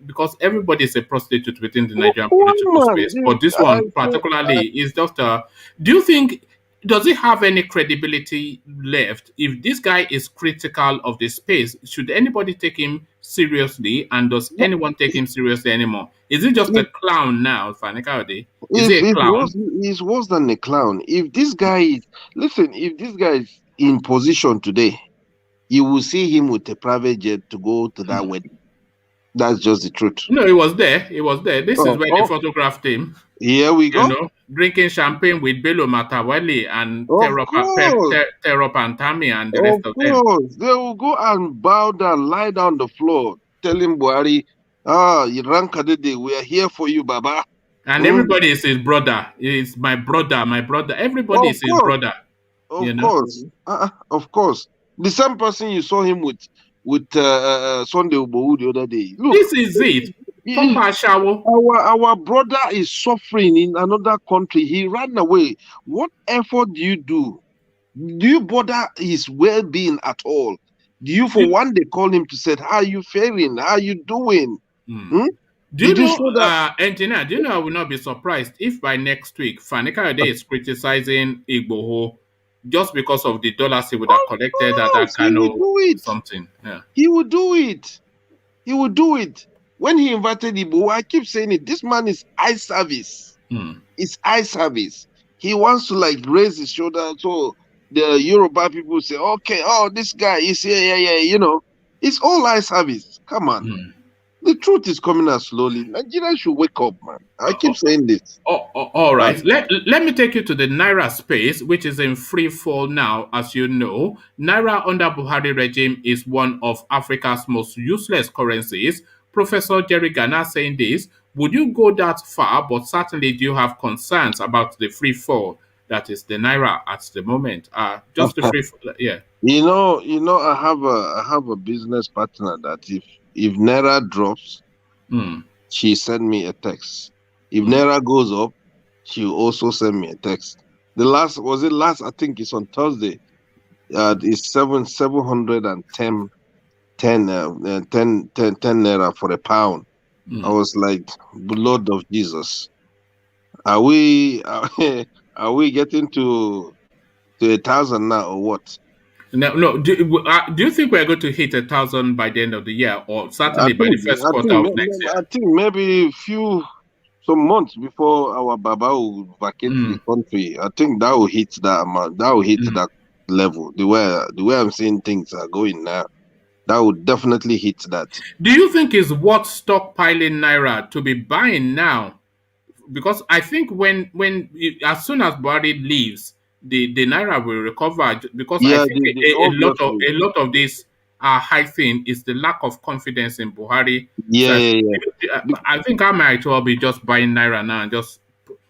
because everybody is a prostitute within the Nigerian one political man. space. But this I, one particularly is just a. Do you think does it have any credibility left? If this guy is critical of the space, should anybody take him seriously? And does anyone take him seriously anymore? Is it just a if clown now, Fanika? Is he a if clown? he's worse than a clown. If this guy is listen, if this guy is in position today, you will see him with a private jet to go to that wedding. That's just the truth. No, he was there. He was there. This is Oh, where they oh, photographed him, here we go. drinking champagne with Bello Matawali and Of course. Pantami and the Of rest of them. course. They will go and bow down, lie down on the floor, telling Buhari, Iran Kadede, we are here for you, Baba. And everybody is his brother. It's my brother, my brother. Everybody Of is his course. brother. Of course. Of course. The same person you saw him with Sunday Ubowu the other day. Look, This is it. our brother is suffering in another country. He ran away. What effort do you do? Do you bother his well-being at all? Do you, for one day, call him to say, "How are you faring? How are you doing?" Do you Did you know, show that? engineer? Do you know I will not be surprised if by next week Fanika Ode is criticizing Igboho just because of the dollars he would have collected at that kind of something. Yeah. He will do it. He will do it. When he invited Igboho, I keep saying it. This man is eye service. It's eye service. He wants to like raise his shoulder so the Yoruba people say, "Okay, this guy is here, yeah. It's all eye service. Come on." The truth is coming out slowly. Nigeria should wake up, man. I keep saying this. All right. Let me take you to the Naira space, which is in free fall now, as you know. Naira under Buhari regime is one of Africa's most useless currencies. Professor Jerry Gana saying this. Would you go that far? But certainly, do you have concerns about the free fall that is the Naira at the moment? Just the free fall, yeah. I have a business partner that if Naira drops, she send me a text. If Naira goes up, she'll also send me a text. The last I think it's on Thursday. It's 710 Naira for a pound. I was like, Lord of Jesus, are we getting to 1,000 now or what? No. Do you think we're going to hit 1,000 by the end of the year, or certainly by the first quarter of next year? I think maybe some months before our Baba will vacate the country. I think that will hit that amount. That will hit that level. The way I'm seeing things are going now, that would definitely hit that. Do you think it's worth stockpiling Naira to be buying now? Because I think as soon as Buhari leaves, the Naira will recover. Because I think a lot of this high thing is the lack of confidence in Buhari. I think I might well be just buying Naira now and just.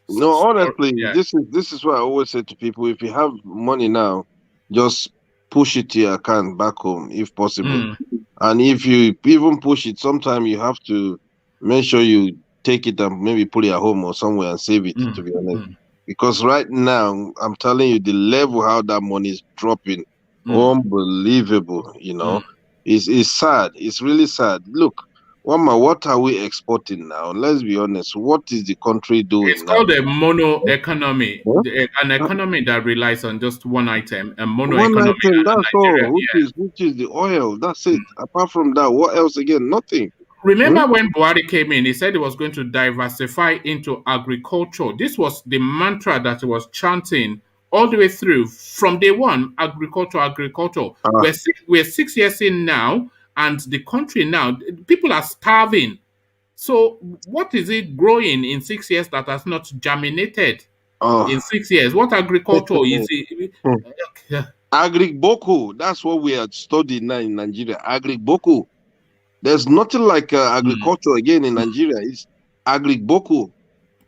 No, honestly, this is what I always say to people: if you have money now, just push it to your account back home if possible. And if you even push it, sometimes you have to make sure you take it and maybe put it at home or somewhere and save it, to be honest. Because right now, I'm telling you, the level how that money is dropping, unbelievable, It's sad. It's really sad. Look, what are we exporting now? Let's be honest. What is the country doing It's called a mono economy, an economy that relies on just one item, a mono economy. That's all, which is the oil. That's it. Apart from that, what else again? Nothing. Remember when Buhari came in, he said he was going to diversify into agriculture. This was the mantra that he was chanting all the way through from day one, agriculture. We're 6 years in now, and the country now, people are starving. So what is it growing in 6 years that has not germinated in 6 years? What agriculture is it? Agric-Boko, that's what we are studying now in Nigeria. Agric-Boko. There's nothing like agriculture again in Nigeria. It's Agric-Boko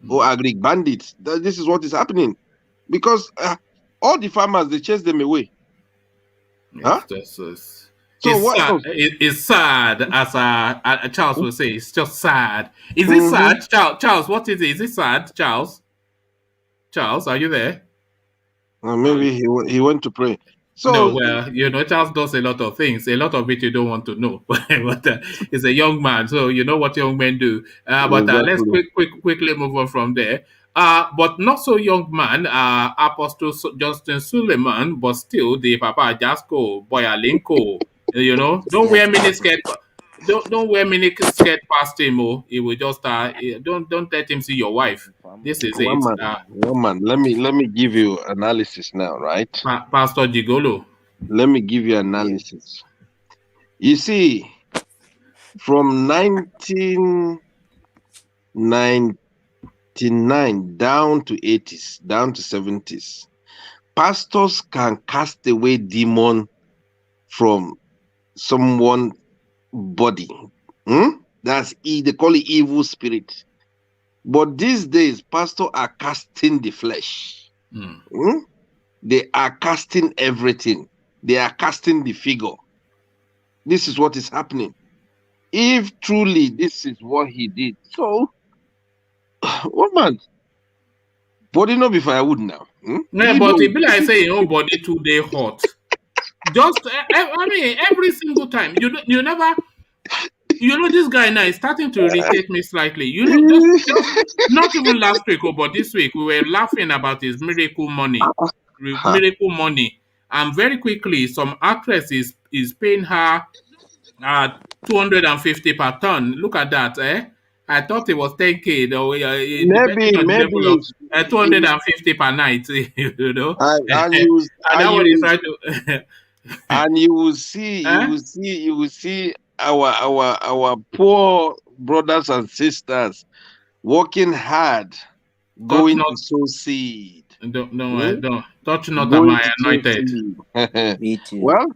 or Agric-Bandits. This is what is happening. Because all the farmers, they chase them away. It's sad, as Charles will say. It's just sad. Is it sad, Charles? What is it? Is it sad, Charles? Charles, are you there? Maybe he went to pray. So no, well, Charles does a lot of things. A lot of it you don't want to know, but he's a young man, so you know what young men do. But let's exactly. quickly move on from there. But not so young man, Apostle Justin Suleman, but still the Papa Jasko Boyalinko. Don't wear miniskirt. Don't wear miniskirt past him. Oh, he will just don't let him see your wife. This is it. One man. Let me give you analysis now, right? Pastor Gigolo. Let me give you analysis. You see, from 1999 down to 80s, down to 70s, pastors can cast away demon from someone's body. They call it evil spirit. But these days, pastors are casting the flesh. They are casting everything. They are casting the figure. This is what is happening. If truly this is what he did, so what man? Body no be firewood now. Yeah, but it be like saying your body too day hot. Just I mean, every single time you never. This guy now is starting to irritate me slightly. Just not even last week, but this week we were laughing about his miracle money. Miracle money. And very quickly, some actress is paying her 250 per ton. Look at that, eh? I thought it was 10K though. Maybe 250 per night, you know. And you will see, you will see our poor brothers and sisters working hard, going to sow seed. Don't touch not my anointed. Well,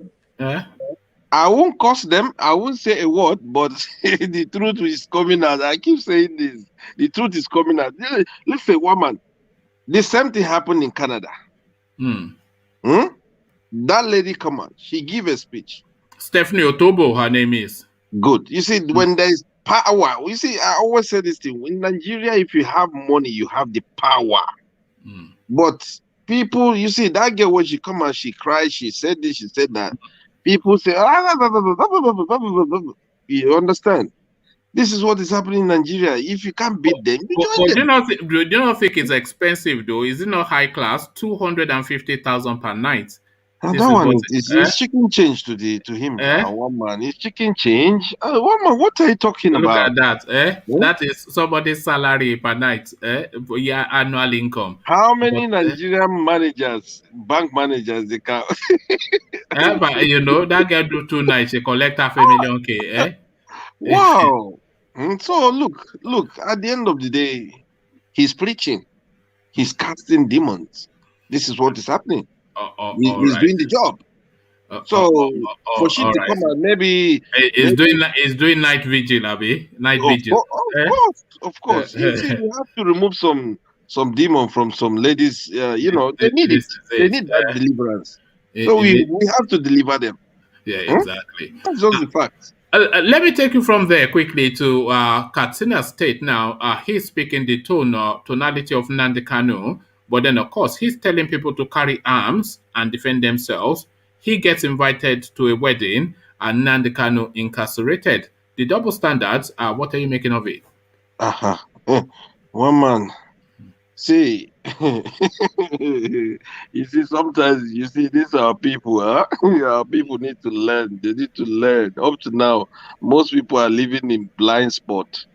I won't curse them. I won't say a word, but the truth is coming out. I keep saying this. The truth is coming out. Let's say, woman, the same thing happened in Canada. That lady come out. She give a speech. Stephanie Otobo, her name is. Good. You see, when there is power, you see, I always say this thing. In Nigeria, if you have money, you have the power. But people, you see, that girl, when she come out, she cried, she said this, she said that. People say, you understand? This is what is happening in Nigeria. If you can't beat them, do you not think it's expensive though? Is it not high class? 250,000 per night. And that one is chicken change to him. One man, it's chicken change. One man, what are you talking about? Look at that. That is somebody's salary per night. Yeah, annual income. How many Nigerian managers, bank managers, they can? But that girl do 2 nights, she collect $500,000. Wow. So look. At the end of the day, he's preaching. He's casting demons. This is what is happening. He's doing the job. For she to come out, maybe he's doing night vigil, Abi. Night vigil. Of course. You see, you have to remove some demon from some ladies. They need it. They need that deliverance. So we have to deliver them. Yeah, exactly. That's just the fact. Let me take you from there quickly to Katsina State now. He's speaking the tonality of Nnamdi Kanu. But then, of course, he's telling people to carry arms and defend themselves. He gets invited to a wedding and Nnamdi Kanu incarcerated. The double standards, what are you making of it? One man. See, you see, sometimes, you see, these are people, Our people need to learn. They need to learn. Up to now, most people are living in blind spot.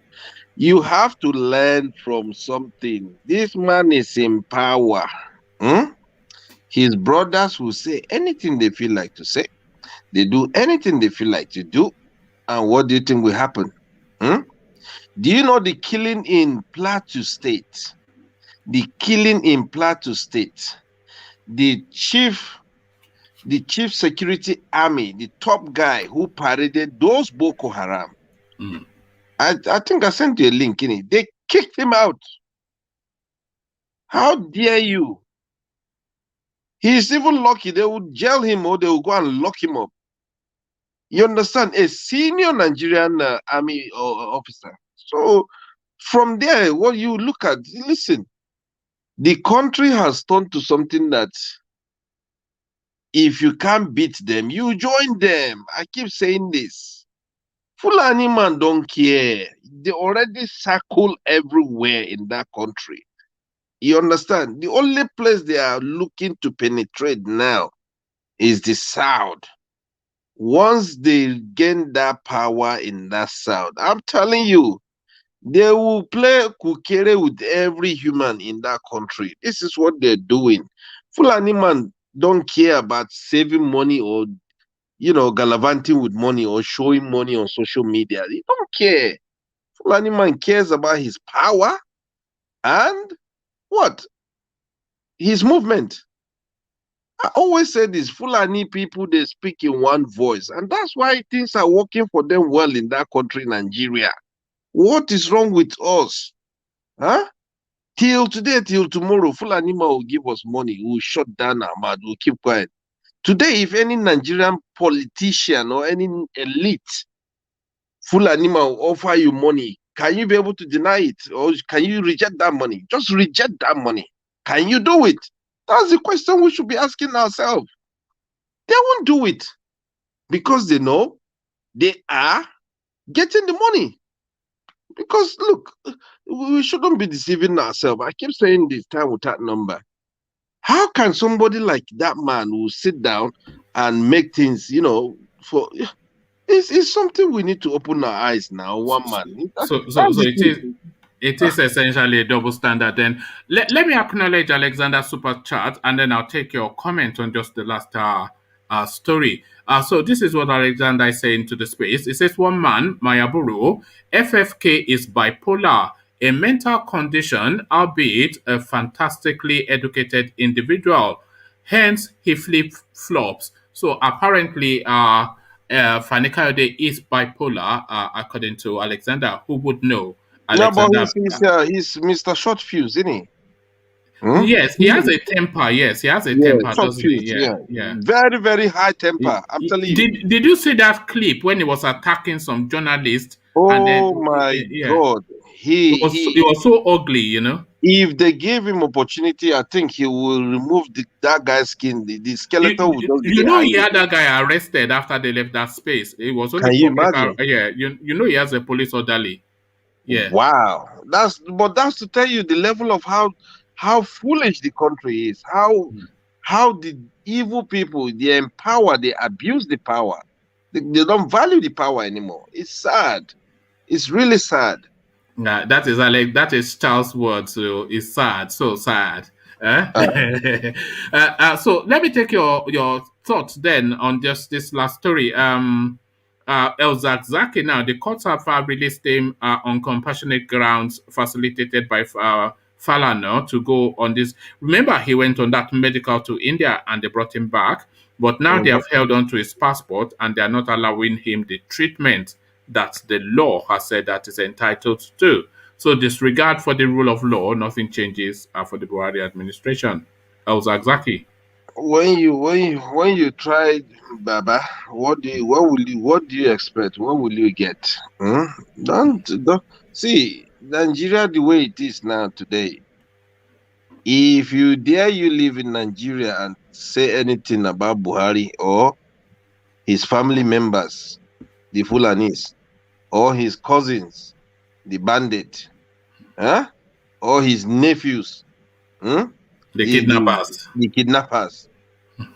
You have to learn from something. This man is in power. His brothers will say anything they feel like to say. They do anything they feel like to do. And what do you think will happen? Do you know the killing in Plateau State? The killing in Plateau State. The chief security army, the top guy who paraded those Boko Haram. I think I sent you a link in it. They kicked him out. How dare you? He's even lucky. They would jail him or they will go and lock him up. You understand? A senior Nigerian army officer. So from there, what you look at, listen, The country has turned to something that if you can't beat them, you join them. I keep saying this. Fulani man don't care. They already circle everywhere in that country. You understand? The only place they are looking to penetrate now is the South. Once they gain that power in that South, I'm telling you, they will play kukere with every human in that country. This is what they're doing. Fulani man don't care about saving money or, gallivanting with money or showing money on social media. They don't care. Fulani man cares about his power and what? His movement. I always say this, Fulani people, they speak in one voice. And that's why things are working for them well in that country, Nigeria. What is wrong with us? Huh? Till today, till tomorrow, Fulani man will give us money. We'll shut down Ahmad. We'll keep quiet. Today, if any Nigerian politician or any elite Fulani man will offer you money, can you be able to deny it? Or can you reject that money? Just reject that money. Can you do it? That's the question we should be asking ourselves. They won't do it because they know they are getting the money. Because look, we shouldn't be deceiving ourselves. I keep saying this time without number. How can somebody like that man who sit down and make things, for it's something we need to open our eyes now. One man. So it is essentially a double standard. Then let me acknowledge Alexander's super chat, and then I'll take your comment on just the last story. So this is what Alexander is saying to the space. It says, one man, Mayaburu, FFK is bipolar, a mental condition, albeit a fantastically educated individual. Hence, he flip-flops. So apparently, Fani Kayode is bipolar, according to Alexander. Who would know? Yeah, but Alexander, he's Mr. Short Fuse, isn't he? Yes, he has a temper. Yes, he has a temper, short doesn't he? fuse, Yeah. Very, very high temper. I'm telling you. Did you see that clip when he was attacking some journalists? Oh and then, my God. He was so ugly, If they gave him opportunity, I think he will remove that guy's skin. The skeleton will just be he had that guy arrested after they left that space. It was only Can you imagine? He has a police orderly. Yeah. Wow. That's to tell you the level of how foolish the country is. How the evil people, they empower, they abuse the power. They don't value the power anymore. It's sad. It's really sad. That is Charles' word. So it's sad, so sad. So let me take your thoughts then on just this last story. ZARZARKY now, the courts have released him on compassionate grounds facilitated by Falana to go on this. Remember, he went on that medical to India and they brought him back. But now they have held on to his passport and they are not allowing him the treatment that the law has said that is entitled to. So disregard for the rule of law, nothing changes for the Buhari administration. ZARZARKY. When you try, Baba, what do you expect? What will you get? Don't see Nigeria the way it is now today. If you live in Nigeria and say anything about Buhari or his family members, the Fulanis, or his cousins, the bandit, or his nephews, the kidnappers. The kidnappers.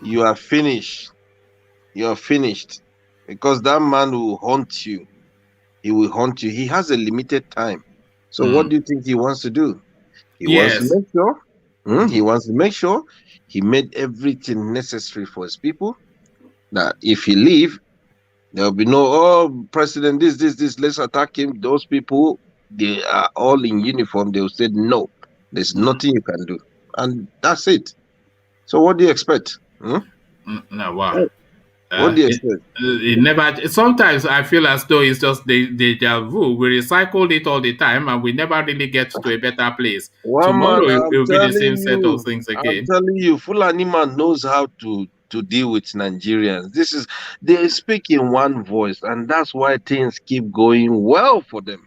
You are finished. You are finished. Because that man will haunt you. He will haunt you. He has a limited time. So what do you think he wants to do? He wants to make sure. He wants to make sure he made everything necessary for his people. That if he leave, there will be no, president, this, let's attack him. Those people, they are all in uniform. They will say, no, there's nothing you can do. And that's it. So what do you expect? No, wow. What do you expect? It never. Sometimes I feel as though it's just deja vu. We recycled it all the time, and we never really get to a better place. Tomorrow it will be the same set of things again. I'm telling you, Fulani man knows how to deal with Nigerians. They speak in one voice, and that's why things keep going well for them.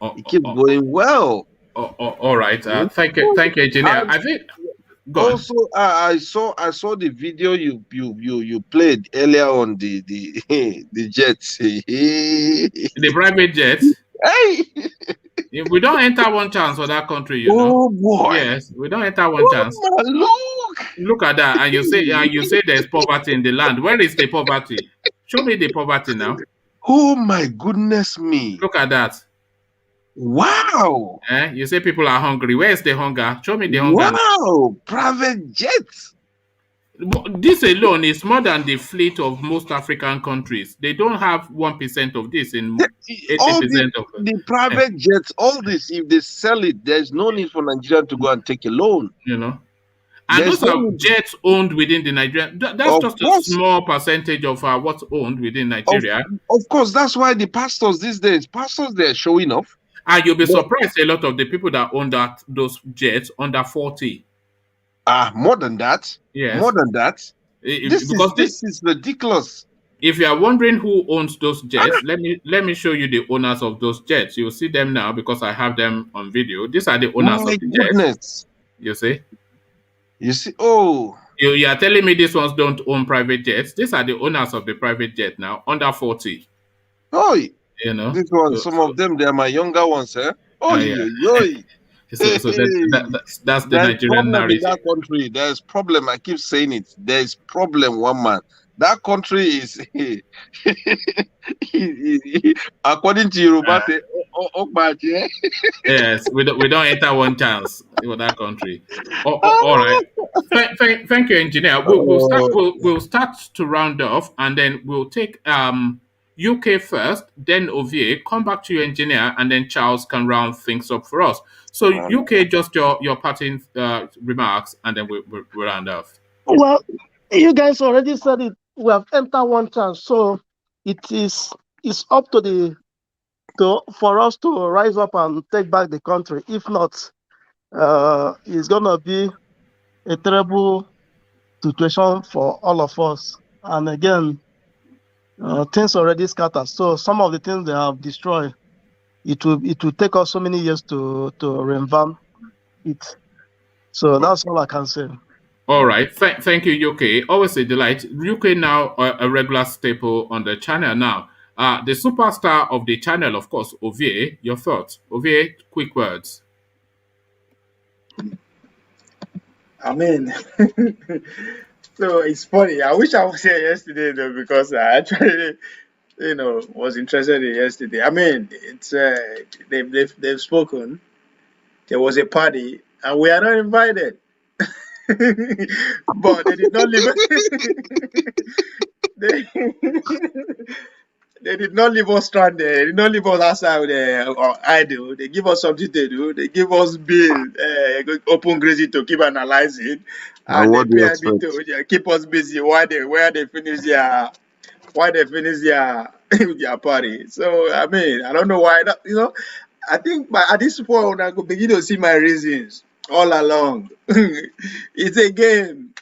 It keeps going well. All right. Thank you, engineer. And I think. Go on. also, I saw the video you played earlier on the the jets. The private jet. Hey, If we don't enter one chance for that country, you know. oh boy! Yes, we don't enter one chance. Oh my look! Look at that, and you say there's poverty in the land. Where is the poverty? Show me the poverty now. Oh my goodness me! Look at that. Wow! You say people are hungry. Where is the hunger? Show me the hunger. Wow! Private jets. This alone is more than the fleet of most African countries. They don't have 1% of this in 80% of it. The private jets, all this, if they sell it, there's no need for Nigeria to go and take a loan. You know. And There's those are no- jets owned within the Nigerian. That's Of just course. a small percentage of what's owned within Nigeria. Of course, that's why the pastors these days, they're showing off. And you'll be surprised a lot of the people that own those jets under 40. More than that. Yes. More than that. Because This is ridiculous. if you are wondering who owns those jets, let me show you the owners of those jets. You'll see them now because I have them on video. These are the owners My of the goodness. jets. You see? You see, oh, You are telling me these ones don't own private jets. These are the owners of the private jet now, under 40. You know? this one, some of them, they are my younger ones, eh? Yeah. So that's the There's Nigerian problem in narrative. that country. There's problem. I keep saying it. There's problem, one man. That country is, according to Yoruba, Yes, we don't enter one chance with that country. All right. Thank you, engineer. We'll start to round off, and then we'll take UK first, then Ovie, come back to you, engineer, and then Charles can round things up for us. So UK, just your parting remarks, and then we'll round off. Well, you guys already said it. We have entered one chance, so it's up to for us to rise up and take back the country. If not, it's gonna be a terrible situation for all of us. And again, things already scattered. So some of the things they have destroyed, it will take us so many years to revamp it. So that's all I can say. All right. Thank you, UK. Always a delight. UK now a regular staple on the channel now. The superstar of the channel, of course, Ovie. Your thoughts? Ovie, quick words. I mean, so it's funny. I wish I was here yesterday though, because I actually, was interested in yesterday. I mean, it's they've spoken. There was a party, and we are not invited. But they did not leave. They did not leave us stranded. They did not leave us outside or idle. They give us something to do. They give us bill, open grazing to keep analyzing, and what they do you pay expect? to keep us busy while they finish their their party. So I mean, I don't know why that, I think at this point I could begin to see my reasons all along. It's a game.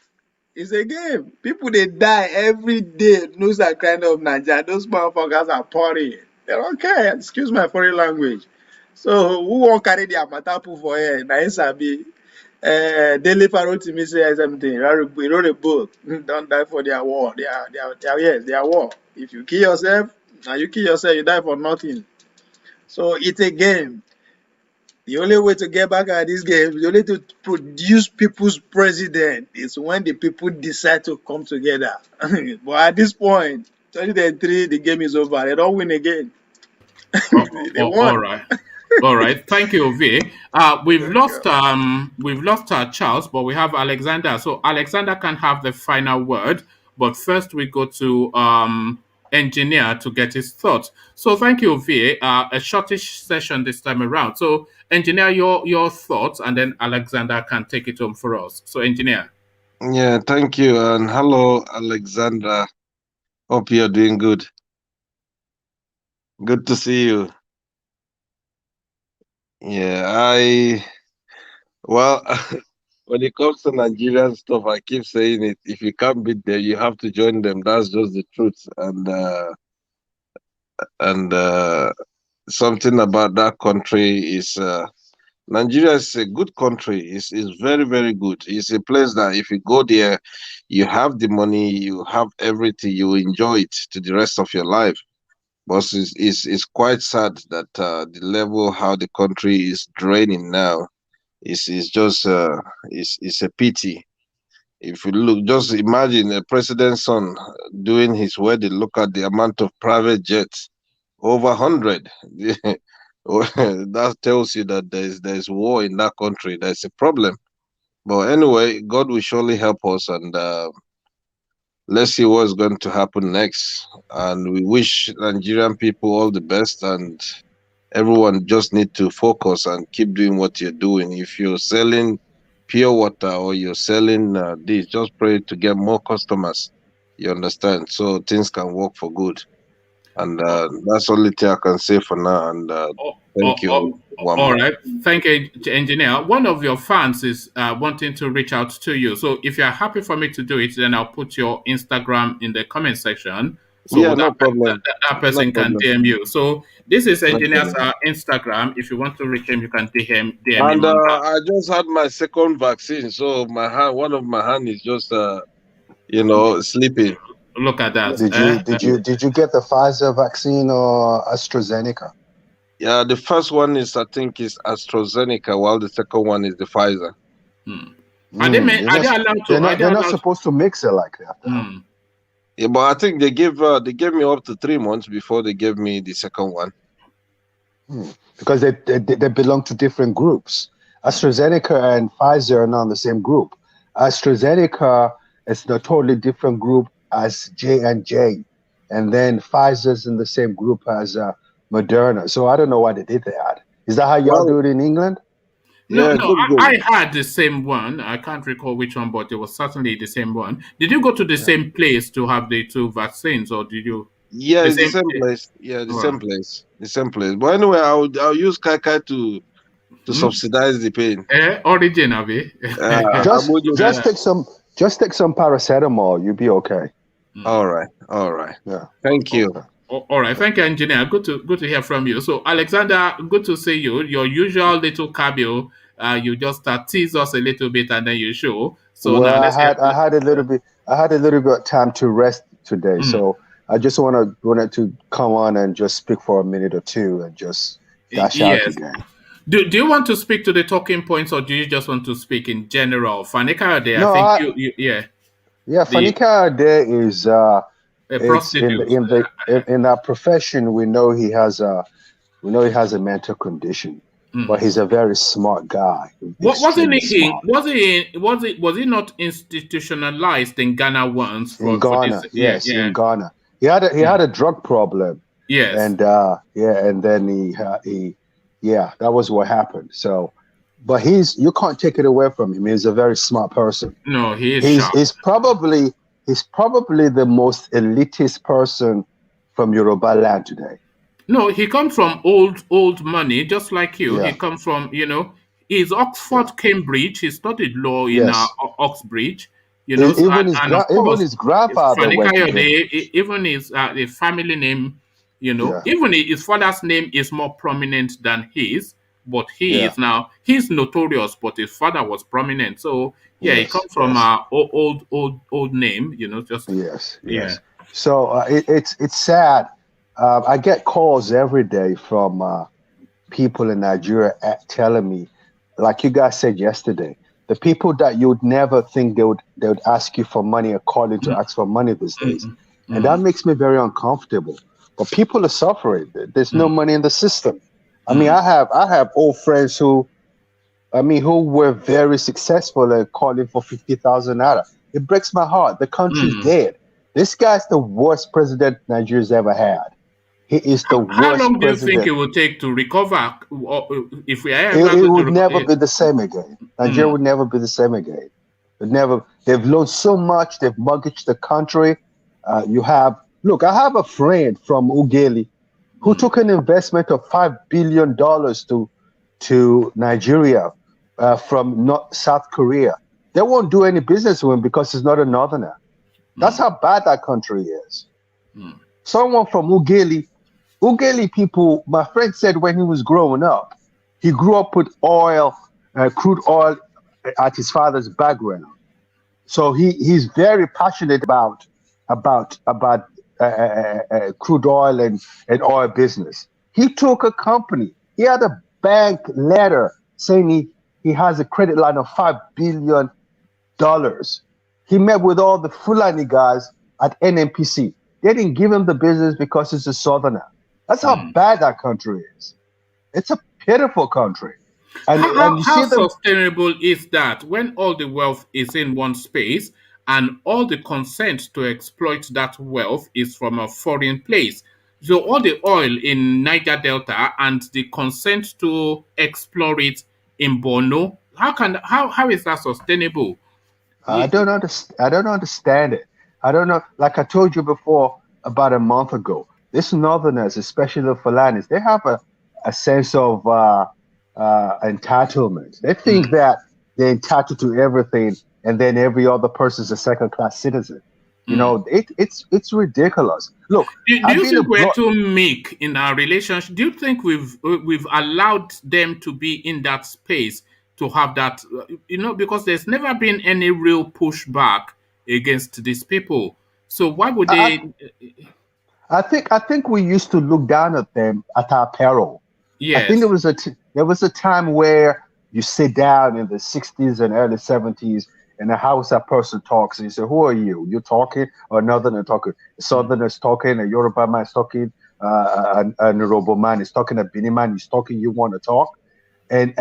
It's a game. People they die every day. News are kind of Nigeria. Those motherfuckers are partying. They don't care. Excuse my foreign language. So who won't carry their matapu for here? Naisabi. Daily Pharaoh to me say something. He wrote a book. Don't die for their war. Their war. If you kill yourself, now you kill yourself, you die for nothing. So it's a game. The only way to get back at this game, the only way to produce people's president is when the people decide to come together. But at this point, 2023, the game is over. They don't win again. They won. All right. Thank you, Ovie. We've lost Charles, but we have Alexander. So Alexander can have the final word. But first, we go to engineer to get his thoughts. So thank you, Ovie. A shortish session this time around. So engineer, your thoughts, and then Alexander can take it home for us. So engineer. Yeah, thank you. And hello, Alexandra. Hope you're doing good. Good to see you. Yeah, well, when it comes to Nigerian stuff, I keep saying it. If you can't beat them, you have to join them. That's just the truth. And something about that country is Nigeria is a good country. It's very, very good. It's a place that if you go there, you have the money, you have everything, you enjoy it to the rest of your life. But it's quite sad that the level how the country is draining now is just it's a pity. If you look, just imagine a president's son doing his wedding. Look at the amount of private jets, over 100. That tells you that there's war in that country. There's a problem. But anyway, God will surely help us, and let's see what's going to happen next. And we wish Nigerian people all the best, and everyone just need to focus and keep doing what you're doing. If you're selling pure water or you're selling this, just pray to get more customers. You understand? So things can work for good. And that's the only thing I can say for now. And thank you. All right. Thank you, engineer. One of your fans is wanting to reach out to you. So if you're happy for me to do it, then I'll put your Instagram in the comment section. So yeah, no problem. That person can DM you. So this is engineer's Instagram. If you want to reach him, you can DM him. And I just had my second vaccine, so one of my hand is just sleeping. Look at that. Did you get the Pfizer vaccine or AstraZeneca? Yeah, the first one is I think is AstraZeneca, while the second one is the Pfizer. Are they allowed to? They're not supposed to mix it like that. Yeah, but I think they gave me up to 3 months before they gave me the second one. Because they belong to different groups. AstraZeneca and Pfizer are not in the same group. AstraZeneca is a totally different group as J&J, and then Pfizer's in the same group as Moderna. So I don't know why they did that. Is that how y'all do it in England? No, I had the same one. I can't recall which one, but it was certainly the same one. Did you go to the same place to have the two vaccines, or did you? Yeah, the same place. Yeah, same place. The same place. But anyway, I'll use Kai to subsidize the pain. Origin of it. Just take some paracetamol. You'll be okay. All right. Yeah. Thank you. Okay. All right, thank you, engineer. Good to hear from you. So, Alexander, good to see you. Your usual little cameo, you just tease us a little bit and then you show. So well, now I had a little bit of time to rest today, so I just wanted to come on and just speak for a minute or two and just dash out again. Do you want to speak to the talking points, or do you just want to speak in general? Fanika there, no, I think yeah. Fanika there is a prostitute. In that profession, we know he has a mental condition, but he's a very smart guy. Was he not institutionalized in Ghana once? In Ghana. In Ghana. He had a drug problem. Yes. And and then he that was what happened. So, but you can't take it away from him. He's a very smart person. No, he's probably the most elitist person from Yoruba land today. No, he comes from old money, just like you. He comes from, he's Oxford, Cambridge. He studied law in Oxbridge. Even his grandfather even his family name, even his father's name is more prominent than his. But he's notorious, but his father was prominent. So he comes from old name, just yes. So it's sad. I get calls every day from people in Nigeria telling me, like you guys said yesterday, the people that you would never think they would ask you for money are calling to ask for money these days, and that makes me very uncomfortable. But people are suffering. There's no money in the system. I mean, I have old friends who were very successful at calling for 50,000 naira. It breaks my heart. The country's dead. This guy's the worst president Nigeria's ever had. He is the worst president. How long do you think it will take to recover? If we it would never be the same again. Nigeria would never be the same again. They've lost so much. They've mortgaged the country. I have a friend from Ugeli who took an investment of $5 billion to Nigeria from South Korea. They won't do any business with him because he's not a northerner. That's how bad that country is. Someone from Ugeli people, my friend said when he was growing up, He grew up with oil, crude oil at his father's background. So he's very passionate about crude oil and oil business. He took a company. He had a bank letter saying he has a credit line of $5 billion. He met with all the Fulani guys at NNPC. They didn't give him the business because he's a southerner. That's how bad that country is. It's a pitiful country. And you How see them. sustainable is that when all the wealth is in one space and all the consent to exploit that wealth is from a foreign place? So all the oil in Niger Delta and the consent to explore it in Borno, how is that sustainable? I don't understand. I don't understand it. I don't know. Like I told you before, about a month ago, these Northerners, especially the Fulanis, they have a sense of entitlement. They think that they're entitled to everything, and then every other person's a second-class citizen. You know, it's ridiculous. Look, Do you think we're too meek in our relationship? Do you think we've allowed them to be in that space to have that? Because there's never been any real pushback against these people. So why would they? I think we used to look down at them at our peril. Yes. I think there was a time where you sit down in the 60s and early 70s, and a Hausa person talks, and you say, "Who are you? You talking?" Or another talking. A Southerners talking, a Yoruba man is talking, a Yoruba man is talking, a Bini man is talking. You want to talk, and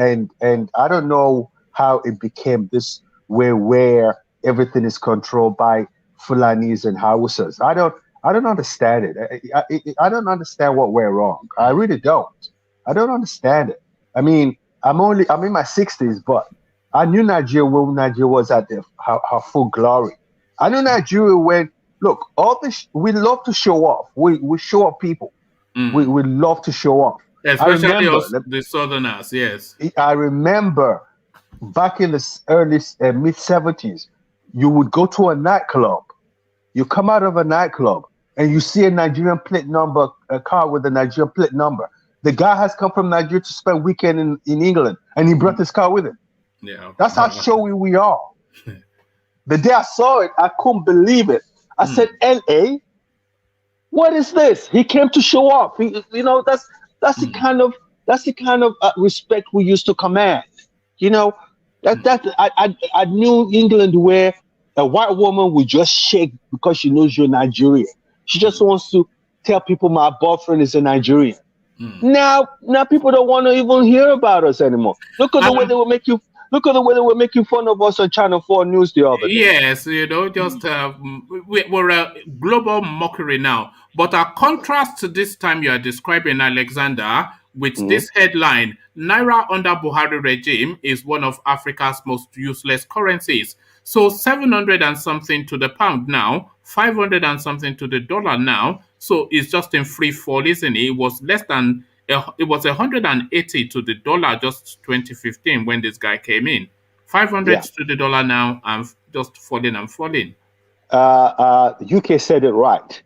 I don't know how it became this way where everything is controlled by Fulanis and Hausas. I don't understand it. I don't understand what went wrong. I really don't. I don't understand it. I mean, I'm in my 60s, but I knew Nigeria when Nigeria was at her full glory. I knew Nigeria when, look, all this, we love to show off. We show off people. We love to show off. Especially the Southerners, yes. I remember back in the early mid-70s, you would go to a nightclub. You come out of a nightclub and you see a Nigerian plate number, a car with a Nigerian plate number. The guy has come from Nigeria to spend weekend in England, and he brought his car with him. Yeah, that's how showy we are. The day I saw it, I couldn't believe it. I said, "LA, what is this?" He came to show off. That's the kind of respect we used to command. I knew England where a white woman would just shake because she knows you're Nigerian. She just wants to tell people my boyfriend is a Nigerian. Now people don't want to even hear about us anymore. Look at the way they will make you. Look at the way they were making fun of us on Channel 4 News the other day. Yes, just we're a global mockery now. But a contrast to this time you are describing, Alexander, with this headline, Naira under Buhari regime is one of Africa's most useless currencies. So 700 and something to the pound now, 500 and something to the dollar now. So it's just in free fall, isn't it? It was 180 to the dollar just 2015 when this guy came in. 500 to the dollar now and just falling and falling. UK said it right.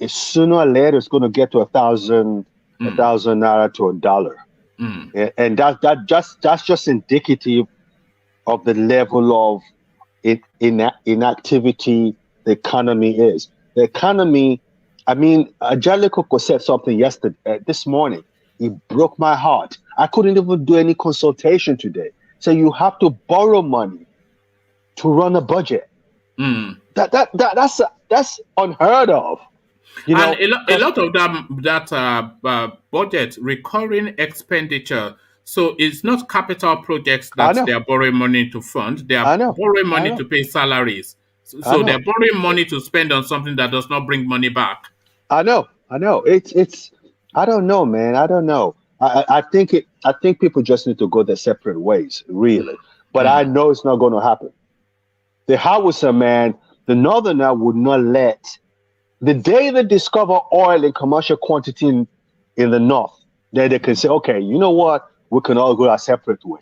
Sooner or later it's going to get to 1,000 naira to $1. And that's just indicative of the level of inactivity the economy is. The economy, I mean, Jalikoko said something this morning. It broke my heart. I couldn't even do any consultation today. So you have to borrow money to run a budget. That's unheard of. And a lot of that budget, recurring expenditure. So it's not capital projects that they are borrowing money to fund. They are borrowing money to pay salaries. So they're borrowing money to spend on something that does not bring money back. I know. It's. I don't know, man. I don't know. I think people just need to go their separate ways, really. But I know it's not going to happen. The Hausa man, the Northerner would not let. The day they discover oil in commercial quantity in the north, then they can say, okay, you know what? We can all go our separate ways.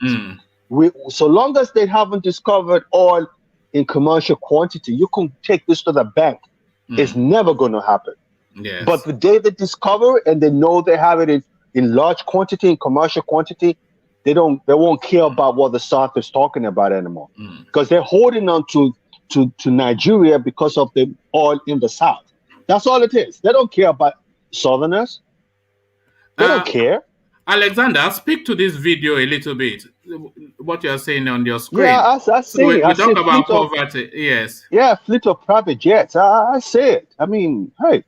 So long as they haven't discovered oil in commercial quantity, you can take this to the bank. It's never going to happen. Yes. But the day they discover it and they know they have it in large quantity, in commercial quantity, they won't care about what the South is talking about anymore, because they're holding on to Nigeria because of the oil in the South. That's all it is. They don't care about Southerners. They don't care. Alexander, speak to this video a little bit. What you're saying on your screen. Yeah, I see. We talk about poverty. Yes. Yeah, fleet of private jets. I see it. I mean, hey,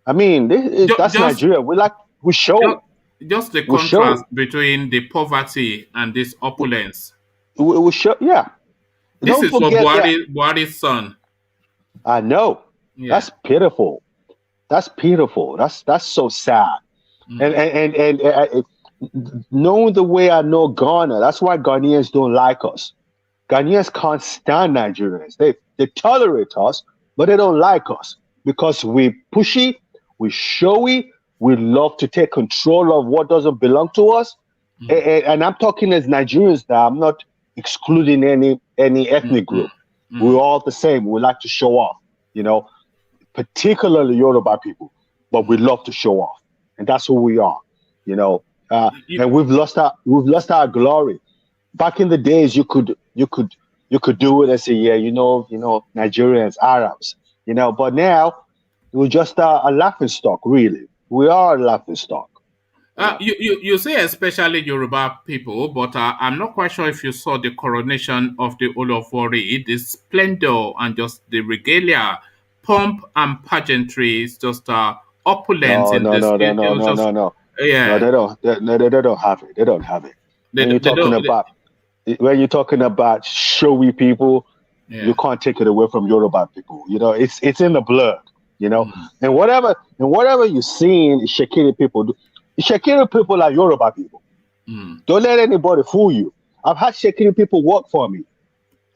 that's Nigeria. We show. Just the contrast between the poverty and this opulence. We show. Yeah. This is for Buhari's son. I know. Yeah. That's pitiful. That's pitiful. That's so sad. And knowing the way I know Ghana, that's why Ghanaians don't like us. Ghanaians can't stand Nigerians. They tolerate us, but they don't like us because we pushy, we showy, we love to take control of what doesn't belong to us. And I'm talking as Nigerians now. I'm not excluding any ethnic group. We're all the same. We like to show off, particularly Yoruba people, but we love to show off. And that's who we are, and we've lost our glory. Back in the days, you could do it and say, yeah, Nigerians, Arabs, but now we're just a laughing stock, really. We are a laughing stock. You say especially Yoruba people, but I'm not quite sure if you saw the coronation of the Olu Of Warri, the splendor and just the regalia, pomp and pageantry is just opulence in this. No. Yeah, no, they don't have it. They don't have it. When you're talking about showy people, you can't take it away from Yoruba people. It's in the blood. And whatever you're seeing, Shekiri people do. Shekiri people are Yoruba people. Don't let anybody fool you. I've had Shekiri people work for me,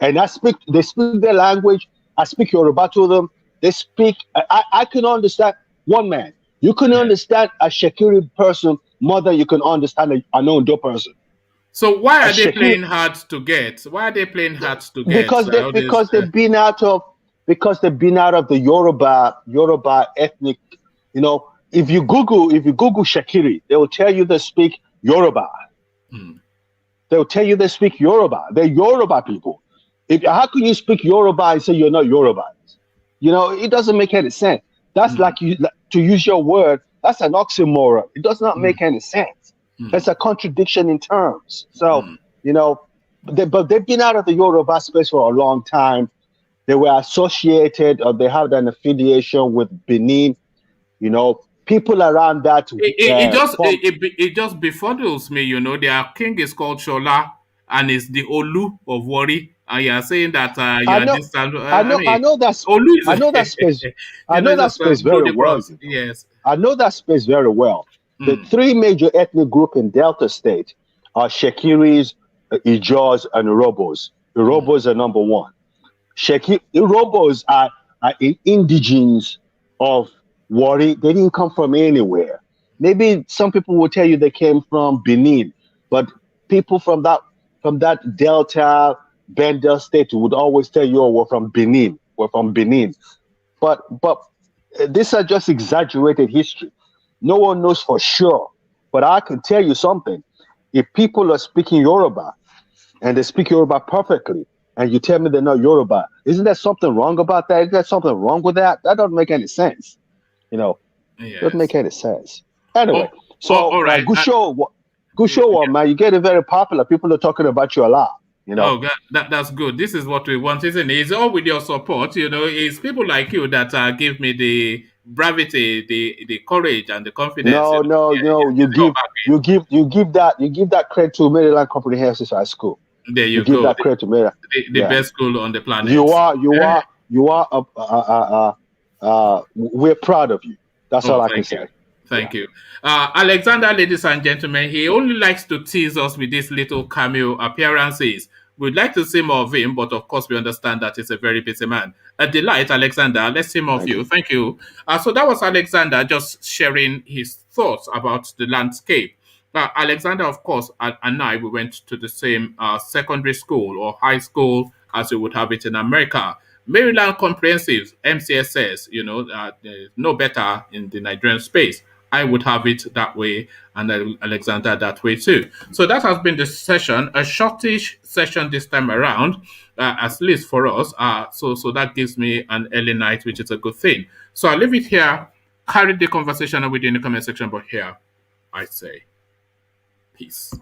and they speak their language. I speak Yoruba to them. They speak. I can understand one man. You can understand a Shekiri person more than you can understand an Ondo person. So why are they playing hard to get? Why are they playing hard to get? Because they've been out of the Yoruba ethnic. If you Google Shekiri, they will tell you they speak Yoruba. They will tell you they speak Yoruba. They're Yoruba people. How can you speak Yoruba and say you're not Yoruba? It doesn't make any sense. That's to use your word, that's an oxymoron. It does not make any sense. It's a contradiction in terms. So, but they've been out of the Yoruba space for a long time. They were associated or they have an affiliation with Benin. People around that. It just befuddles me, their king is called Shola and it's the Olu of Warri. And you are saying that I know that space. I know that space very well. Yes, I know that space very well. The three major ethnic groups in Delta State are Shekiris, Ijos, and Urobos. Urobos are number one. Urobos are indigenes of Warri. They didn't come from anywhere. Maybe some people will tell you they came from Benin, but people from that Delta Bendel State would always tell you, we're from Benin. We're from Benin. But these are just exaggerated history. No one knows for sure. But I can tell you something. If people are speaking Yoruba and they speak Yoruba perfectly, and you tell me they're not Yoruba, isn't there something wrong about that? Is there something wrong with that? That doesn't make any sense. It doesn't make any sense. Anyway, all right. Good show, man. You get it very popular. People are talking about you a lot. That's good. This is what we want, isn't it? It's all with your support. It's people like you that give me the bravity, the courage, and the confidence. No. You give that credit to Maryland Comprehensive High School. There you go. Give that credit to Maryland. The best school on the planet. You are. We're proud of you. That's all I can say. Thank you. Alexander, ladies and gentlemen, he only likes to tease us with these little cameo appearances. We'd like to see more of him, but of course we understand that he's a very busy man. A delight, Alexander. Let's see more of you. Thank you. So that was Alexander just sharing his thoughts about the landscape. Alexander, of course, and I, we went to the same secondary school or high school as you would have it in America. Maryland Comprehensive, MCSS, no better in the Nigerian space. I would have it that way, and Alexander that way too. So that has been the session, a shortish session this time around, at least for us. So that gives me an early night, which is a good thing. So I'll leave it here. Carry the conversation with you in the comment section, but here I say peace.